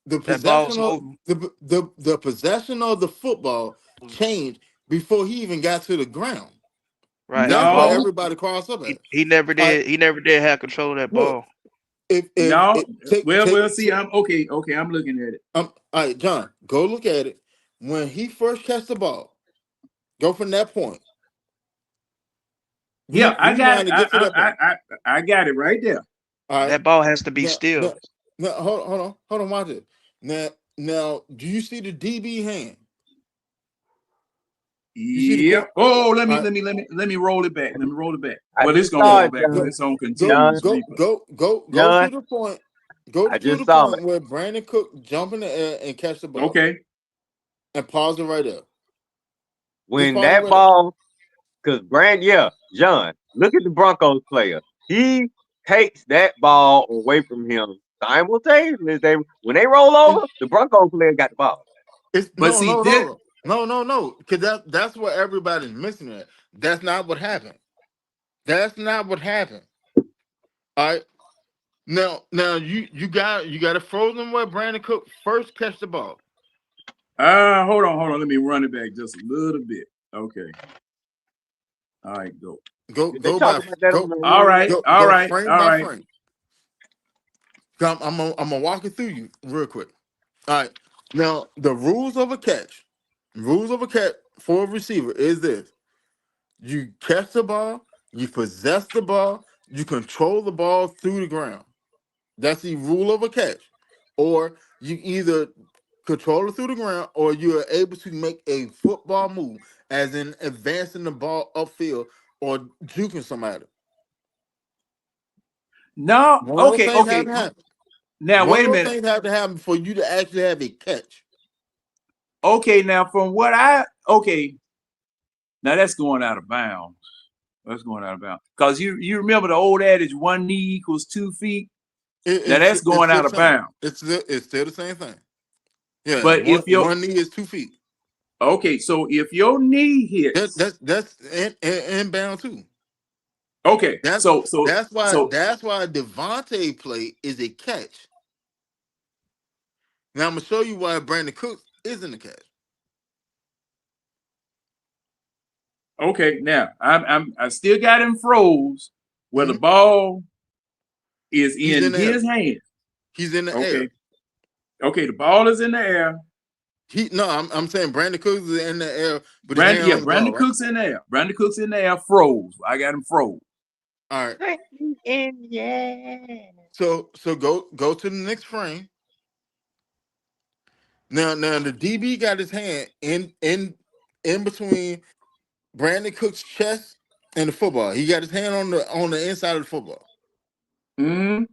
The possession of the possession of the football changed before he even got to the ground. Right. That's where everybody crossed up at. He never did. He never did have control of that ball. See, I'm okay. I'm looking at it. All right, John, go look at it. When he first catches the ball, go from that point. Yeah, I got it. I got it right there. All right. That ball has to be still. No, hold on, watch it. Now, do you see the DB hand? Yeah. Oh, let me roll it back. Let me roll it back. Well, it's gonna roll back. It's on continuous. Go to the point. Go to the point where Brandon Cook jump in the air and catch the ball. Okay. And pause it right there. When that ball, because John, look at the Broncos player. He takes that ball away from him simultaneously. When they roll over, the Broncos player got the ball. No, because that's what everybody's missing at. That's not what happened. All right. Now you got it frozen where Brandon Cook first catch the ball. Hold on. Let me run it back just a little bit. Okay. All right, go. All right. Frame by frame. I'm gonna walk it through you real quick. All right. Now the rules of a catch for a receiver is this: you catch the ball, you possess the ball, you control the ball through the ground. That's the rule of a catch. Or you either control it through the ground, or you are able to make a football move, as in advancing the ball upfield or juking somebody. No, okay. Now wait a minute. Things have to happen for you to actually have a catch. Okay, now from what now that's going out of bounds. Because you remember the old adage, 1 knee equals 2 feet. That's going out of bounds. It's still the same thing. Yeah, but if your 1 knee is 2 feet. Okay, so if your knee hits, that's inbound too. Okay, that's why Devontae play is a catch. Now I'm gonna show you why Brandon Cook isn't a catch. Okay, now I still got him froze where the ball is in his hand. He's in the air. Okay, the ball is in the air. I'm saying Brandon Cooks is in the air. But Brandon Cooks in the air. Brandon Cooks in the air, froze. I got him froze. All right. So go to the next frame. Now the DB got his hand in between Brandon Cook's chest and the football. He got his hand on the inside of the football. Mm-hmm.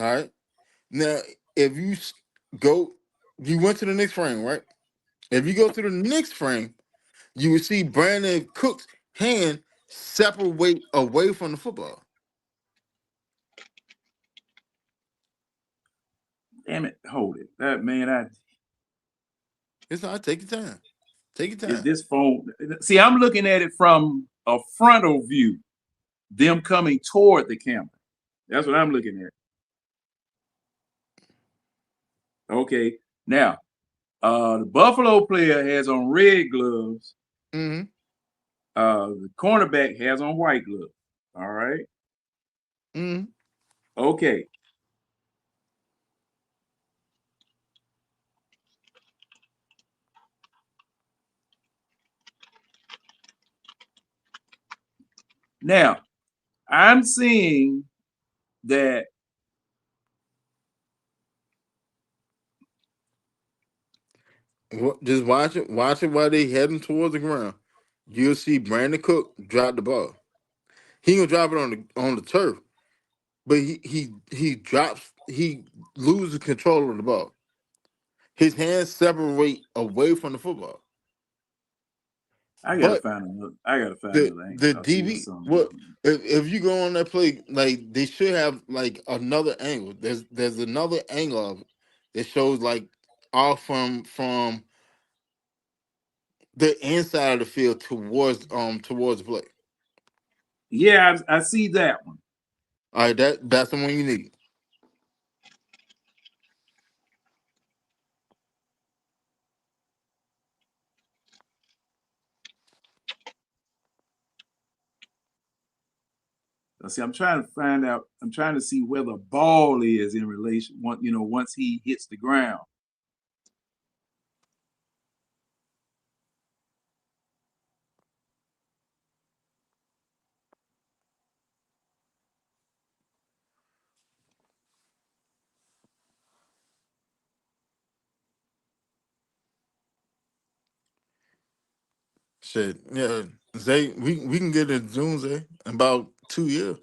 All right. Now, if you went to the next frame, right? If you go to the next frame, you will see Brandon Cook's hand separate away from the football. Damn it! Hold it, man. It's all right. Take your time. Is this phone? See, I'm looking at it from a frontal view, them coming toward the camera. That's what I'm looking at. Okay, now the Buffalo player has on red gloves. Mm-hmm. The cornerback has on white gloves. All right. Mm-hmm. Okay. Now, I'm seeing that Just watch it while they heading towards the ground. You'll see Brandon Cook drop the ball. He gonna drop it on the turf, but he loses control of the ball. His hands separate away from the football. I gotta But find another. I gotta find the another angle. the I see DB, something. what if you go on that play, like they should have like another angle. There's another angle of it that shows like off from the inside of the field towards the play. Yeah, I see that one. All right, that's the one you need. See, I'm trying to find out. I'm trying to see where the ball is in relation. Once he hits the ground. Shit, yeah, Zay, we can get it June, Zay, in about 2 years.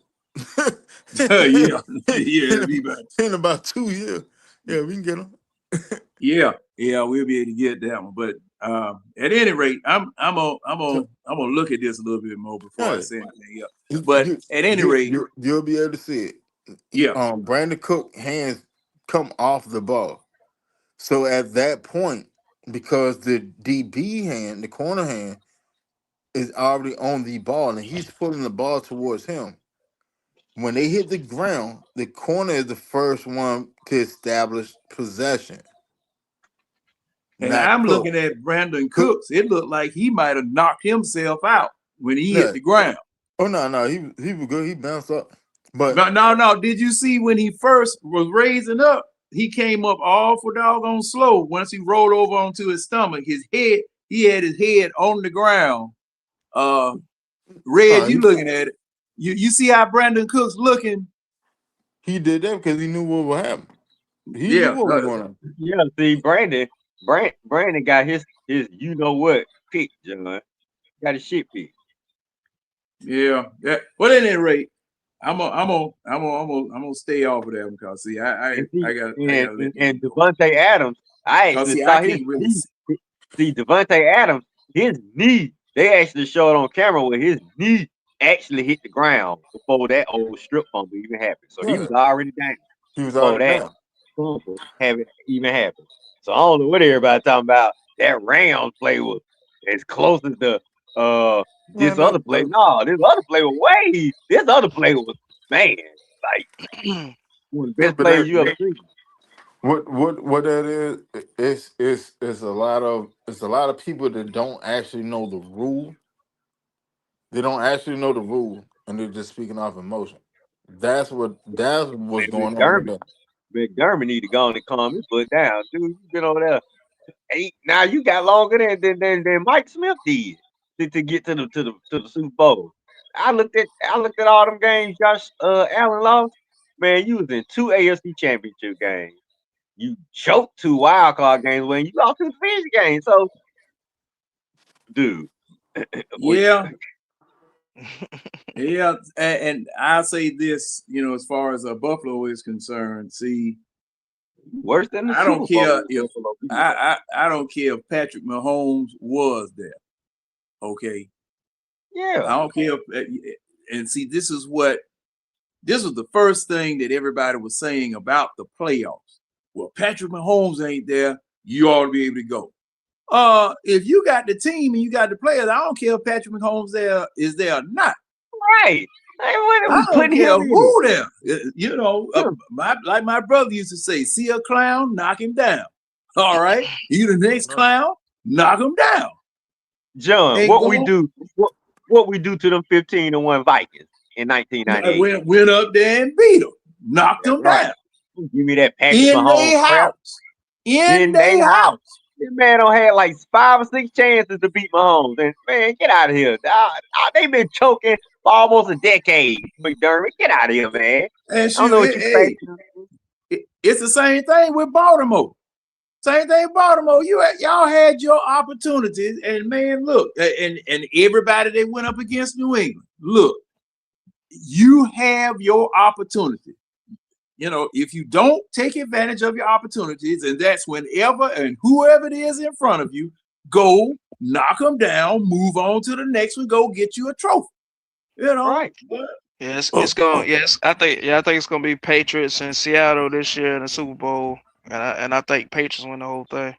Yeah, it'll be about. In about 2 years, yeah, we can get them. Yeah, we'll be able to get that one. But at any rate, I'm gonna look at this a little bit more before I Yeah, say anything else. But at any rate, you'll be able to see it. yeah, Brandon Cook hands come off the ball. So at that point, because the DB hand, the corner hand, is already on the ball and he's pulling the ball towards him. When they hit the ground, the corner is the first one to establish possession. and Not I'm Cook. looking at Brandon Cooks. It looked like he might have knocked himself out when he Yeah. hit the ground. Oh no, he was good. He bounced up. But no. Did you see when he first was raising up? He came up awful doggone slow. Once he rolled over onto his stomach, he had his head on the ground. Red, you looking at it? You see how Brandon Cook's looking? He did that because he knew what would happen. He knew what was going on. Yeah, see, Brandon got his you know what pick, John. Got his shit pick. Yeah. Well, at any rate, I'm gonna stay off of that because see, I got and Devontae Adams. I actually saw his knee. See, Devontae Adams, his knee. They actually showed on camera where his knee actually hit the ground before that old strip fumble even happened. So he was already down. He was already down. Have it even happen. So I don't know what everybody talking about. That Rams play was as close as the this other play. No, this other play was way. This other play was, man, like one of the best plays you ever seen. What that is a lot of people that don't actually know the rule. They don't actually know the rule, and they're just speaking off emotion. That's what's going on with that. McDermott need to go on and calm his foot down, dude. You been over there. Hey, now you got longer than Mike Smith did to get to the Super Bowl. I looked at all them games Josh Allen lost. Man, you was in 2 AFC championship games. You choked 2 wild card games when you lost 2 finish games. So, dude. Yeah, and I'll say this, as far as Buffalo is concerned, see, worse than the I don't Super care Bowl. if I don't care if Patrick Mahomes was there. Okay. Yeah. I don't care if, and see, this was the first thing that everybody was saying about the playoffs. Well, Patrick Mahomes ain't there, you ought to be able to go. If you got the team and you got the players, I don't care if Patrick Mahomes is there or not. Right. I don't care who there. Like my brother used to say, see a clown, knock him down. All right. You the next clown, knock him down. John, what we do to them 15-1 Vikings in 1998? Went up there and beat them, knocked them down. Give me that Patrick Mahomes house. In their house. This man don't had like 5 or 6 chances to beat Mahomes. And man, get out of here. They've been choking for almost a decade. McDermott, get out of here, man. And I don't shoot, know what you say. it's the same thing with Baltimore. Same thing, Baltimore. Y'all had your opportunities, and man, look, and everybody that went up against New England, look, you have your opportunity. You know, if you don't take advantage of your opportunities, and that's whenever and whoever it is in front of you, go knock them down, move on to the next one, go get you a trophy. You know, Right. Yes, it's going. Yes, I think it's gonna be Patriots and Seattle this year in the Super Bowl, and I think Patriots win the whole thing.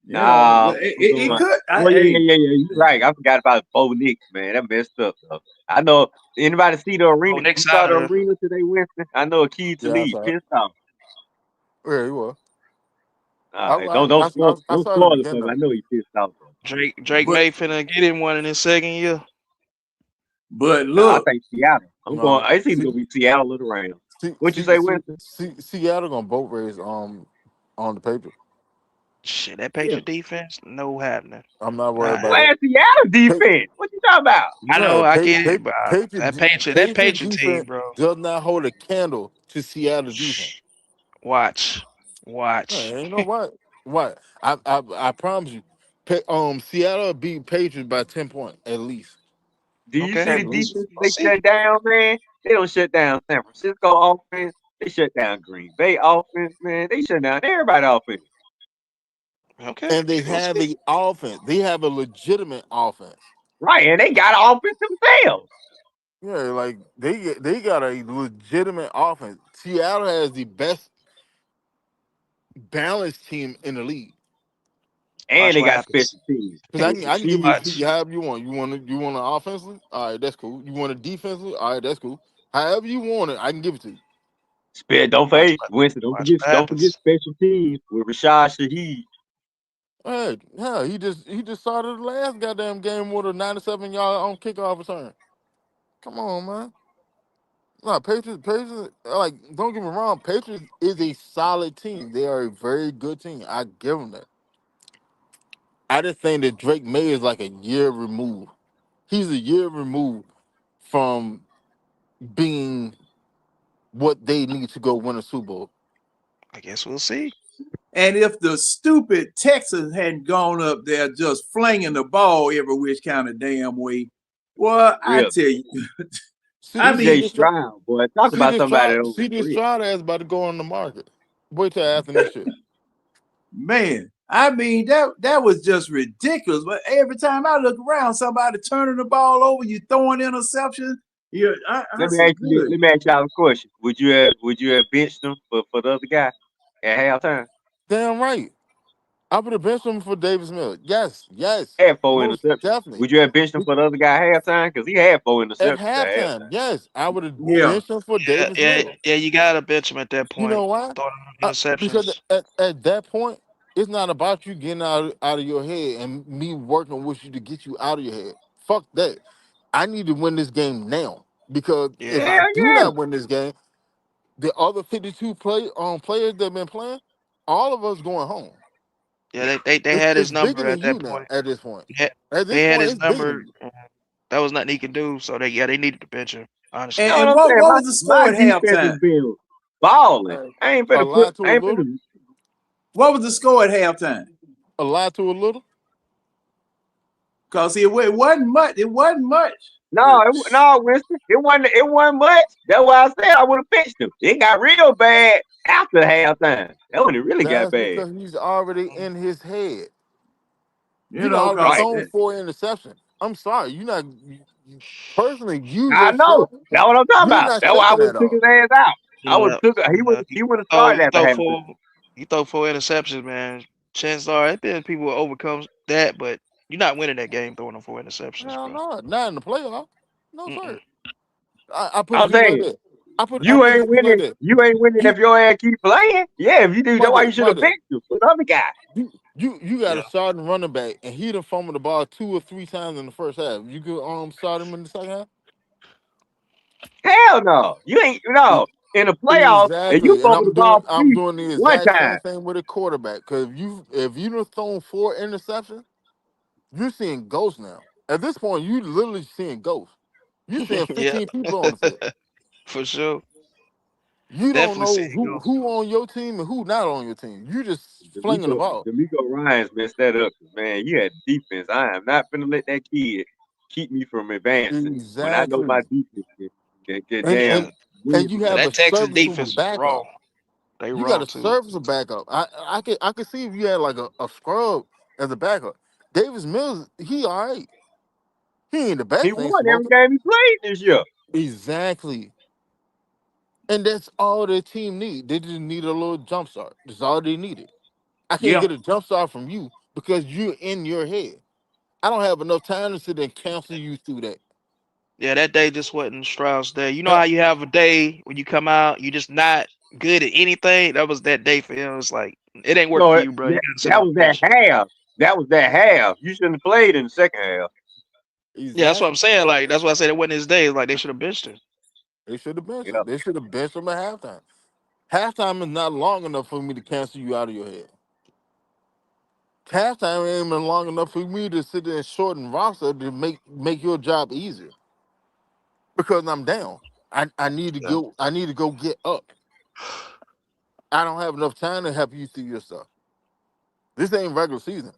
You know, it Well, could. yeah. You're right. I forgot about Bo Nix, man. That messed up. Though. I know. Anybody see the arena? Nix You saw out the of there. arena today, Winston? I know a key to Yeah, I leave. saw it. Pissed off. Yeah, he was. All right. Don't spoil I saw it it again for me. though. I know he pissed off. Though. Drake But May finna get him one in his second year. but Nah, I look, think Seattle. I'm going. No, It's either gonna be Seattle or the Rams. What you say, Winston? Seattle gonna boat race on the paper. Shit, that yeah, Patriot defense, no happening. I'm not worried Nah, about it. Where's Seattle defense? What you talking about? I Bro, know, I get it, but Patriot that Patriot team, defense bro. does not hold a candle to Seattle defense. Shh. Watch. Hey, you know what? What? I promise you, Seattle beat Patriots by 10 points at least. Do you Okay, see the At least. defense we'll they see. shut down, man? They don't shut down San Francisco offense. They shut down Green Bay offense, man. They shut down everybody offense. Okay, And they we'll have see. a offense. They have a legitimate offense. Right, and they got an offense themselves. Yeah, like they got a legitimate offense. Seattle has the best balanced team in the league. And Watch they what got happens. special teams. Because Can't I can give it to Watch. you however you want. You want an offensively? All right, that's cool. You want a defensively? All right, that's cool. However you want it, I can give it to you. Don't Watch forget, Winston. watch what Don't forget happens. special teams with Rashad Shaheed. Hey, yeah, he just started the last goddamn game with a 97-yard on kickoff return. Come on, man. No, Patriots, like, don't get me wrong, Patriots is a solid team. They are a very good team. I give them that. I just think that Drake May is like a year removed. He's a year removed from being what they need to go win a Super Bowl. I guess we'll see. and if the stupid Texans hadn't gone up there just flinging the ball every which kind of damn way, well, I Really. tell you, I CJ mean, Stroud, boy. Talk about somebody that was CD real. Stroud is about to go on the market. Wait till after next year. man, I mean that was just ridiculous. But every time I look around, somebody turning the ball over, you throwing interceptions. Yeah, I Let me said, ask you. good. Let me ask y'all a question. Would you have benched them for the other guy at halftime? Damn right. I would have benched him for Davis Miller. Yes, Had 4 most interceptions. definitely. Would you have benched him for the other guy at halftime? Because he had 4 At interceptions at halftime, halftime. yes, I would have Yeah, benched him for Davis Yeah, Miller. you gotta bench him at that You point. know why? Throwing Because interceptions. at that point, it's not about you getting out of your head and me working with you to get you out of your head. Fuck that. I need to win this game now. Because if Yeah, I Hell do yeah. not win this game, the other 52 players that have been playing, all of us going home. yeah. They had It's his bigger number than at you that now. point. At this point, Yeah, at this they had point, his it's bigger number. than you. That was nothing he could do. So they needed to bench him. You Honestly, know what and I'm saying? what was the My score at defense has halftime? been balling. Uh, I ain't a finna put. lie to I a ain't little, finna. What was the score at halftime? a lie to a little. Because it wasn't much. It wasn't much. No, Winston. It wasn't. It wasn't much. That's why I said I would have pitched him. It got real bad after halftime. That when it really got That's bad. because he's already in his head. You You know, already because Right. thrown 4 interceptions. I'm sorry, personally, you I know. yourself, That's what I'm talking you're about. not That's why I shaking would that have took off. his ass out. I would yeah. have took. He would have started You after throw halftime. four interceptions, man. Chances are, it been people will overcome that, but you're not winning that game throwing them 4 interceptions, Hell bro. no, not in the playoff. No Mm-mm. sir. I put it I'm to you like saying that. I you put it ain't to you like winning. that. You ain't winning You if your ass keep playing. Yeah, if you do, that's why Monday, you should have Monday. picked him for the other guy. You got Yeah. a starting running back and he done fumbled the ball 2 or 3 times in the first half. You could start him in the second half? Hell no. You ain't no. in the playoffs, and you Exactly, and fumble the ball for I'm me doing the one exact same time. thing with a quarterback. Because if you done thrown 4 interceptions, you're seeing ghosts now. At this point, you literally seeing ghosts. You're seeing Yeah, 15 people on the field. for sure. You don't Definitely know see you. who on your team and who not on your team. You just flinging the ball. D'Amico Ryans messed that up. Man, you had defense. I am not gonna let that kid keep me from advancing when I know Exactly, my defense can get and Yeah. and damn win and you for me. have a That Texas serviceable defense is raw. backup. They You got raw a too. serviceable backup. I could see if you had like a scrub as a backup. Davis Mills, he all right. He ain't the He best thing won every smoking. game he played this year. Exactly. And that's all their team need. They just need a little jump start. That's all they needed. I can't Yeah. get a jump start from you because you're in your head. I don't have enough time to sit there and cancel you through that. Yeah, that day just wasn't Strauss' day. You know Uh, how you have a day when you come out, you just not good at anything. That was that day for him. It's like it ain't work No, for you, bro. You gotta sit that on was the that bench. half. That was that half. You shouldn't have played in the second half. Yeah, that's what I'm exactly. saying. Like that's why I said it wasn't his day. Like they should have benched him. They should have benched him. Yep. They should have benched him at halftime. Halftime is not long enough for me to cancel you out of your head. Halftime ain't even long enough for me to sit there and shorten roster to make your job easier because I'm down. I need to Yeah. go. I need to go get up. I don't have enough time to help you through your stuff. This ain't regular season.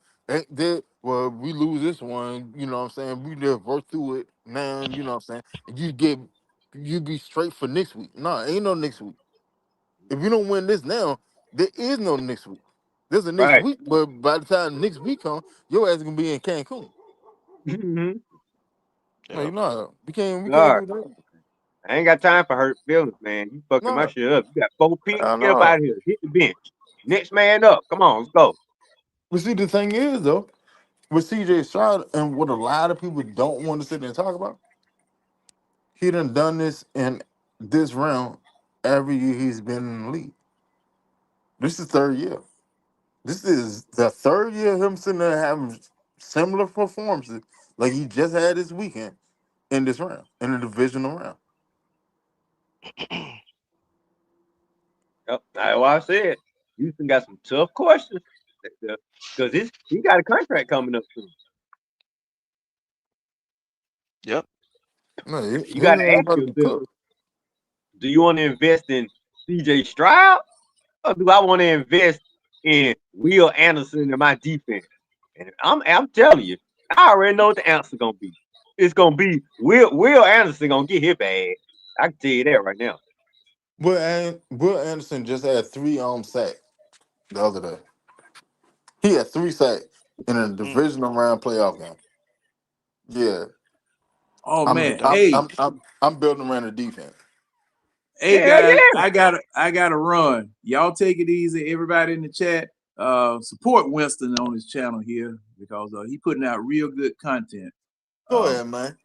Well, we lose this one, you know what I'm saying? We just work through it now, you know what I'm saying? And you be straight for next week. No, ain't no next week. If you don't win this now, there is no next week. There's a next Right. week, but by the time next week comes, your ass gonna be in Cancun. Mhm. No, Yeah. you know we All can't right. do that. I ain't got time for hurt feelings, man. You fucking my No, shit up. You got 4 picks. I Get up know. out of here. Hit the bench. Next man up. Come on, let's go. But see, the thing is though, with CJ Stroud and what a lot of people don't want to sit there and talk about, he done this in this round every year he's been in the league. This is third year. This is the third year of him sitting there having similar performances like he just had this weekend in this round, in the divisional round. Yep. That's why I said Houston got some tough questions. Because he got a contract coming up soon. Yep. No, You he got to ain't ask about to be yourself, cooked. do you want to invest in CJ Stroud or do I want to invest in Will Anderson and my defense? And I'm telling you, I already know what the answer's gonna be. It's gonna be Will Anderson gonna get his bag. I can tell you that right now. Will Anderson just had 3 sacks the other day. He had 3 sacks in a Mm. divisional round playoff game. Yeah, Oh man. Dope. I'm building around the defense. Hey Hell guys, yeah. I gotta run. Y'all take it easy. Everybody in the chat, support Winston on his channel here because he putting out real good content. Go ahead, man.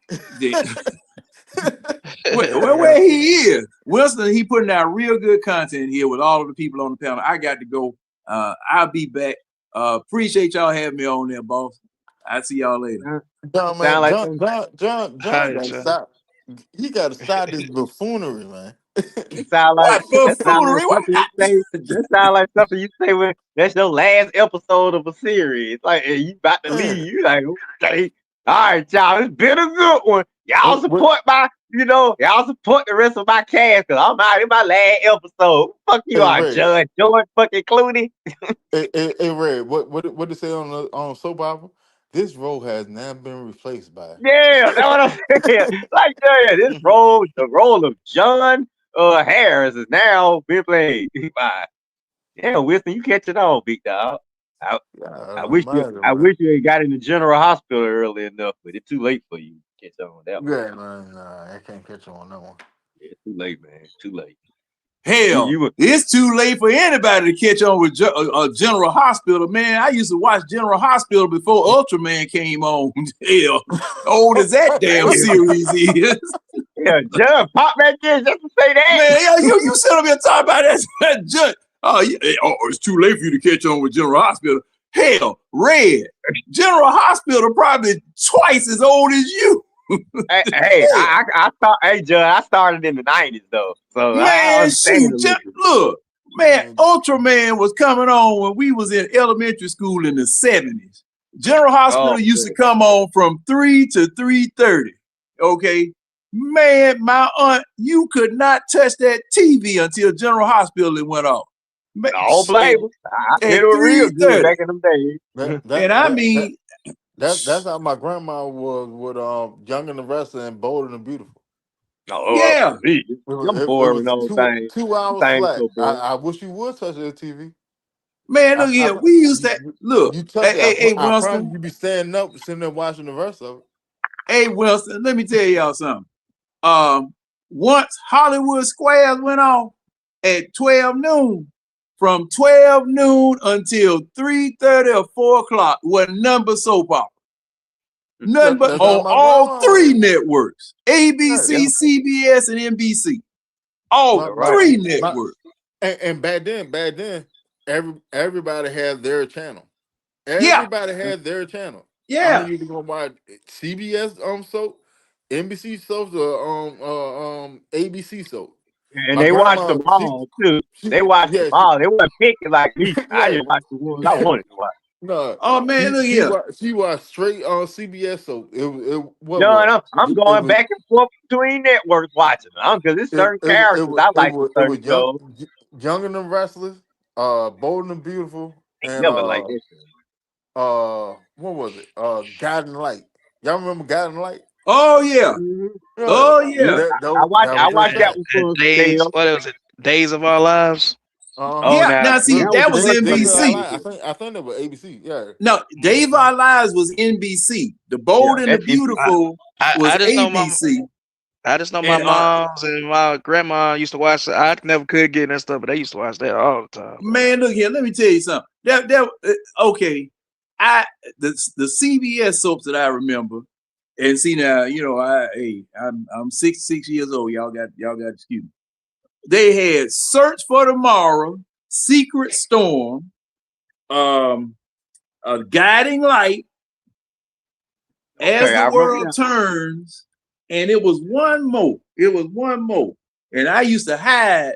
Where he is, Winston, he putting out real good content here with all of the people on the panel. I got to go. I'll be back. Appreciate y'all having me on there, boss. I'll see y'all later. John, Sound man, like John, some John, John, All John right, got to John. stop. He got to stop this buffoonery, man. that sound like What buffoonery? What? something you say. That sound like something you say when that's your last episode of a series. Like and you about to leave. Man, You like, okay. All right, y'all. It's been a good one. Y'all what, support y'all support the rest of my cast because I'm out in my last episode. Fuck you hey, are, Ray. Judge George fucking Clooney. Hey, Ray. What they say on soap opera? This role has now been replaced by. Yeah, that's what I'm saying. Like, yeah, this role, the role of John Harris is now being played by. Yeah, Winston, you catch it all, big dog. I, I wish you Imagine, I man. wish you had got in the general hospital early enough, but it's too late for you to catch on that one. Yeah, man. Nah, I can't catch you on that one. Yeah, it's too late, man. Too late. Hell, it's too late for anybody to catch on with General Hospital, man. I used to watch General Hospital before Ultraman came on. Hell, old as that damn series is. Yeah, John, pop back in just to say that. Man, you sit up here talking about that Judge. Oh, it's too late for you to catch on with General Hospital. Hell, Red, General Hospital probably twice as old as you. I started in the 90s though, so I Man, understand shoot, a little bit. look, man, Ultraman was coming on when we was in elementary school in the 70s. General Hospital used to come on from 3 to 3:30. Okay, man, my aunt, you could not touch that TV until General Hospital it went off. Man, All blame. It was real good back in them days. And I mean, that's how my grandma was with Young and the Restless and Bold and the Beautiful. yeah. It I'm bored with those things. 2 hours Things flat. so boring. I wish you would touch that TV. Man, look here. We used to look. You touch it. Hey, I promise Winston. you be standing up, sitting there watching the rest of it. Hey, Winston, let me tell y'all something. Once Hollywood Squares went on at 12 noon, from 12 noon until 3:30 or 4 o'clock, was nothing but soap opera. Nothing but on all three networks: ABC, CBS, and NBC. All three networks. And back then, everybody had their channel. Everybody had their channel. Yeah. I mean, you gonna watch CBS soap, NBC soaps, or ABC soap. And they watched the ball too. They watched the ball. They weren't picking like me. I just watched the ones I wanted to watch. No. Oh man, look here. She watched straight on CBS soap. I'm going back and forth between networks watching them because there's certain characters I like. It was Young and the Restless, Bold and the Beautiful, and never like this. What was it? Guiding Light. Y'all remember Guiding Light? Oh yeah. Oh yeah. I watched that one for Days. What was it? Days of Our Lives. Now see, that was NBC. I think that was ABC. Yeah. No, Days of Our Lives was NBC. The Bold and the Beautiful was ABC. I just know my moms and my grandma used to watch it. I never could get in that stuff, but they used to watch that all the time. Man, look here. Let me tell you something. Okay. The CBS soaps that I remember, and see now, you know, I'm 66 years old. Y'all got to excuse me. They had Search for Tomorrow, Secret Storm, A Guiding Light, As the World Turns, and it was one more. And I used to hide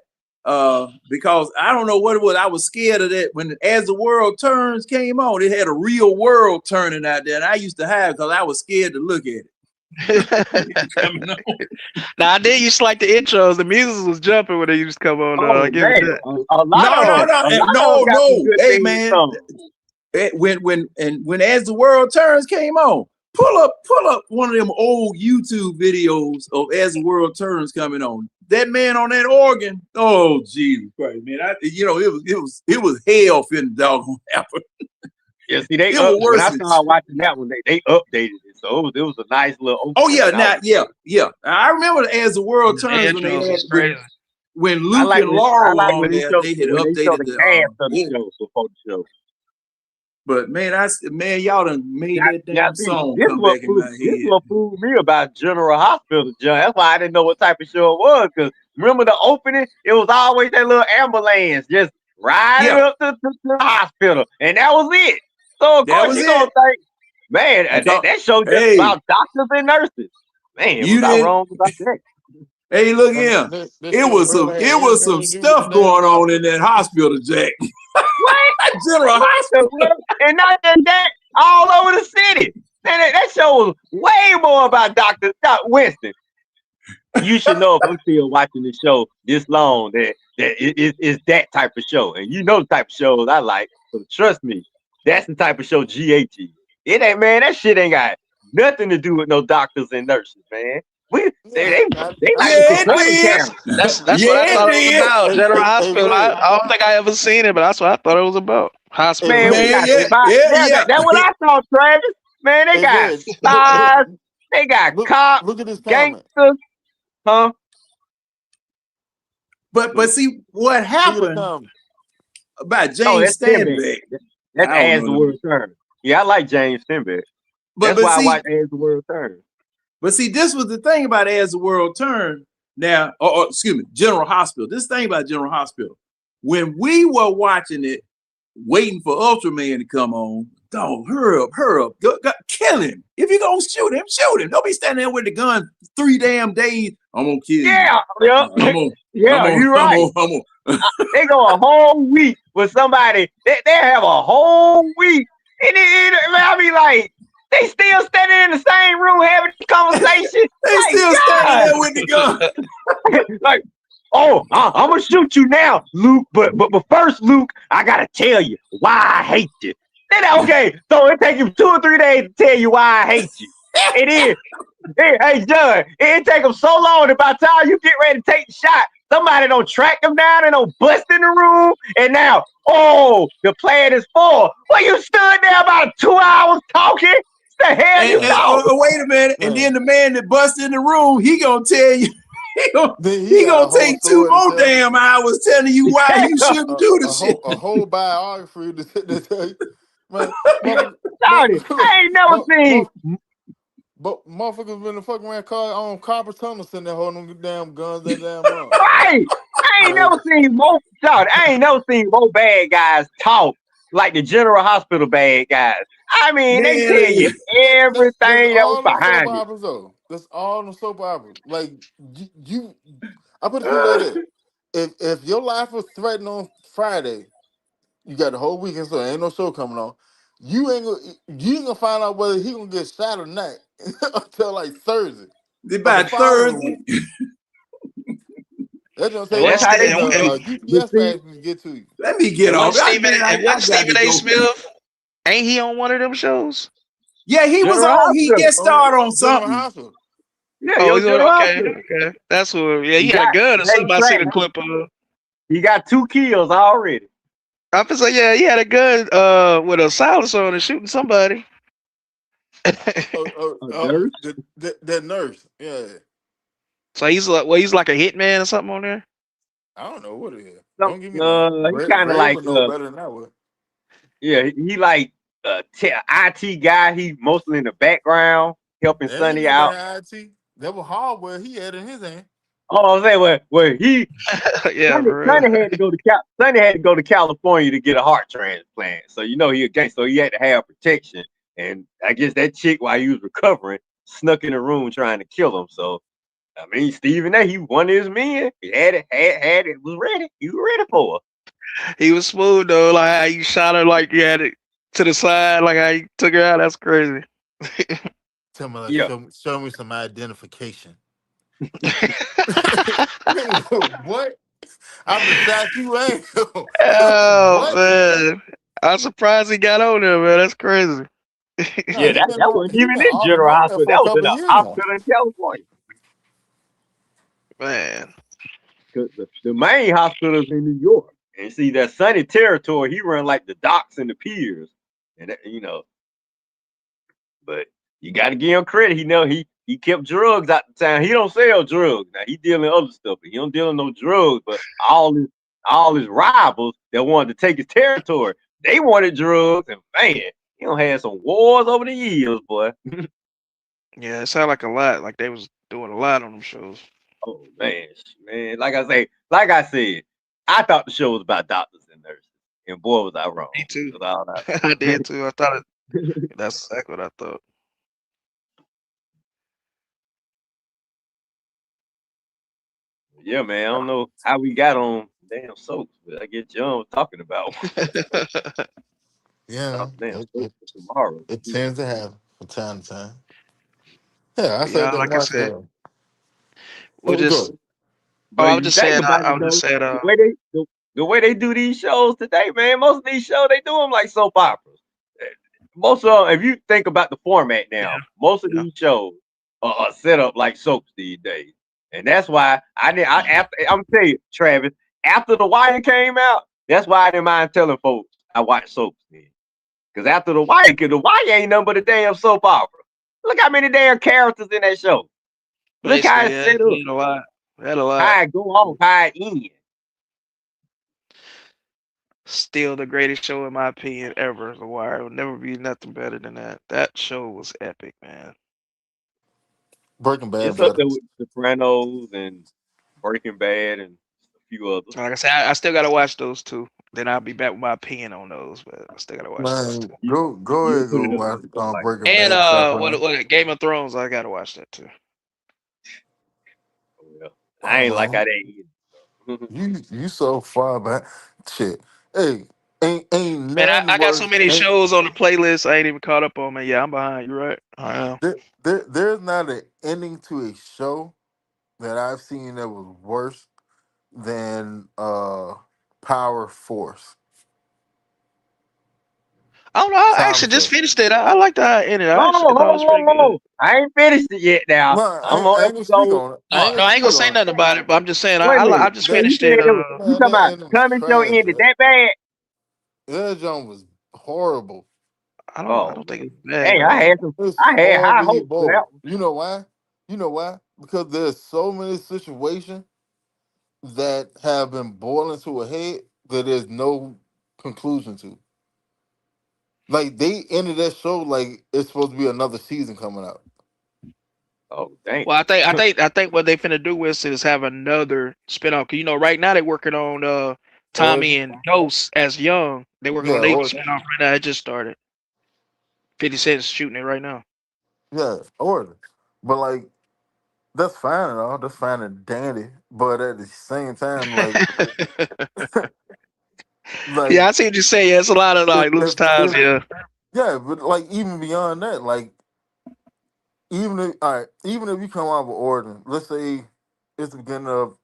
because I don't know what it was. I was scared of that when As the World Turns came on. It had a real world turning out there, and I used to hide because I was scared to look at it. Now I did used to like the intros. The music was jumping when they used to come on. No. Hey man, when As the World Turns came on, pull up one of them old YouTube videos of As the World Turns coming on. That man on that organ. Oh Jesus Christ, man! It was hell finna doggone happen. Yeah, see, when I started watching that one, they updated it, so it was a nice little. Oh yeah, I remember As the World Turns when they had when Luke and Laura were on there, they had updated the cast of the show before the show. But man, y'all done made that damn song come back in my head. This what fooled me about General Hospital, John. That's why I didn't know what type of show it was. Because remember the opening, it was always that little ambulance just riding up to the hospital, and that was it. So of course you gonna think, man, that show just about doctors and nurses. Man, you not wrong about that. Hey, look here. It was some stuff going on in that hospital, Jack. What? General Hospital, and not that all over the city. Man, that show was way more about Dr. Winston. You should know if I'm still watching the show this long that it's that type of show, and you know the type of shows I like. So trust me. That's the type of show GH is. It ain't, man, that shit ain't got nothing to do with no doctors and nurses, man. They like That's what I thought it was about. General Hospital. I don't think I ever seen it, but that's what I thought it was about. Hospital. Man, that's what I thought, Travis. Man, they got spies, they got cops, look at this gangsters, huh? But see what happened about James Steinbeck. That's As the World Turns. Yeah, I like James Steinbeck. That's why I watch As the World Turns. But see, this was the thing about As the World Turned. Now, excuse me, General Hospital. This thing about General Hospital. When we were watching it, waiting for Ultraman to come on. Dog, hurry up. Go, kill him. If you're gonna shoot him, shoot him. Don't be standing there with the gun 3 damn days. I'm gonna kill you. Yeah, you're right. They go a whole week with somebody. They have a whole week, and I mean, like, they still standing in the same room having a conversation. They like, still standing there with the gun. Like, oh, I'm gonna shoot you now, Luke. But first, Luke, I gotta tell you why I hate you. Then okay, so it takes you 2 or 3 days to tell you why I hate you. It is. Hey, John, it take them so long that by the time you get ready to take the shot, somebody don't track them down and don't bust in the room. And now, the plan is for. Well, you stood there about 2 hours talking. What the hell you talking? Wait a minute. And then the man that bust in the room, he gonna tell you. He gonna take 2 more damn hours telling you why you shouldn't do the shit. A whole biography to tell you. Man, I ain't never seen. But motherfuckers been the fucking around on Carpet Tunnel sitting there holding them damn guns that damn long. Right. I ain't never seen more bad guys talk like the General Hospital bad guys. I mean, they tell you everything that was behind it. That's all the soap operas. Like I put it to you like this. If your life was threatened on Friday, you got the whole weekend, so ain't no show coming on. You ain't gonna find out whether he gonna get shot or not until like Thursday. By Thursday. That's what I'm saying. UPS packages get to you. Let me get off. And Stephen A. Smith, ain't he on one of them shows? Yeah, he was on. He guest starred on something. Yeah, okay. That's what. Yeah, he had a gun or something. I seen a clip of. He got 2 kills already. I was like, yeah, he had a gun with a silencer on and shooting somebody. That nurse, yeah. So he's like a hitman or something on there. I don't know what it is. Don't give me he kind of like better than that one. Yeah, he like IT guy. He mostly in the background helping Sonny out. IT. That was hardware he had in his hand. Oh, I'm saying where he Sonny had to go to California to get a heart transplant. So he a gangster, so he had to have protection. And I guess that chick, while he was recovering, snuck in the room trying to kill him. So I mean, Stephen A., he one of his men. He had it, was ready. He was ready for her. He was smooth though, like how you shot her, like you had it to the side, like how you took her out. That's crazy. Tell me, like, show me some identification. What? I'm the shot you ain't. Oh man, I'm surprised he got on there, man. That's crazy. Yeah, that wasn't even in General Hospital. That was in a hospital in California. Man, the main hospital is in New York. And see, that Sonny territory, he run like the docks and the piers, and But you got to give him credit. He kept drugs out the town. He don't sell drugs now. He dealing other stuff, but he don't deal in no drugs. But all his rivals that wanted to take his territory, they wanted drugs, and man, he don't had some wars over the years, boy. Yeah, it sounded like a lot. Like they was doing a lot on them shows. Oh man, like I said, I thought the show was about doctors and nurses, and boy, was I wrong. Me too. I did too. I thought it. That's exactly what I thought. Yeah, man. I don't know how we got on damn soaps, but I guess John was talking about one. Yeah, tomorrow. It tends to happen from time to time. Yeah, I said that. Like I said, we'll just. I was just saying. The way they do these shows today, man. Most of these shows they do them like soap operas. Most of them, if you think about the format now, most of these shows are set up like soaps these days, and that's why I'm telling you, Travis. After The Wire came out, that's why I didn't mind telling folks I watch soaps then. Because after The Wire ain't nothing but a damn soap opera. Look how many damn characters in that show. Look how it's set up. Had a lot. How it go off, how it end. Still the greatest show in my opinion ever. The Wire will never be nothing better than that. That show was epic, man. Breaking Bad. It's up there with Sopranos and Breaking Bad and a few others. Like I said, I still gotta watch those two. then I'll be back with my opinion on those. But I still gotta watch those Man, too. go You ahead, put go it up watch there, like Breaking And Bad, Chapter what 9. what Game of Thrones? I gotta watch that too. Well, I Oh ain't like how man, they either. you so far back. Shit. Hey, ain't Man, nothing I got so worse. many Ain't shows on the playlist. I ain't even caught up on, man. Yeah, I'm behind. You right? I am. there's not an ending to a show that I've seen that was worse than Power Force. I don't know. I Tommy actually just show. finished it. I liked how it ended. I Hold actually on, thought it hold was on, pretty hold good. on. I ain't finished it yet now. No, I'm I on ain't gonna speak episode. on it. I No, ain't no, gonna I ain't gonna speak say on it. nothing about it. But I'm just saying, Wait a I minute. just That You finished said it. you man, talking that about ending was coming show trash. ended that bad? That joint was horrible. I don't know. I Oh, don't think it's bad dang, though. It's I had high hopes for that horrible. You know why? You know why? Because there's so many situations that have been boiling to a head that there's no conclusion to. Like they ended that show like it's supposed to be another season coming out. one. Oh, dang. Well, I think what they finna do is have another spinoff. 'Cause, you know, right now they're working on Tommy Origin, and Ghost as young. They're working yeah, on their Origin, spinoff right now. It just started. 50 Cent's shooting it right now. yeah, Origin. But like that's fine and all. That's fine and dandy. But at the same time, like Yeah, I see what you say. Yeah, it's a lot of like loose ties. if Yeah. yeah, but like even beyond that, like even if all right, even if you come out with Origin, let's say it's the beginning of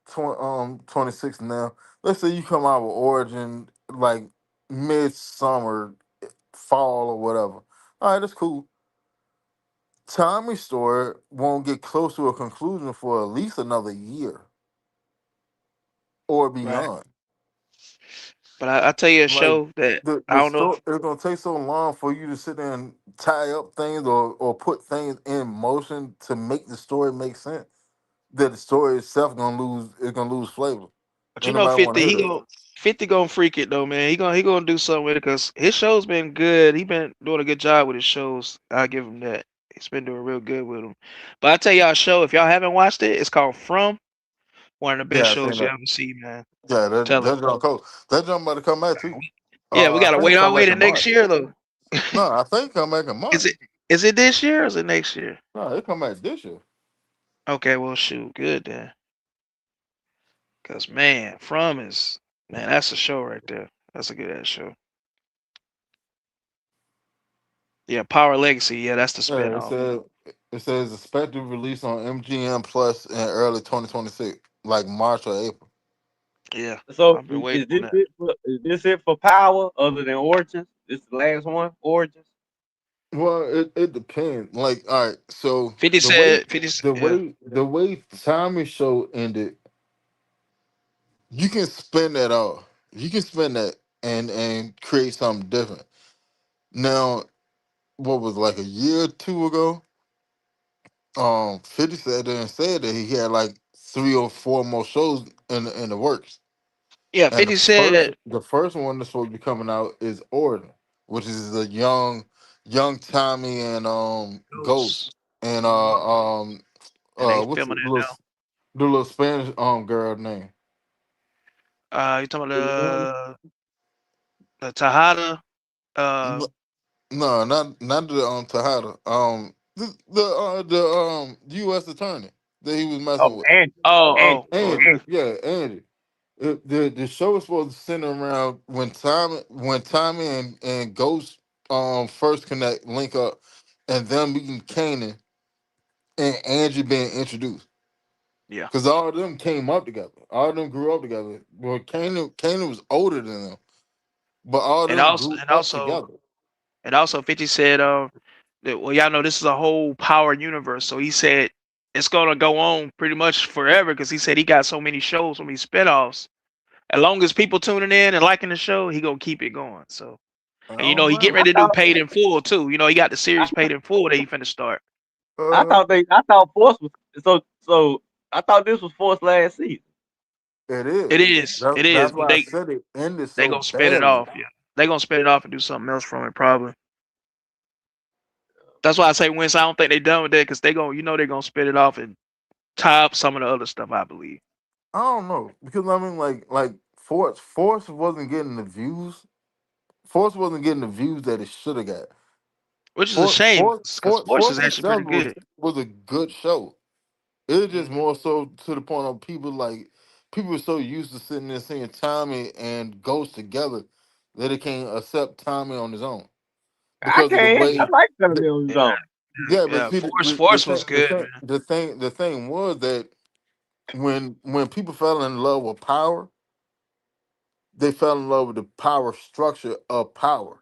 26 now. Let's say you come out with Origin like midsummer, fall or whatever. All right, that's cool. Tommy Story won't get close to a conclusion for at least another year or Right. beyond. But I tell you a Like show that I the don't know story, if it's gonna take so long for you to sit there and tie up things or put things in motion to make the story make sense. That the story itself gonna lose flavor. but you Ain't know nobody want to 50 hear he that. going 50 gonna freak it though, man. He gonna do something with it because his show's been good. He been doing a good job with his shows. I'll give him that. He's been doing real good with them. But I tell y'all a show, if y'all haven't watched it, it's called From. One of the best Yeah, I seen shows you that. ever seen, man. Yeah, Tell that's John Cole. That John about to come back too. yeah, we I gotta think wait all come the way back to in next March. year though. No, I think come back in Is March. it this year or is it next year? No, it come back this year. Okay, well shoot, good then. Cause man, From is man, that's a show right there. That's a good ass show. Yeah, Power Legacy. Yeah, that's the Yeah, spinoff. it says expected release on MGM Plus in early 2026, like March or April. Yeah, So I've been waiting is on this that. it for Power other than Origins? This is the last one, Origins. Well, it depends. Like, all right, so 50 said 50. Yeah, the way Tommy show ended, you can spin that off. You can spin that and create something different. Now, what was like a year or two ago? 50 said that he had like 3 or 4 more shows in the works. yeah. And 50 said the first one that's supposed to be coming out is Origin, which is the young Tommy and Ghost Ghost. and And they what's filming it now. the little Spanish girl name? You talking about the Tahada? N- Uh No, not the Tejada. The U.S. attorney that he was Oh, messing with. oh, Andy, Angie. yeah, Andy. The show is supposed to center around when Tommy and Ghost first connect link up and them meeting Kanan and Angie being introduced. yeah. Because all of them came up together. All of them grew up together. Well, Kanan was older than them, but all of And them also grew and up also together. and also 50 said that, well, y'all know this is a whole Power universe. So he said it's gonna go on pretty much forever because he said he got so many shows, so many spinoffs. As long as people tuning in and liking the show, he gonna keep it going. So, I and you don't know, he getting blame I ready to do thought Paid in Full too. You know, he got the I, series Paid in Full that he finna start. him. I thought Force was so I thought this was Force last season. It It is. is, it is, That's but why I said it ended they so gonna spin it badly. off. Yeah, they gonna spin it off and do something else from it probably. That's why I say Winston. I don't think they done with that because they gonna, you know, they gonna spin it off and tie up some of the other stuff. I believe. I don't know because I mean, like Force wasn't getting the views. Force wasn't getting the views that it should have got. which is a shame because Force is Force actually itself pretty good. was a good show. It was just Mhm. more so to the point of people were so used to sitting there seeing Tommy and Ghost together that they can't accept Tommy on his own I because of the can't. I way. like Tommy The, on his Yeah, own. yeah, but yeah. see, Force was good, man. the thing was that when people fell in love with power, they fell in love with the power structure of power.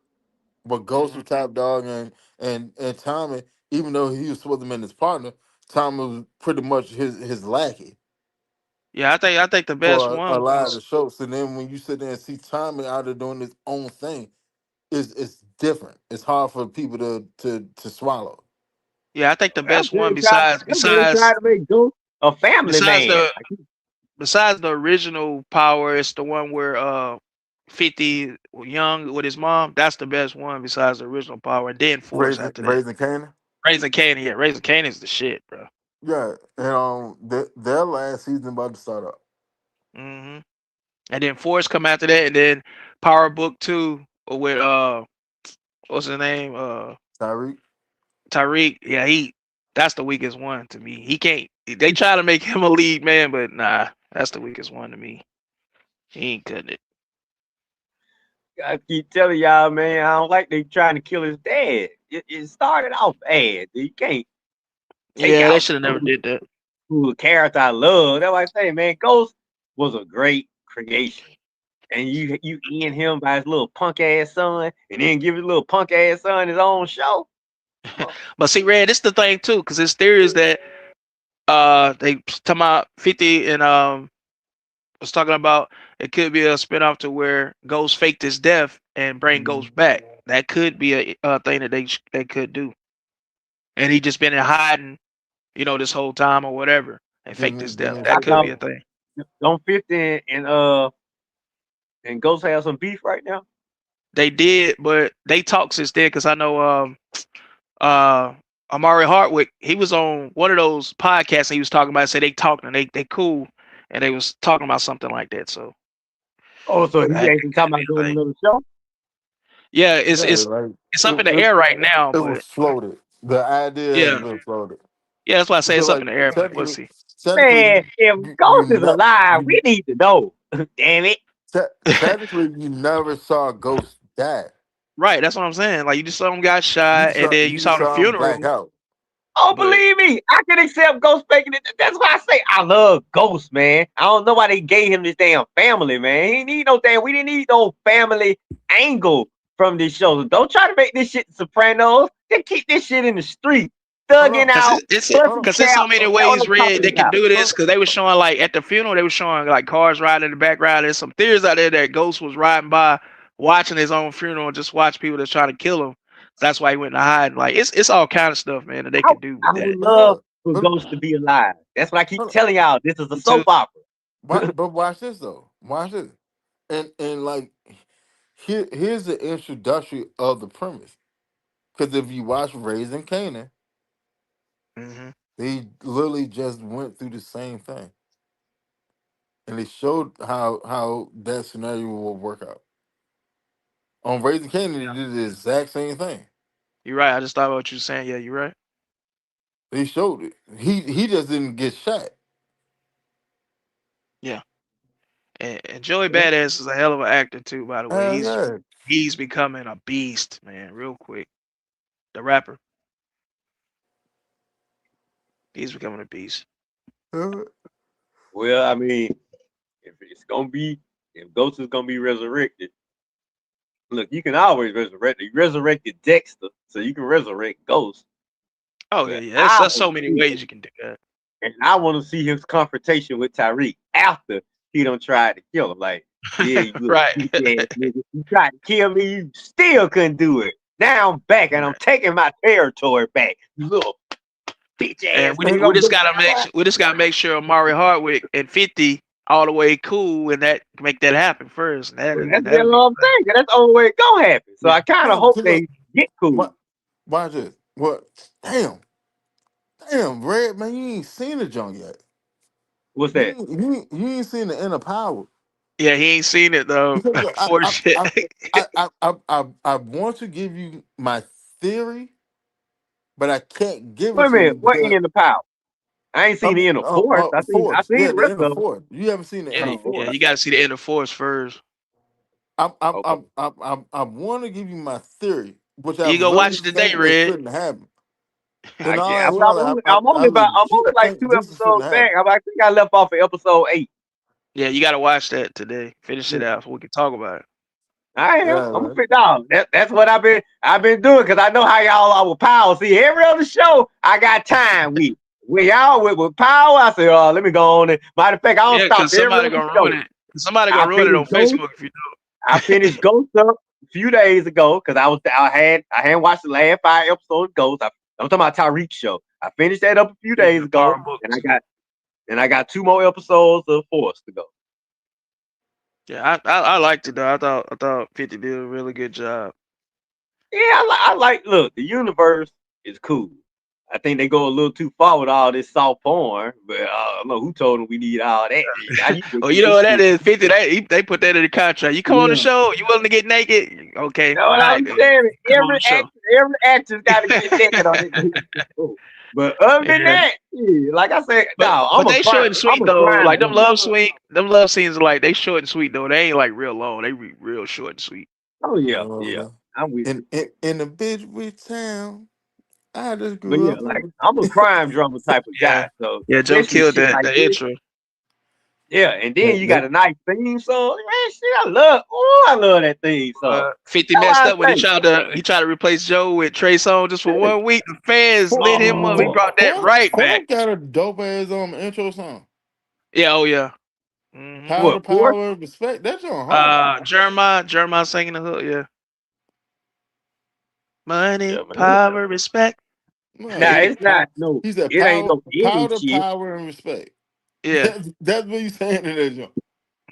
But Ghost Mhm. was top dog, and Tommy, even though he was supposed to be his partner, Tommy was pretty much his lackey Yeah, I think the best for a one lot of was the shows. So then when you sit there and see Tommy out there doing his own thing, it's different. It's hard for people to swallow. yeah, I think the That best one man tried. That man tried to make Ghost a family besides man. the original Power, it's the one where 50 young with his mom. That's the best one besides the original Power. And then Force after that. Raising Canaan. Raising Kanan, yeah, Raising Kanan is the shit, bro. Yeah, and their last season about to start up. Hmm. And then Force come after that, and then Power Book 2 with what's his name? Tyreek. Tyreek. Yeah, that's the weakest one to me. He can't. They try to make him a lead man, but nah, that's the weakest one to me. He ain't cutting it. I keep telling y'all, man. I don't like they trying to kill his dad. It started off bad. You can't take Yeah, they out should have never did that. who a character I love. That's why I say, man, Ghost was a great creation. And you end him by his little punk ass son, and then give his little punk ass son his own show. But see, Red, this the thing too, because his theory is that they talking about 50 and was talking about it could be a spinoff to where Ghost faked his death and bring Ghost back. That could be a thing that they could do. And he just been in hiding, this whole time or whatever, and faked his death. Didn't That fake could it. be a thing. Don't 50 and Ghost have some beef right now? They did, but they talked since then because I know Amari Hartwick, he was on one of those podcasts and he was talking about say they talking and they cool and they was talking about something like that. So Oh, so he that actually talking could be about a doing thing. another show? Yeah, Yeah, like it's up in the air right now, it was but floated. The idea has yeah, been floated. yeah, that's why I say So it's up like in the air, but we'll technically, see. technically Man, if you Ghost is not alive, we you need to know. Damn it. technically you never saw Ghost die. Right, that's what I'm saying. Like you just saw him got shot and then you You saw the saw him black funeral, out. Oh, but believe me, I can accept Ghost faking it. That's why I say I love Ghost, man. I don't know why they gave him this damn family, man. He didn't need no damn. We didn't need no family angle from this show. So don't try to make this shit Sopranos. Just keep this shit in the street, Hold thugging on, Cause out, it's hold busting on, cause there's cap. so many That's what ways, I'm Red, talking they can about. do this. hold Cause they were showing like at the funeral, they were showing like cars riding in the background. There's some theories out there that Ghost was riding by, watching his own funeral, and just watch people that's trying to kill him. That's why he went to hide. Like it's all kind of stuff, man, that they I, can do I with that. would on, love for hold Ghost to be alive. That's what I keep on. telling y'all. This is a Me too. soap opera. But watch this though. Watch this. And like here's the introduction of the premise. Because if you watch Raising Canaan, Hmm. they literally just went through the same thing. And they showed how that scenario will work out. On Raising Canaan, they did the exact same thing. You're right. I just thought about what you were saying. Yeah, you're right. They showed it. He just didn't get shot. Yeah. And Joey Badass is a hell of an actor too. By the way, Hell yeah. he's becoming a beast, man. Real quick, the rapper, he's becoming a beast. Well, I mean, if Ghost is gonna be resurrected, look, you can always resurrect. You resurrected Dexter, so you can resurrect Ghost. Oh yeah, But yeah. I That's so many ways you can do that. want to see his confrontation with Tyreek after he done tried to kill him. Like, yeah, you little Right. bitch ass nigga, you tried to kill me, you still couldn't do it. Now I'm back and I'm taking my territory back. You little bitch And ass we, nigga. we just gotta make sure Amari Hardwick and 50 all the way cool and that make that happen first. That's That'll be what I'm saying. That's the only way it's gonna happen. So I kind of No, hope because look, they get cool. watch this. What? Damn, Red man, you ain't seen the junk yet. What's that? You ain't seen the inner power. Yeah, he ain't seen it though. Because For shit. I want to give you my theory, but I can't give Wait it a to you minute, what because end of power? I ain't seen the end of force. I Force. seen Yeah, the the rest inner of them. Force. You haven't seen the inner Yeah, Oh, yeah, Force. you gotta see the inner force first. I okay. I want to give you my theory, which I You go really watch it today, think that Red. shouldn't happen. I And get. all that, I I'm only legit like think 2 this shouldn't episodes back. happen. I think I left off at episode 8. Yeah, you gotta watch that today. Finish it Yeah, out so we can talk about it. I am. Yeah, I'm a man. fit dog. That's what I've been doing because I know how y'all are with power. See, every other show I got time with. With y'all with power, I say, oh, let me go on it. Matter of fact, I don't Yeah, stop because every somebody other gonna ruin show. it. Somebody I gonna ruin it on finished Ghost. Facebook if you do I finished Ghost up a few days ago because I hadn't watched the last 5 episodes of Ghost. I'm talking about Tariq's show. I finished that up a few it. days The ago, power and books. I got 2 more episodes of Force to go. Yeah, I liked it though. I thought 50 did a really good job. Yeah, I like. Look, the universe is cool. I think they go a little too far with all this soft porn, but I don't know who told them we need all that. I used to Oh, you get know this what that shit. is? 50. They put that in the contract. You come on the Yeah. show. You willing to get naked? Okay, Know all what right. I'm Then. saying? Come on the show. Every actor's got to get naked on it. But other than Yeah. that, yeah, like I said, But no, but they short and I'm sweet a though. crime Like drama. them love scenes are like they short and sweet though. They ain't like real long. They real short and sweet. Oh yeah, yeah. Uh, I'm with you. in the bitch with town, I just But grew yeah, up. like I'm a crime drama type of Yeah. guy. So Yeah, Joe especially killed shit that like the this. intro. Yeah, and then you got They, a nice theme song. Man, shit, I love that theme song. 50 That's messed why up when I say, he tried to replace Joe with Trey Songz just for hey, 1 week. The fans lit him up. He oh, brought that right back. Force got a dope ass intro song. Yeah, oh yeah. hmm Power to what, fourth? power, respect. That's on hard. Jeremiah singing the hook, yeah. Money, Yeah, man. power, respect. No, Nah, he it's said power. not. No, He said it ain't power, no any power to shit. power and respect. Yeah. That's what he's saying in that joint.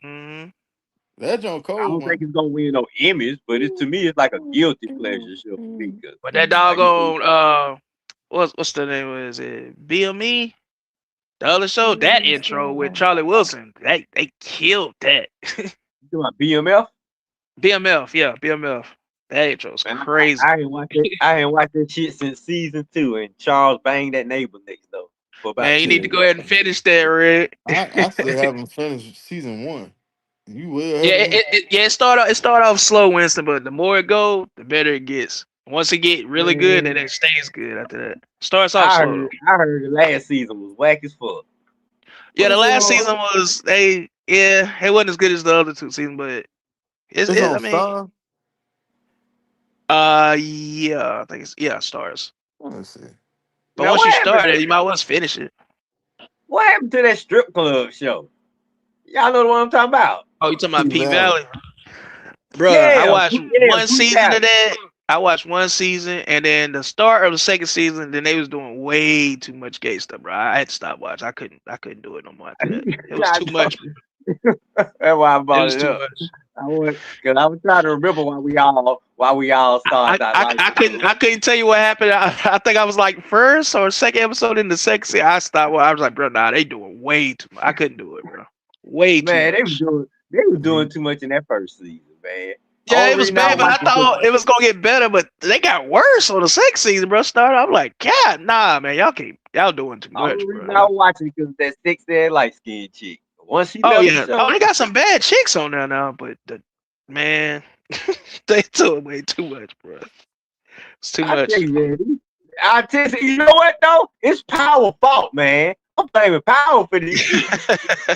hmm That joint I cold, don't think man. it's gonna win no Emmys, but to me, it's like a guilty pleasure show for me. 'Cause, But that like you said, doggone what's the name of it? Is it BME? The other show, that intro with Charlie Wilson, they killed that. you talking about BMF. BMF, yeah, BMF. That intro's Man, crazy. I ain't watched it. I ain't watched that shit since season 2, and Charles banged that neighbor next door for about Man, you 10 need to go years. ahead and finish that, Red. I still haven't finished season 1. You will Yeah, ahead of me. it start off slow, Winston, but the more it go, the better it gets. Once it get really good, then Man, it stays good after that. Starts off slow though. I heard the last season was whack as fuck. Yeah, What the is it last on? season was it wasn't as good as the other 2 seasons, but It's I on mean, Star. yeah, I think stars. Let's see. But Now once you start it, you might want to finish it. what happened to that strip club show? Y'all know the one I'm talking about. Oh, you talking about P P Valley. Valley? Bruh, I Yeah, watched yeah, one Blue season of Valley. that. I watched one season, and then the start of the second season, then they was doing way too much gay stuff, bro. I had to stop watching. I couldn't do it no more after that. It was I too know. much. That's why I It brought was it too up. much. I was trying to remember why we all started not liking it. I couldn't tell you what happened. I think I was like first or second episode in the second season. I stopped. I was like, bro, nah, they doing way too much. I couldn't do it, bro. Way too Man, much. they were doing Man, too much in that first season, man. Yeah, it Only was reason I bad, was but I watching because thought it was gonna get better. But they got worse on the second season, bro. Started. I'm like, God, nah, man, y'all doing too much, only reason I bro. was watching because that sexy light skinned chick. Once she Oh left the yeah. Oh, show, they got some bad chicks on there now, but man, they doing way too much, bro. It's too I tell much. you, man. I tell you, you know what though? It's Power fault, man. I'm blaming Power for this shit.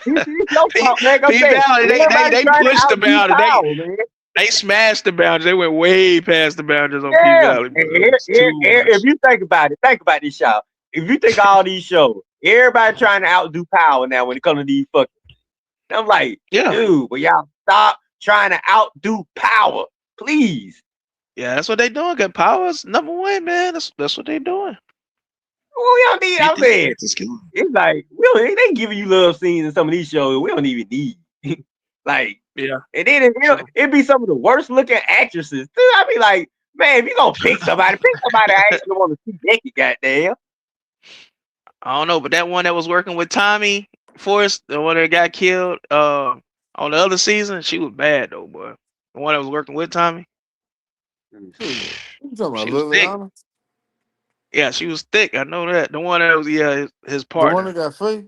It's your fault, man. I'm P saying Valley, everybody they trying to pushed the outdo boundary. Power, man. They smashed the boundaries. They went way past the boundaries on P Yeah. Valley, bro. It's too If much. you think about this, y'all. If you think all these shows, everybody trying to outdo Power now when it comes to these fucking. I'm like, Yeah. dude, but y'all stop trying to outdo Power, please. Yeah, that's what they doing. Got Power's #1, man. That's what they doing. We don't need. I'm 50, saying 50's killing. it's like they giving you love scenes in some of these shows we don't even need. Like, Yeah. and then it be some of the worst looking actresses. Dude, I be like, man, if you gonna pick somebody I actually want to see Becky, goddamn. I don't know, but that one that was working with Tommy Forrest, the one that got killed, On the other season, she was bad though, boy. The one that was working with Tommy, Who is that? You talking about she was thick. Liliana? Yeah, she was thick. I know that. The one that was his The one partner. that got face?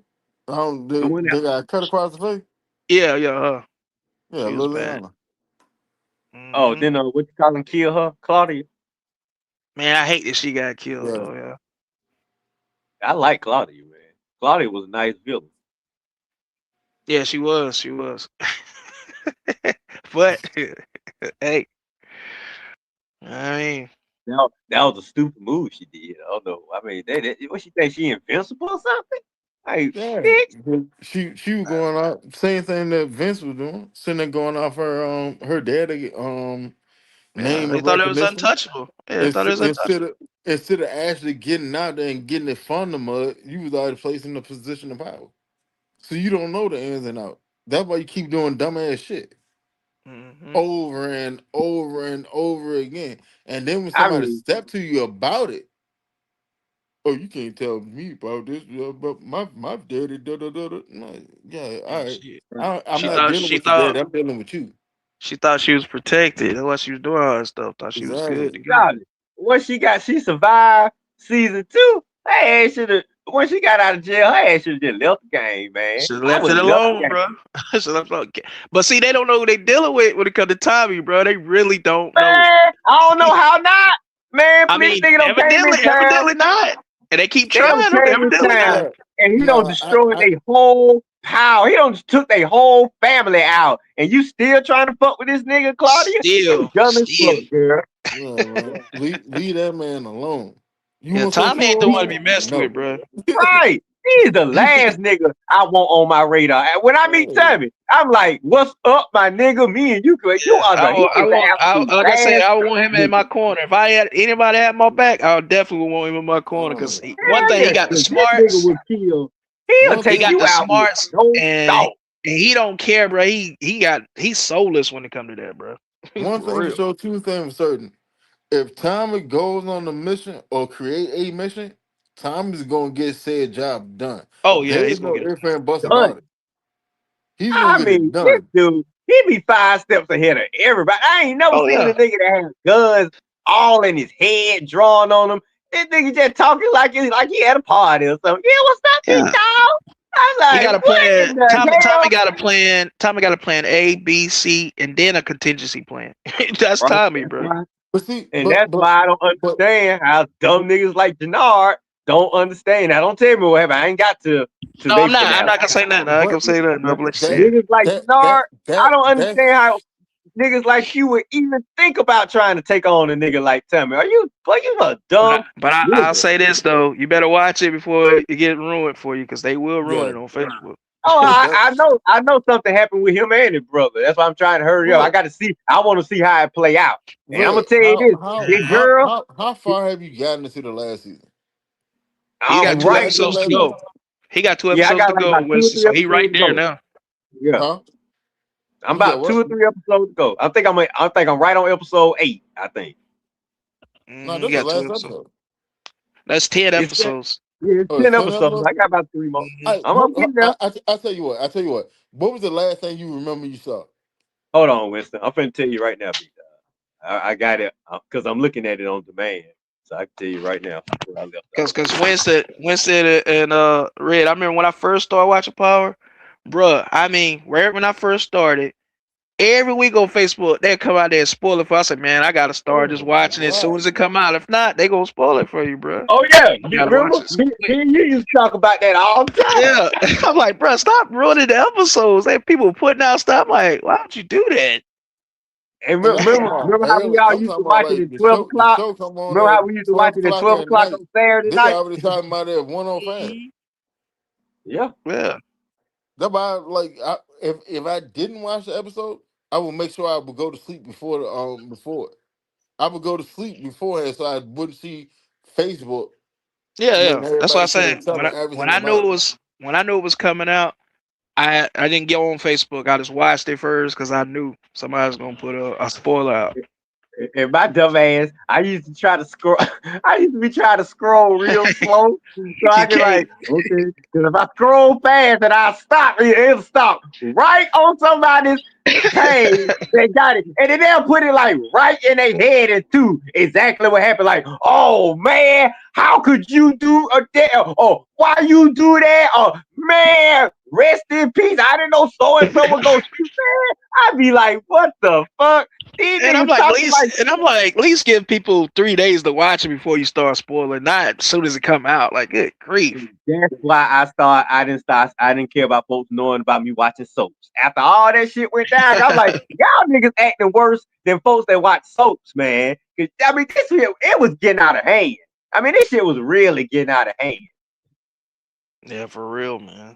The one that, They got cut across the face? Yeah, her. Yeah, She was bad. Liliana. oh, Hmm. then what you call him? Kill her, Claudia. Man, I hate that she got killed Yeah. though. Yeah. I like Claudia, man. Claudia was a nice villain. Yeah, she was. She was. But hey, I mean, That was a stupid move she did. I don't know. I mean, what she think she invincible or something? Like, Yeah. bitch. She was going out same thing that Vince was doing, sitting there going off her daddy yeah, name they and thought it was recognition. untouchable. Yeah, they thought it was Instead untouchable. of instead of actually getting out there and getting it from the mud, you was already placed in a position of power. So you don't know the ins and outs. That's why you keep doing dumbass shit Hmm. over and over and over again. And then when I somebody mean, step to you about it, oh, you can't tell me about this, but my daddy, da da da da. No, yeah, all Yeah, right. she I'm she not thought dealing she with your thought dad. I'm dealing with you. she thought she was protected. That's why she was doing all that stuff. Thought she was good Exactly. to go. God, what she got, she survived season 2. Her ass should have, when she got out of jail, her ass should have just left the game, man. Should have I left would it have left alone, the game. bro. Should left it alone. But see, they don't know who they dealing with when it comes to Tommy, bro. They really don't know. Man, I don't know how not. Man, I this mean, nigga don't came in town. evidently not. And they keep They don't trying them. came in Evidently town not. Yeah. and he don't No, destroy their whole power. He don't just took their whole family out. And you still trying to fuck with this nigga, Claudia? You dumb as Still. fuck, girl. yeah, man. Leave that man alone. You Yeah, want some Tommy ain't smoke the with one to me? be messed with, No. bro. Right. He's the last nigga I want on my radar. And when I meet Hey, Tommy, I'm like, what's up, my nigga? Me and you are I, the, he wa- I is the want, absolute like I said, last I would want him in nigga. my corner. If I had anybody had my back, I would definitely want him in my corner. Cause oh, one Hell thing, he yeah, got the 'cause this nigga smarts. will kill. He'll one He take thing, got you the out with smarts, no and thought. he don't care, bro. He's soulless when it comes to that, bro. one For thing for real. sure, two things for certain. If Tommy goes on a mission or create a mission, Tommy's gonna get said job done. Oh yeah, There he's is gonna no get it. if and buts Done. about it. He's gonna I get it mean, this done. dude, he be 5 steps ahead of everybody. I ain't never Oh seen a yeah. nigga that has guns all in his head, drawn on him. This nigga just talking like he had a party or something. Yeah, what's up, big Yeah. dog? I'm He like, got a what plan. in the Tommy hell? got a plan. Tommy got a plan A, B, C, and then a contingency plan. That's Right. Tommy, That's bro. why, But see, and that's why I don't but understand how dumb niggas like Jannard don't understand. Now, don't tell me what happened. I ain't got to No, I'm today's not. I'm finale. not gonna say nothing. I ain't but gonna say nothing. I'm but gonna let you say that it. Niggas like Jannard, I don't understand that's how niggas like you would even think about trying to take on a nigga like Tommy. Are you a dumb I'll nigga? say this though. You better watch it before it get ruined for you, because they will ruin yeah. it on Facebook. Oh, That I know something happened with him and his brother. That's why I'm trying to hurry up. I Rick, got to see. I want to see how it play out. And I'm gonna Rick, tell you this, big girl. how far have you gotten into the last season? He got Have you two Right. gotten to the episodes to last go. season? He got two Yeah, I episodes got to like go, about 2 or Winston. 3 So he right episodes to there go. now. Yeah, Huh? I'm You said about 2 what? or 3 episodes to go. I think I'm right on episode 8. I think No, He that's the got two last episodes. episode. That's 10 it's episodes. it's Oh, 10 it's 10 episodes. episodes? I got about 3 more. Mhm. I'm getting there. I tell you what. I tell you what. What was the last thing you remember you saw? Hold on, Winston. I'm finna tell you right now, big dog. I got it because I'm looking at it on demand, so I can tell you right now where I left off. Cause Winston and Red. I remember when I first started watching Power, bruh. I mean, right when I first started, every week on Facebook they come out there and spoil it for us. I said, man, I gotta start just Oh, watching it as soon right. as it come out. If not, they gonna spoil it for you, bruh. Oh yeah, You you gotta watch remember? this Me quick. and you used to talk about that all the time. Yeah, I'm like, bruh, stop ruining the episodes. They people putting out stuff. I'm like, why would you do that? And And I'm talking about remember how we early. all I'm used to talking about watch it like at 12 the o'clock? show come on Remember at how we used to watch 12 it at o'clock 12 at o'clock night. on Saturday They night? already talking about it at 105. Mhm. Yeah. Yeah, That's why if I didn't watch the episode, I would make sure I would go to sleep before before it. I would go to sleep beforehand so I wouldn't see Facebook letting yeah. That's what everybody I'm say saying. telling When everything I knew about it it. was coming out, I didn't get on Facebook. I just watched it first because I knew somebody was gonna put a spoiler out. And my dumb ass, I used to try to scroll. I used to be trying to scroll real slow, so I You can can't. like, okay. Because if I scroll fast and I stop, it'll stop right on somebody's page. They got it, and then they'll put it like right in their head and too. Exactly what happened. Like, oh man, how could you do a that? Oh, why you do that? Oh man, rest in peace. I didn't know so and so would go shoot that. I'd be like, what the fuck? These And I'm niggas like, at talking like least, and I'm like, at least give people 3 days to watch it before you start spoiling, not as soon as it come out. Like, good grief. that's why I didn't care about folks knowing about me watching soaps. After all that shit went down, I'm like, y'all niggas acting worse than folks that watch soaps, man. 'Cause, I mean, this shit, it was getting out of hand. I mean, this shit was really getting out of hand. Yeah, for real, man.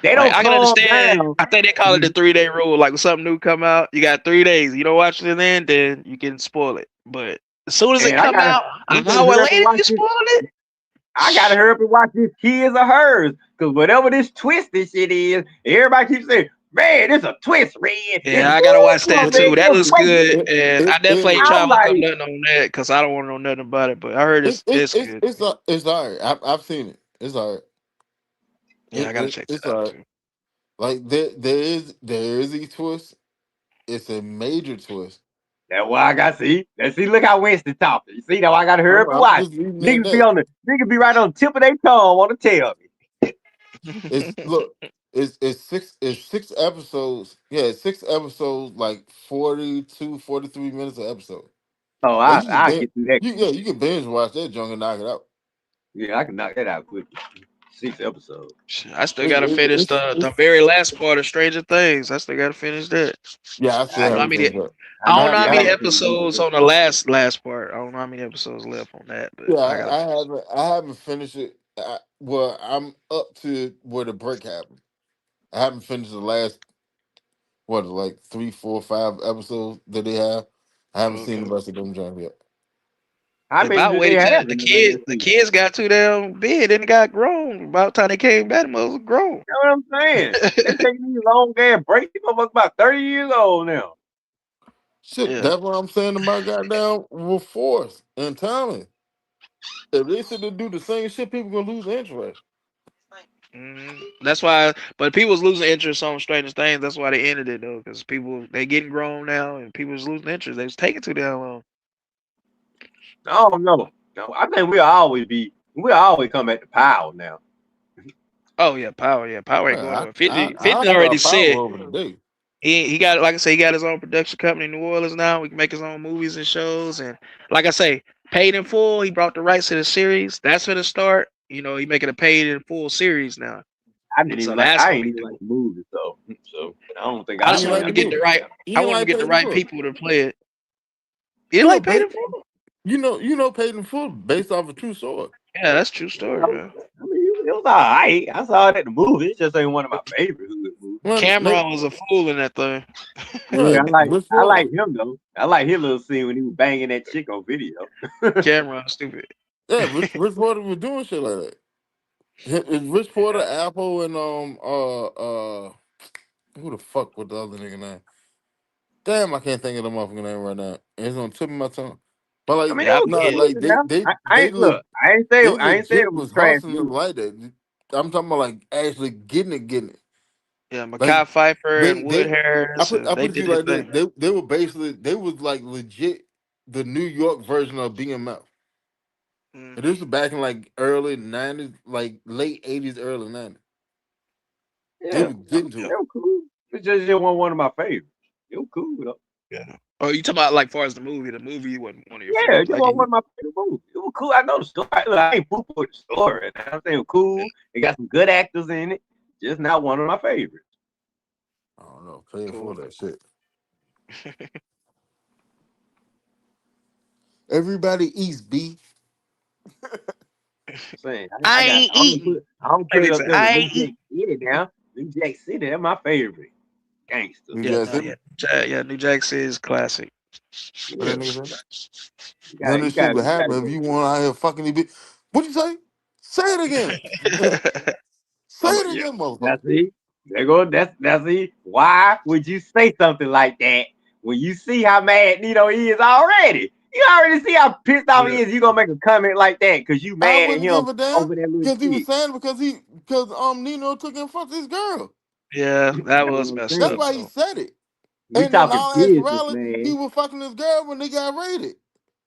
They Like don't I can calm understand. down. I think they call it the 3 day rule. Like when something new come out, you got 3 days. You don't watch it then you can spoil it. But as soon as it And come out, I an gotta hour hurry up and later, watch you this. spoiled it. I gotta hurry up and watch this His or Hers. Cause whatever this twisted shit is, everybody keeps saying, man, it's a twist, Red. Yeah, It's I gotta watch good, that It, man. too. That Just looks wait. good, it, and I it, definitely ain't it, trying I'm to look up like, nothing on that because I don't want to know nothing about it. But I heard it's good. it's all right. I've seen it. It's all right. Yeah, I gotta check It's that out all right. too. Like there is a twist. It's a major twist. that's why I got see. Let's see. Look how Winston talking. You see, now I gotta hurry up and I'm watch. just leaving it at that. Niggas be right on the tip of their tongue want to tell me. It's look. It's 6 episodes. Yeah, it's 6 episodes. Like 42, 43 minutes an episode. Oh, Like you can I binge. get through that. You can binge watch that junk and knock it out. Yeah, I can knock that out quick. 6 episodes. Shit, I still It, gotta it, finish the very last part of Stranger Things. I still gotta finish that. yeah, I I still don't know how haven't many. finished that. I I I don't know haven't. how yeah, I I many gotta haven't. finish both of episodes them. on the last part. I don't know how many episodes left on that, but Yeah, I gotta. I haven't finished it. Well, I'm up to where the break happened. I haven't finished the last what, like 3, 4, 5 episodes that they have. I haven't seen Okay. the rest of them jump yet. How If many I do they waited till have in the last the season? kids got too damn big and got grown. About the time they came back, the was grown. You know what I'm saying? They taking these long ass breaks. These motherfuckers about 30 years old now. Shit, Yeah. that's what I'm saying about goddamn with Force and Tommy. If they sit there do the same shit, people gonna lose interest. That's why, but people was losing interest on Stranger Things. That's why they ended it though, because people they getting grown now and people was losing interest. They was taking too damn long. I don't know. No, I think we'll always come at the power now. Oh yeah, Power. Yeah, Power ain't going Man, nowhere. 50, I 50 already start said Power over today. he got, like I say, he got his own production company in New Orleans now. We can make his own movies and shows, and like I say, paid in full. He brought the rights to the series. That's for the start. You know, he making a paid in full series now. So that's I gonna ain't be even like dope. the movie, so I don't think I I'll just You ain't be want like him the to down get for the movie. right. You I ain't want him like to get the Paid in right Full. people to play it. You You didn't know like Paid Paid. in Full? You know Paid in Full based off a true story. Yeah, that's a true story, it. man. I mean, it was all right. I saw it at the movie. It just ain't one of my favorite hood movies. Man, Cameron was a fool in that thing. Yeah, man, Rich I Porter. like him though. I like his little scene when he was banging that chick on video. Cameron, stupid. Yeah, Rich Porter was doing shit like that. It's Rich Porter, Apple, and who the fuck was the other nigga name? Damn, I can't think of the motherfucking name right now. It's on the tip of my tongue. But I like, mean, it Yeah, I was nah, forget. like good now. I ain't look. they I ain't say it legit was was a trash hustling it movie. like that. I'm talking about like actually getting it. Yeah, Like Makai Pfeiffer and Wood they Harris, I and they put it to did you their like this. thing. They were basically they was like legit the New York version of BMF. And this Hmm. was back in like early '90s, like late '80s, early '90s. They Yeah, were getting it to it. was cool. It wasn't one of my favorites. It was cool though. Yeah. Oh, you talking about like far as the movie? The movie wasn't one of your Yeah, favorites. it I get wasn't one it. of my favorite movies. It was cool. I know the story. I ain't poo poo the story. I'm saying it was cool. It got some good actors in it. Just not one of my favorites. I don't know, paying for Cool. that shit. Everybody eats B. Saying I ain't eating. I'm gonna Like put they it up say, there with I New ain't Jack eating. City now. New Jack City, that's my favorite. Gangster. You Yeah, guys no, hear yeah, me? yeah. New Jack City is classic. What Yeah. that nigga say? You None got of you this shit got would you gotta happen if go. you want out here fucking these bitch. What you say? Say it again. Say it Yeah. again, motherfucker. That's it. There go that's it. Why would you say something like that when you see how mad Nino is already, you already see how pissed off he is. You gonna make a comment like that because you I mad at wouldn't him give a damn over that little because he was shit. saying because Nino took in front of his girl. Yeah, that That's was what I'm messed That's up saying. why he though. said it. We And in talking all business, actuality, he man. was fucking his girl when they got raided.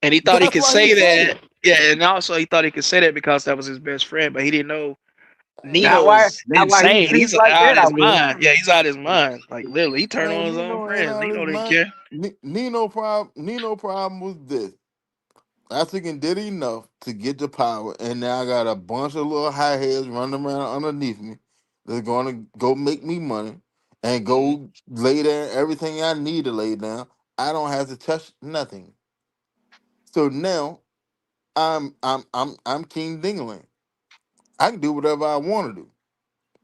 And he thought he That's could why he say said it. that. Yeah, and also he thought he could say that because that was his best friend, but he didn't know Not Nino Man, why is not why he insane. speaks He's like out that, of I his will. mind. Yeah, he's out of his mind. Like literally, he turned on his own Nino ain't friends. out of Nino his didn't mind. care. Nino problem was this. I think did enough to get the power, and now I got a bunch of little high heads running around underneath me. They're going to go make me money and Mhm. go lay down everything I need to lay down. I don't have to touch nothing. So now I'm King Dingling. I can do whatever I want to do.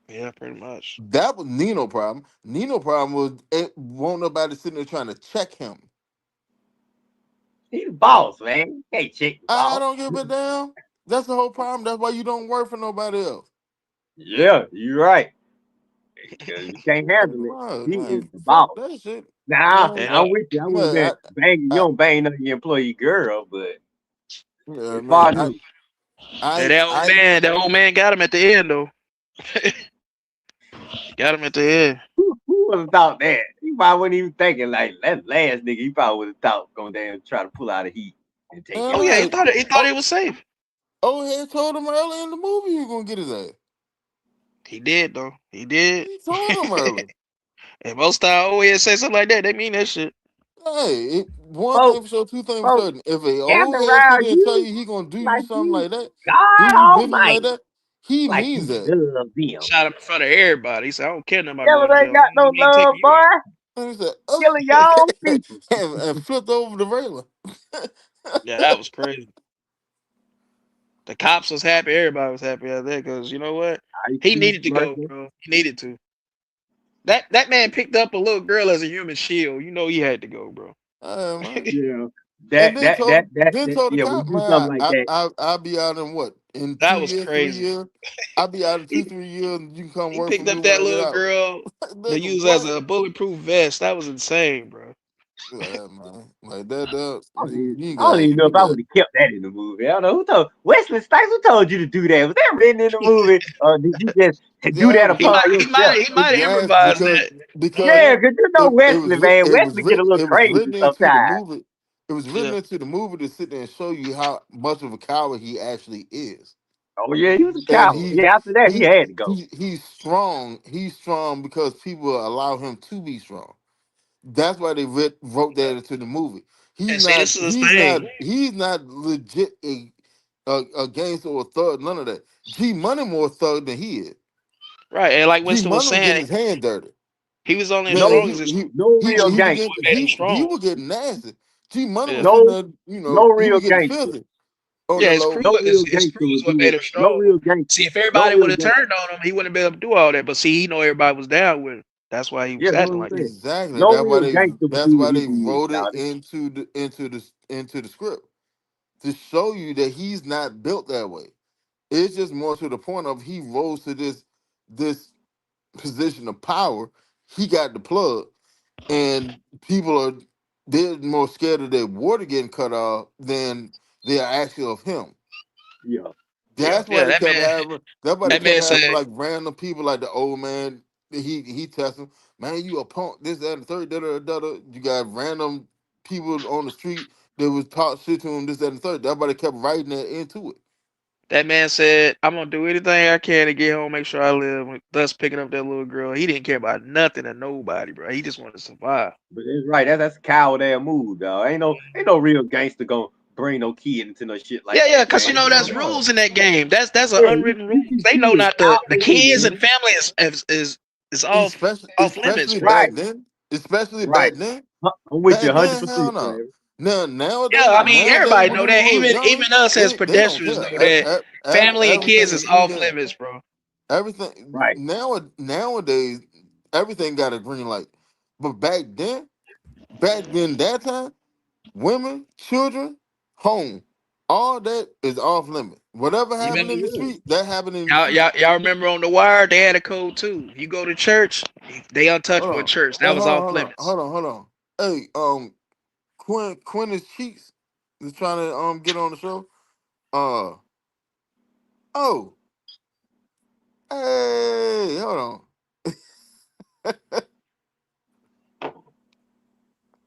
Yeah, pretty much. That was Nino problem. Nino problem was it won't nobody sitting there trying to check him. He's the boss, man. You can't check the I boss. don't give a damn. That's the whole problem. That's why you don't work for nobody else. Yeah, you're right. Because you can't handle it. Well, He is man, the fuck boss. that shit. Nah, Man, Yeah, I'm with you. I wouldn't man, been banging. You I, don't bang none of your employee girl, but yeah, as far man, as and that old man got him at the end though. Got him at the end. who would have thought that? He probably wasn't even thinking like that last nigga. He probably would have thought going down and try to pull out a heat and take and Oh him yeah, out. like, he thought it oh, was safe. old head told him early in the movie he was gonna get his ass. He did though. He did. He told him early. And most time old head say something like that, they mean that shit. Hey, one thing Folks, for sure, two things for folks, certain. If a old gather head sit around there and tell you you he gonna do you like something you, like that, do God you business like Almighty, that, he like means you that. love them. Shot him in front of everybody. He said, I don't care nothing about Devils going to ain't jail. got I no ain't love, taking you in. boy. And he said, Killing your own people. and flipped over the railing. Yeah, that was crazy. The cops was happy. Everybody was happy out there because you know what? Ice He peace, needed to go, mercy. bro. He needed to. That man picked up a little girl as a human shield. You know he had to go, bro. Man. Yeah, And that that that that, then that told the yeah. When cop, you do something man, like that, I'll be out in what? In That 2 was years, 3 crazy. years? I'll be out in He, 2, 3 years and you can come he work for picked me up when that I get little out. girl to Nigga, use as what? a bulletproof vest. That was insane, bro. Yeah, man. Like that I don't even know you if I got would have kept that in the movie. I don't know who told Wesley Snipes. Who told you to do that? Was that written in the movie, or did you just do yeah, that He upon because might he might yourself? he might have yes, improvised that. because Yeah, because you know Wesley, man. Wesley get a little it was crazy written into the sometimes. movie. It was written Yeah. into the movie to sit there and show you how much of a coward he actually is. Oh yeah, he was a And coward. Yeah, after that he had to go. he's strong. He's strong because people allow him to be strong. That's why they wrote that into the movie. And see, this is the thing. He's not legit a gangster or a thug. None of that. G Money more thug than he is. Right. And like G Winston was Money was getting saying, his hand dirty. he was only as Man, No, strong as his no real he was gangster. getting what made him he strong. was getting nasty. G Money Yeah. was sitting No, there, no he real was getting gangster. filthy on Yeah, the low. No real his gangster crew is would what do made it. him No strong. real gangster. See, if No everybody real would have gangster. turned on him, he wouldn't be able to do all that. But see, he know everybody was down with him. That's why he Yeah, was that's what acting I'm like that. saying. Exactly. No real gangster would That's do why what he they did, wrote it Dottie. into the script to show you that he's not built that way. It's just more to the point of he rose to this position of power. He got the plug, and people are they're more scared of their water getting cut off than they are actually of him. Yeah. Yeah, That's why yeah. they kept having. That's why they That kept man having said, like random people, like the old man. He tests him, man. You a punk. This, that, and the third. Da, da, da, da. You got random people on the street that was talk shit to him. This, that, and the third. That's why they kept writing that into it. I'm gonna do anything I can to get home, make sure I live. Thus, picking up that little girl. He didn't care about nothing or nobody, bro. He just wanted to survive. But that's right. That's a coward ass move, dog. Ain't no real gangster gonna bring no kid into no shit like Yeah, yeah, that, because man. you know No, there's no. rules in that game. That's an Yeah, unwritten rule. you can They see know it not out the the way, kids and man. family is off limits, Especially bro. Right, back then. Especially right. back then. I'm with you Back then, 100%, hell no. man. Now Yeah, I mean nowadays everybody when know them that. boys Even younger, us as they don't pedestrians care. know that family and kids Everything is is off legal. limits, bro. Everything Right. nowadays, everything got a green light. But back then that time, women, children, home, all that is off limit. Whatever You happened remember? in the Yeah. street, that happened in the Y'all, street. y'all, y'all remember on the wire they had a code too. You go to church, they Hold untouchable at on. church. That Well, was off limits. hold on. Hey, Quintus Cheeks is trying to get on the show. Oh, hey, hold on.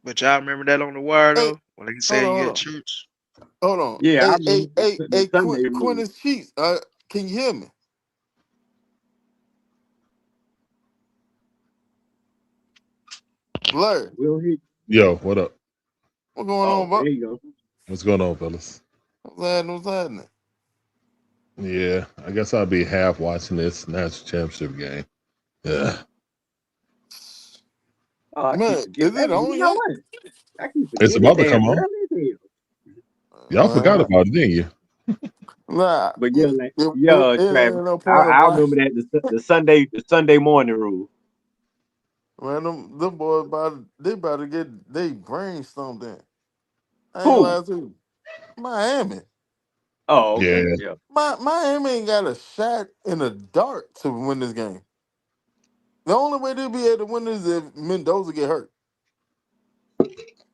But y'all remember that on the wire Hey, though, when they hold said on, you hold at on, church. hold on. Yeah, I Hey, remember the Sunday rule. Quintus Cheeks. Can you hear me? Larry, We'll hit. Yo, what up? what's going Oh, on, there Buck? you go. What's going on, fellas? What's happening? What's happening? Yeah, I guess I'll be half watching this national championship game. Yeah. Oh, I keep Man, forgetting. is it Hey, on you know yet? what? I keep It's forgetting it about to come damn on. early as hell. Y'all forgot Man, about it, didn't you? nah, But yeah, like, it Travis, ain't no point in I watching. remember that the Sunday morning rule. Man, them boys about to get they brain stumped in. I ain't gonna Who? lie to you. Miami. Oh, Yeah. okay, yeah. Miami ain't got a shot in the dark to win this game. The only way they'll be able to win this is if Mendoza get hurt.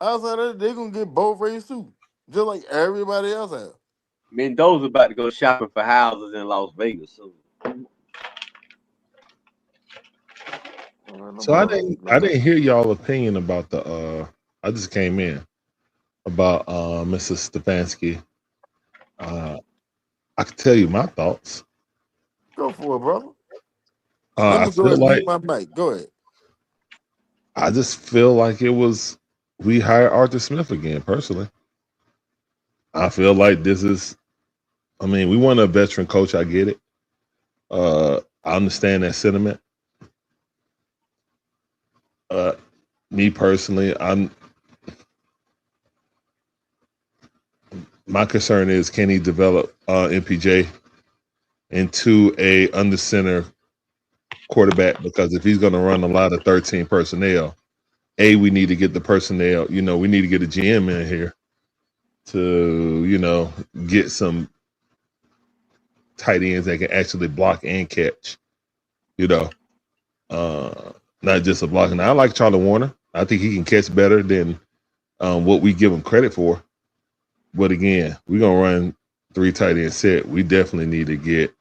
Outside of that, they're gonna get both raised too. Just like everybody else has. Mendoza about to go shopping for houses in Las Vegas soon. Man, them So I boys, didn't hear y'all opinion about the I just came in about Mrs. Stefanski. I can tell you my thoughts. go for it, brother. Let I me go feel ahead and mute like my mic. Go ahead. I just feel like it was we hired Arthur Smith again, personally. I feel like this is I mean, we want a veteran coach, I get it. I understand that sentiment. Me personally, my concern is can he develop MPJ into a under center quarterback? Because if he's going to run a lot of 13 personnel, we need to get the personnel. We need to get a GM in here to get some tight ends that can actually block and catch. Not just a blocking. I like Charlie Warner. I think he can catch better than what we give him credit for. But again, we're gonna run 3 tight end set. We definitely need to get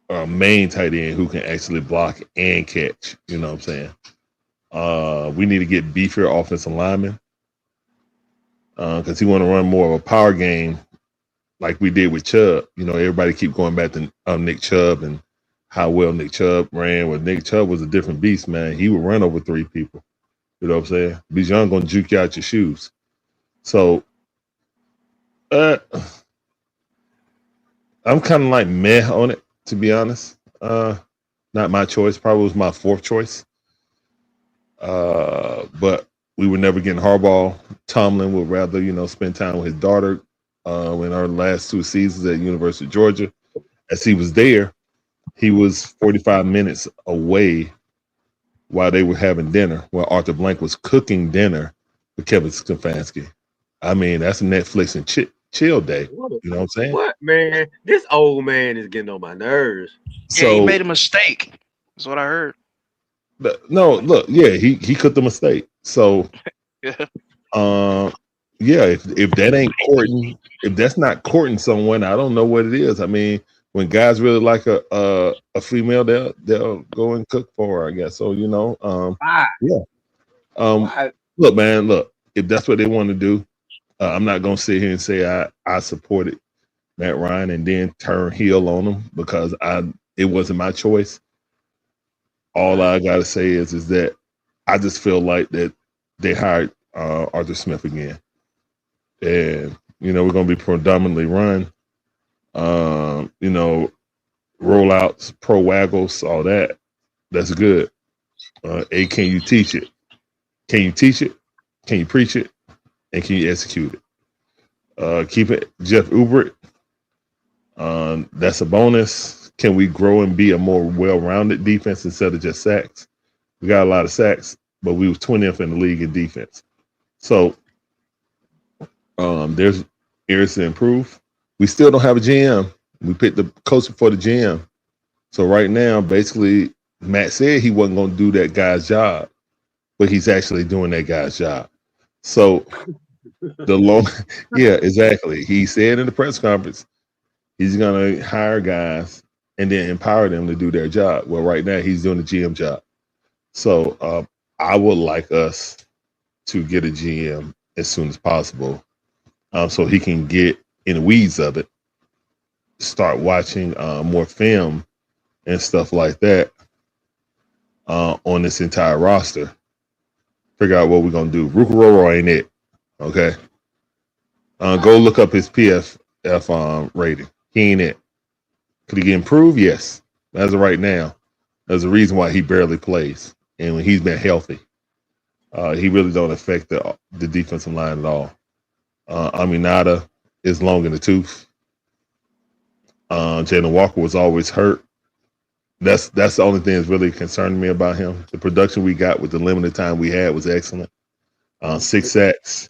a main tight end who can actually block and catch. You know what I'm saying? We need to get beefier offensive linemen because he want to run more of a power game like we did with Chubb. Everybody keep going back to Nick Chubb and how well Nick Chubb ran. Well, Nick Chubb was a different beast, man. He would run over 3 people. You know what I'm saying? Bijan gonna juke you out your shoes. So I'm kind of like meh on it, to be honest. Not my choice. Probably was my 4th choice. But we were never getting Harbaugh. Tomlin would rather, spend time with his daughter in our last 2 seasons at University of Georgia. As he was there, he was 45 minutes away while they were having dinner, while Arthur Blank was cooking dinner with Kevin Stefanski. I mean, that's a Netflix and chill day. You know what I'm saying? What, man? This old man is getting on my nerves. Yeah, he made a mistake. That's what I heard. No, look, yeah, he cooked the mistake. So, Yeah. If that ain't courting, if that's not courting someone, I don't know what it is. I mean, when guys really like a female, they'll go and cook for her, I guess. So yeah. Look, man, if that's what they want to do, I'm not gonna sit here and say I supported Matt Ryan and then turn heel on him because it wasn't my choice. All I gotta say is that I just feel like that they hired Arthur Smith again, and we're gonna be predominantly run, rollouts, pro waggles, all that. That's good. Can you teach it? Can you teach it? Can you preach it? And can you execute it? Keep it Jeff Ulbrich. That's a bonus. Can we grow and be a more well-rounded defense instead of just sacks? We got a lot of sacks, but we was 20th in the league in defense. So there's areas to improve. We still don't have a GM. We picked the coach for the GM. So right now, basically, Matt said he wasn't going to do that guy's job. but he's actually doing that guy's job. So the long, yeah, exactly. He said in the press conference he's gonna hire guys and then empower them to do their job. Well, right now he's doing the GM job. So I would like us to get a GM as soon as possible, so he can get in the weeds of it, start watching more film and stuff like that on this entire roster. Figure out what we're gonna do. Rukaroro ain't it, okay? Go look up his PFF rating. He ain't it. Could he get improved? Yes. As of right now, there's a reason why he barely plays, and when he's been healthy, he really don't affect the defensive line at all. Aminata is long in the tooth. Jalen Walker was always hurt. That's the only thing that's really concerning me about him. The production we got with the limited time we had was excellent. 6 sacks.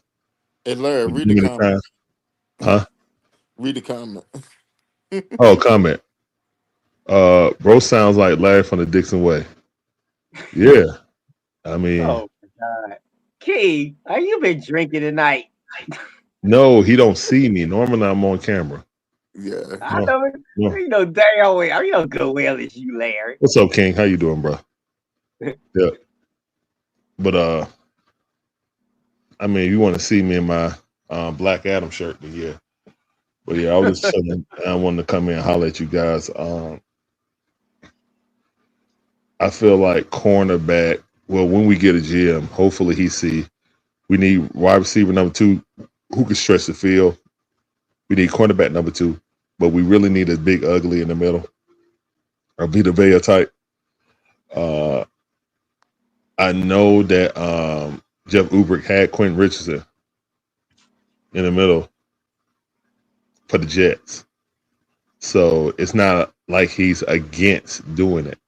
Hey, Larry, with read the limited comment. time. Huh? Read the comment. Oh, comment. Bro sounds like Larry from the Dixon Way. Yeah. I mean, Oh my God. Key, have you been drinking tonight? no, he don't see me. Normally I'm on camera. Yeah. I No, know, no. you know damn well. I know good well it's you, Larry. What's up, King? How you doing, bro? Yeah. But I mean, you want to see me in my Black Adam shirt, then yeah. But yeah, I was just saying, I wanted to come in and holler at you guys. I feel like cornerback. Well, when we get a GM, hopefully he see we need wide receiver number 2 who can stretch the field. We need cornerback number 2, but we really need a big ugly in the middle, or Vita Vea type. I know that Jeff Ulbrich had Quentin Richardson in the middle for the Jets, so it's not like he's against doing it.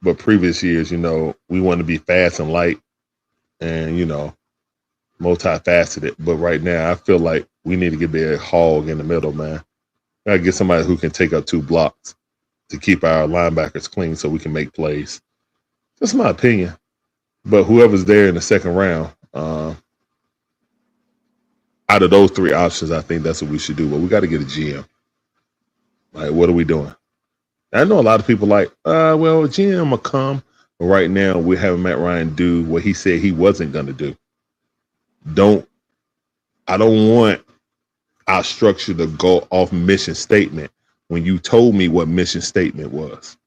But previous years, you know, we want to be fast and light, and you know, multifaceted. But right now, I feel like we need to get a hog in the middle, man. Gotta get somebody who can take up 2 blocks to keep our linebackers clean, so we can make plays. That's my opinion. But whoever's there in the second round, out of those 3 options, I think that's what we should do. But we got to get a GM. Like, what are we doing? I know a lot of people like, well, a GM will come. But right now, we're having Matt Ryan do what he said he wasn't going to do. I don't want our structure to go off mission statement when you told me what mission statement was.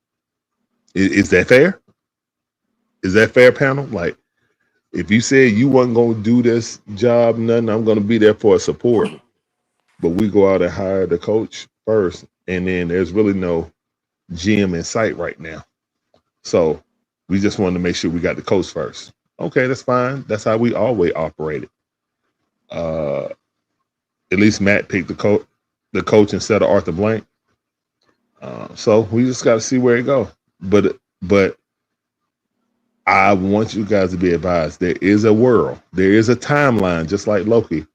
Is that fair? Is that fair, panel? Like, if you said you wasn't going to do this job, nothing, I'm going to be there for a support. But we go out and hire the coach first, and then there's really no GM in sight right now. So we just wanted to make sure we got the coach first. Okay, that's fine. That's how we always operated. At least Matt picked the coach instead of Arthur Blank. So we just got to see where it goes. But I want you guys to be advised. There is a world. There is a timeline, just like Loki,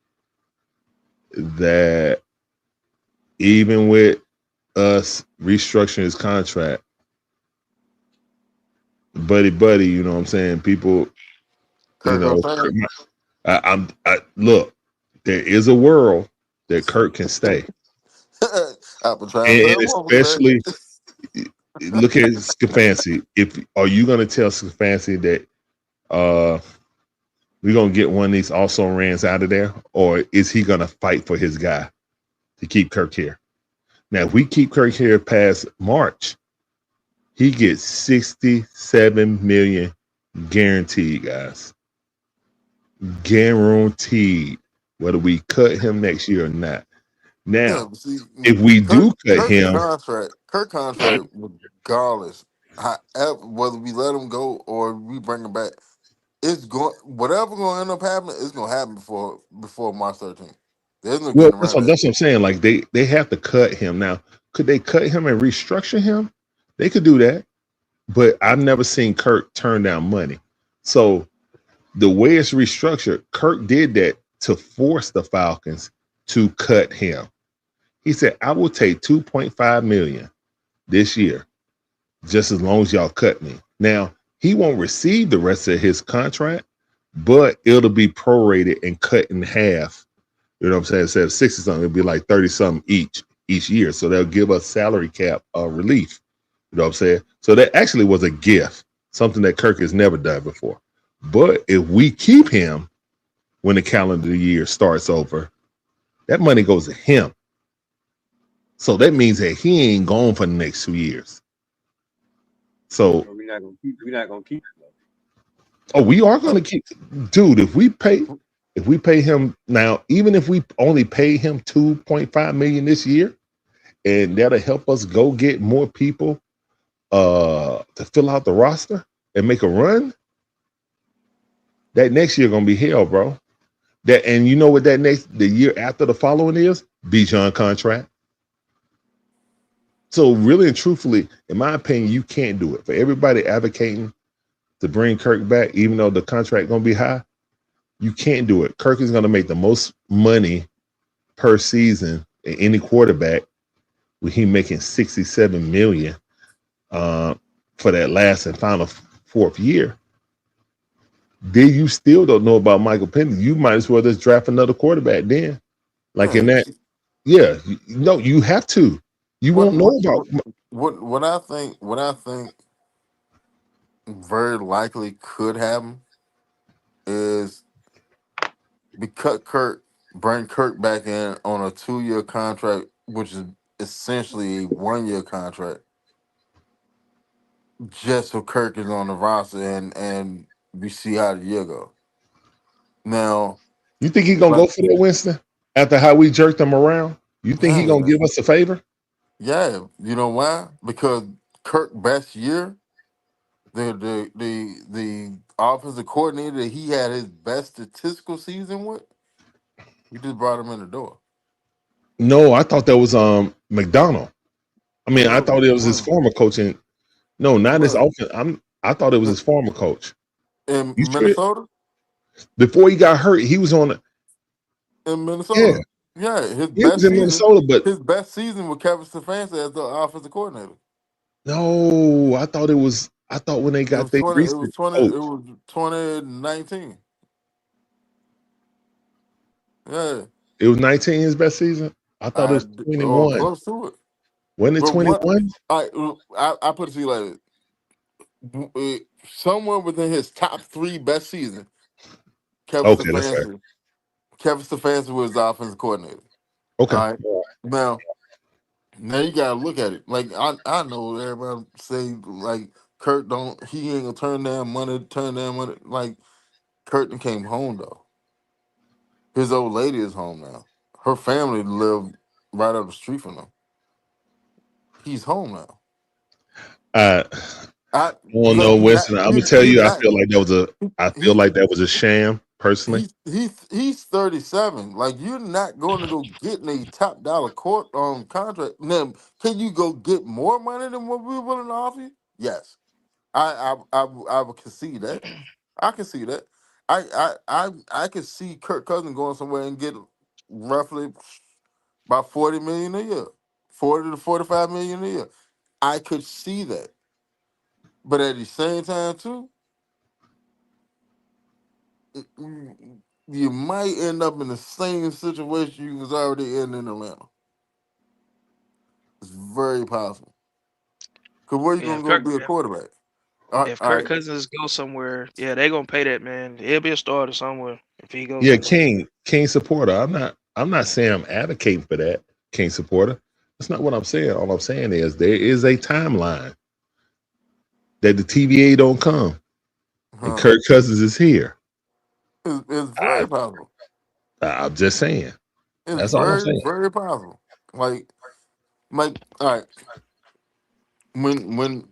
that even with us restructuring his contract, buddy, you know what I'm saying? People, Kirk you know, Cousins. look, there is a world that Kirk can stay. And especially look at Stefanski. Are you going to tell Stefanski that we're going to get one of these also rans out of there, or is he going to fight for his guy to keep Kirk here? Now, if we keep Kirk here past March, he gets $67 million guaranteed, guys. Guaranteed, whether we cut him next year or not. Now, if we do cut him, Kirk contract, regardless, whether we let him go or we bring him back, it's going whatever going to end up happening. It's going to happen before March 13th. There's no well, getting that's around what I'm saying. Like they have to cut him. Now, could they cut him and restructure him? They could do that, but I've never seen Kirk turn down money. So the way it's restructured, Kirk did that to force the Falcons to cut him. He said, I will take $2.5 million this year, just as long as y'all cut me. Now, he won't receive the rest of his contract, but it'll be prorated and cut in half. You know what I'm saying? Instead of 60 something, it'll be like 30 something each year. So they'll give us salary cap relief. You know what I'm saying? So that actually was a gift, something that Kirk has never done before. But if we keep him when the calendar year starts over, that money goes to him. So that means that he ain't gone for the next 2 years. So We're not gonna keep him. oh, we are gonna keep, dude. If we pay him now, even if we only pay him $2.5 million this year, and that'll help us go get more people to fill out the roster and make a run, that next year gonna be hell, bro. That, and you know what that the year after the following is? Bijan contract. So really and truthfully, in my opinion, you can't do it. For everybody advocating to bring Kirk back, even though the contract gonna be high, you can't do it. Kirk is gonna make the most money per season in any quarterback, with him making $67 million for that last and final fourth year. Then you still don't know about Michael Penix. You might as well just draft another quarterback then. Like in that, yeah. No, you have to. You won't know about what I think very likely could happen is bring Kirk back in on a 2-year contract, which is essentially a 1-year contract, just so Kirk is on the roster and we see how the year go. Now, you think he's gonna go for that, Winston? After how we jerked him around, you think he's gonna give us a favor? Yeah, you know why? Because Kirk best year, the offensive coordinator that he had his best statistical season with, we just brought him in the door. No, I thought that was McDonald. I mean, I thought it was his former coach. No, not his offense. I thought it was his former coach in Minnesota. Before he got hurt, he was on in Minnesota. Yeah, his best season, Minnesota, but his best season with Kevin Stefanski as the offensive coordinator. No, I thought when they got their recent coach. It was 2019. Yeah. It was 19 his best season. I thought it was 21. Close to it. Wasn't it 21? I put it to you like this. Somewhere within his top 3 best seasons, Kevin Stefanski was the offensive coordinator. Okay. All right. Now you gotta look at it. Like I know everybody say like Kurt he ain't gonna turn down money. Like Kurt came home though. His old lady is home now. Her family live right up the street from him. He's home now. I don't know, Winston. I'm gonna tell you, I feel like that was a sham. Personally, he's 37. Like, you're not going to go get a top dollar contract. Now, can you go get more money than what we're willing to offer you? Yes, I would concede that. I can see that. I can see Kirk Cousins going somewhere and get roughly about 40 million a year, 40 to 45 million a year. I could see that, but at the same time too, you might end up in the same situation you was already in Atlanta. It's very possible. Because where you gonna go be a quarterback? If Kirk Cousins goes somewhere, yeah, they gonna pay that man. He'll be a starter somewhere if he goes. Yeah, King supporter. I'm not saying I'm advocating for that, King supporter. That's not what I'm saying. All I'm saying is there is a timeline that the TVA don't come, and Kirk Cousins is here. It's very possible. I'm just saying. It's very possible. Like, all right. When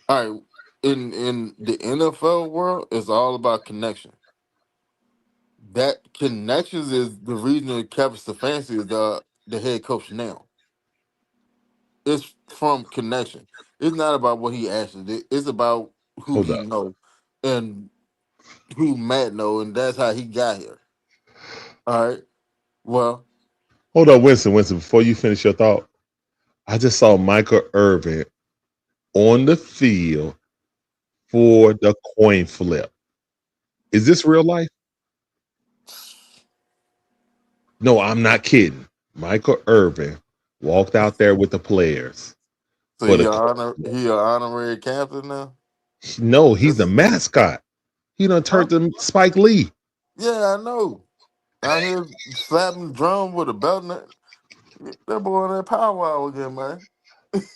all right, in the NFL world, it's all about connection. That connections is the reason that Kevin Stefanski is the head coach now. It's from connection. It's not about what he actually did. It's about who he knows and who Matt knows, and that's how he got here. All right. Well, hold on, Winston. Before you finish your thought, I just saw Michael Irvin on the field for the coin flip. Is this real life? No, I'm not kidding. Michael Irvin walked out there with the players So for the coin flip. he an honorary captain now. No, he's the This, mascot. He done huh? turned to Spike Lee. Yeah, I know. Out here slapping the drum with a belt. That boy on that powwow again, man.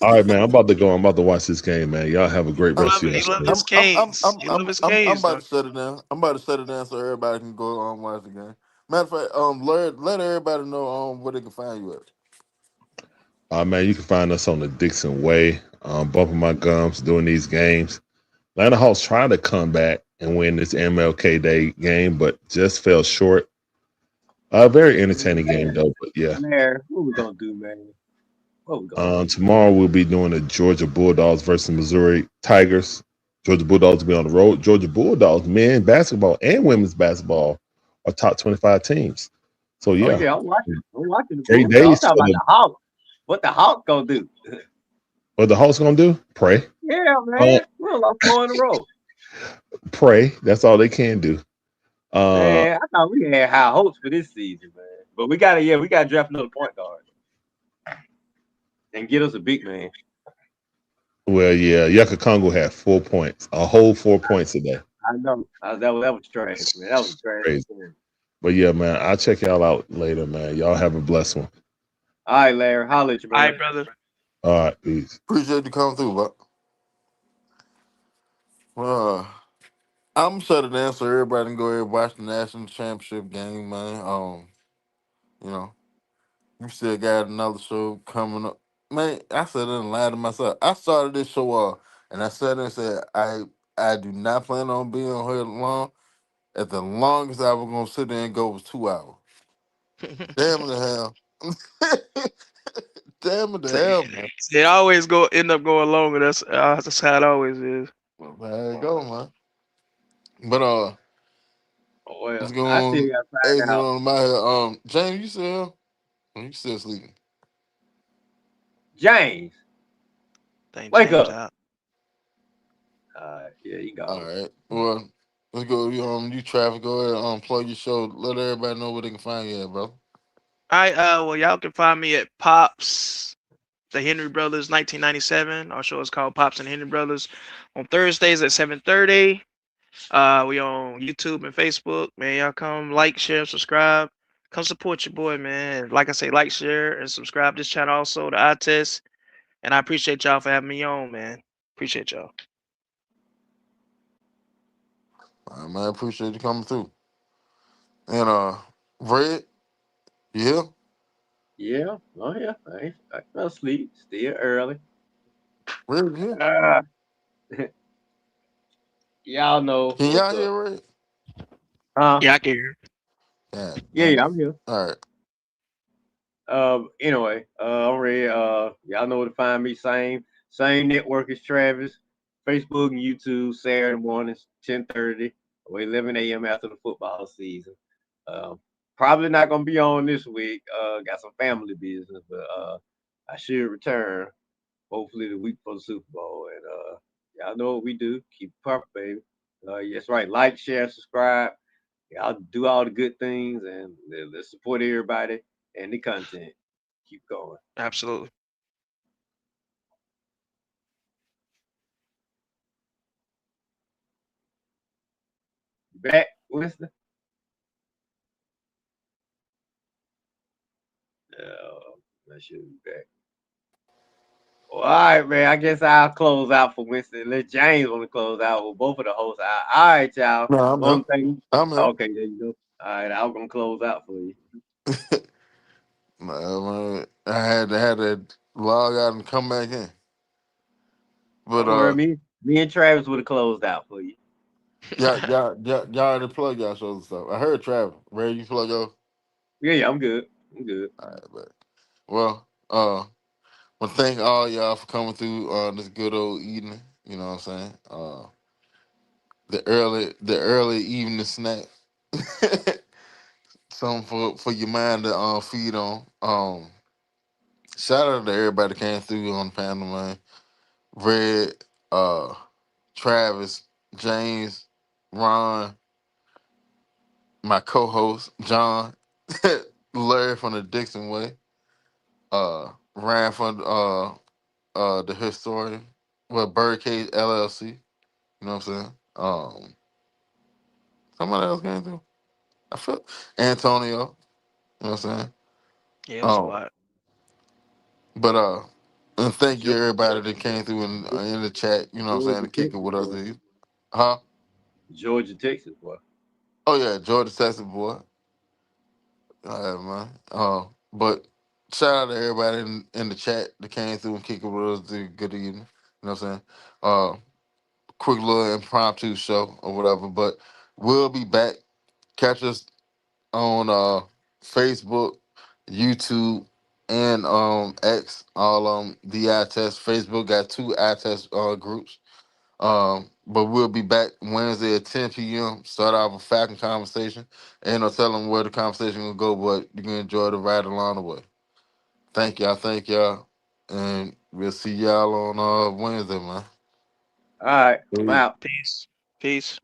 All right, man. I'm about to go. I'm about to watch this game, man. Y'all have a great I'm, rest of your He love Sunday. his canes. He love his I'm canes, about though. to shut it down. I'm about to shut it down so everybody can go on watch the game. Matter of fact, let everybody know where they can find you at. Man, you can find us on the Dixon Way, bumping my gums, doing these games. Atlanta Hawks trying to come back and win this MLK Day game, but just fell short. A very entertaining game, though. But yeah, Man, what we gonna do, man? What we gonna do? tomorrow we'll be doing the Georgia Bulldogs versus Missouri Tigers. Georgia Bulldogs will be on the road. Georgia Bulldogs, men basketball and women's basketball, are top 25 teams. So Oh yeah, yeah, I'm watching. I'm watching the great Bulldogs. I'm days talking for about the. the Hawks. What the Hawks gonna do? What the Hawks gonna do? Pray. Yeah, Uh, man. We're lost 4 in a row. pray. That's all they can do. Man, I thought we had high hopes for this season, man. But we gotta draft another point guard and get us a big man. Well, yeah, Yucca Congo had 4 points, a whole 4 points today. I know. That was trash, man. That was trash. Crazy. But yeah, man, I'll check y'all out later, man. Y'all have a blessed one. All right, Larry. Holler at you, All man. right, brother. All right, peace. Appreciate you coming through, but I'm shut it down so everybody can go ahead and watch the national championship game, man. You know, you still got another show coming up. Man, I said it and lied to myself. I started this show off and I said and said I do not plan on being on here long. At the longest I was gonna sit there and go was 2 hours. Damn the hell. Damn it the Say, hell, man. it always end up going longer. That's how it always is. Well, there you go, man. But Oh let's well, go I still on gotta find exit out. on my head. James, you still here? You still sleeping? James, Think wake James up. out. Yeah, you All gone. right. Well, let's go. You traffic. Go ahead. Plug your show. Let everybody know where they can find you at, bro. All right. Well, y'all can find me at Pops, the Henry Brothers, 1997. Our show is called Pops and Henry Brothers on Thursdays at 7:30. We on YouTube and Facebook. Man, y'all come like, share, subscribe. Come support your boy, man. Like I say, like, share, and subscribe this channel also to iTest. And I appreciate y'all for having me on, man. Appreciate y'all. All right, man. I appreciate you coming through. And Red, you here? Yeah. Oh yeah. I fell asleep. Still early. Red, you here? Uh, y'all know Can what's y'all up. hear Red? Huh? Yeah, I can hear. God Yeah, dang yeah, it. I'm here. All right. Anyway, I'm ready. Y'all know where to find me. Same network as Travis. Facebook and YouTube Saturday mornings, 10:30 or 11 a.m. after the football season. Um, Probably not gonna be on this week. Got some family business, but I should return hopefully the week for the Super Bowl. And y'all know what we do. Keep it pumping, baby. Yes, right. Like, share, subscribe. Y'all do all the good things and let's support everybody and the content. Keep going. Absolutely. Back, Winston. I should be back. Well, all right, man. I guess I'll close out for Winston. Let James want to close out with both of the hosts. All right, y'all. No, I'm One here. thing. I'm here. Okay, there you go. All right, I'm gonna close out for you. Man, I had to log out and come back in. But Don't worry, me and Travis would have closed out for you. y'all already plug y'all shows and stuff. I heard Travis. Ray, you plug yours? Yeah, I'm good. I'm good. All right, but well, well, thank all y'all for coming through this good old evening. You know what I'm saying? The early evening snack. Something for your mind to feed on. Shout out to everybody that came through on the panel, man. Red, Travis, James, Ron, my co-host John, Larry from the Dixon Way, Ryan from the historian, well, Birdcage LLC. You know what I'm saying? Somebody else came through. I feel Antonio. You know what I'm saying? Yeah, it was a Um, lot. but and thank you Georgia, everybody that came through in the chat. You know what I'm saying? To kick it with us, huh? Georgia, Texas, boy. Oh yeah, Georgia Texas boy. All right, man. But shout out to everybody in the chat that came through and kicked it with us. Good evening. You know what I'm saying? Quick little impromptu show or whatever. But we'll be back. Catch us on Facebook, YouTube, and X. All the eye test. Facebook got two eye test groups. But we'll be back Wednesday at 10 p.m. Start off a Falcon conversation. Ain't no telling where the conversation will go, but you can enjoy the ride along the way. Thank y'all. And we'll see y'all on Wednesday, man. All right, I'm Peace. out. Peace. Peace.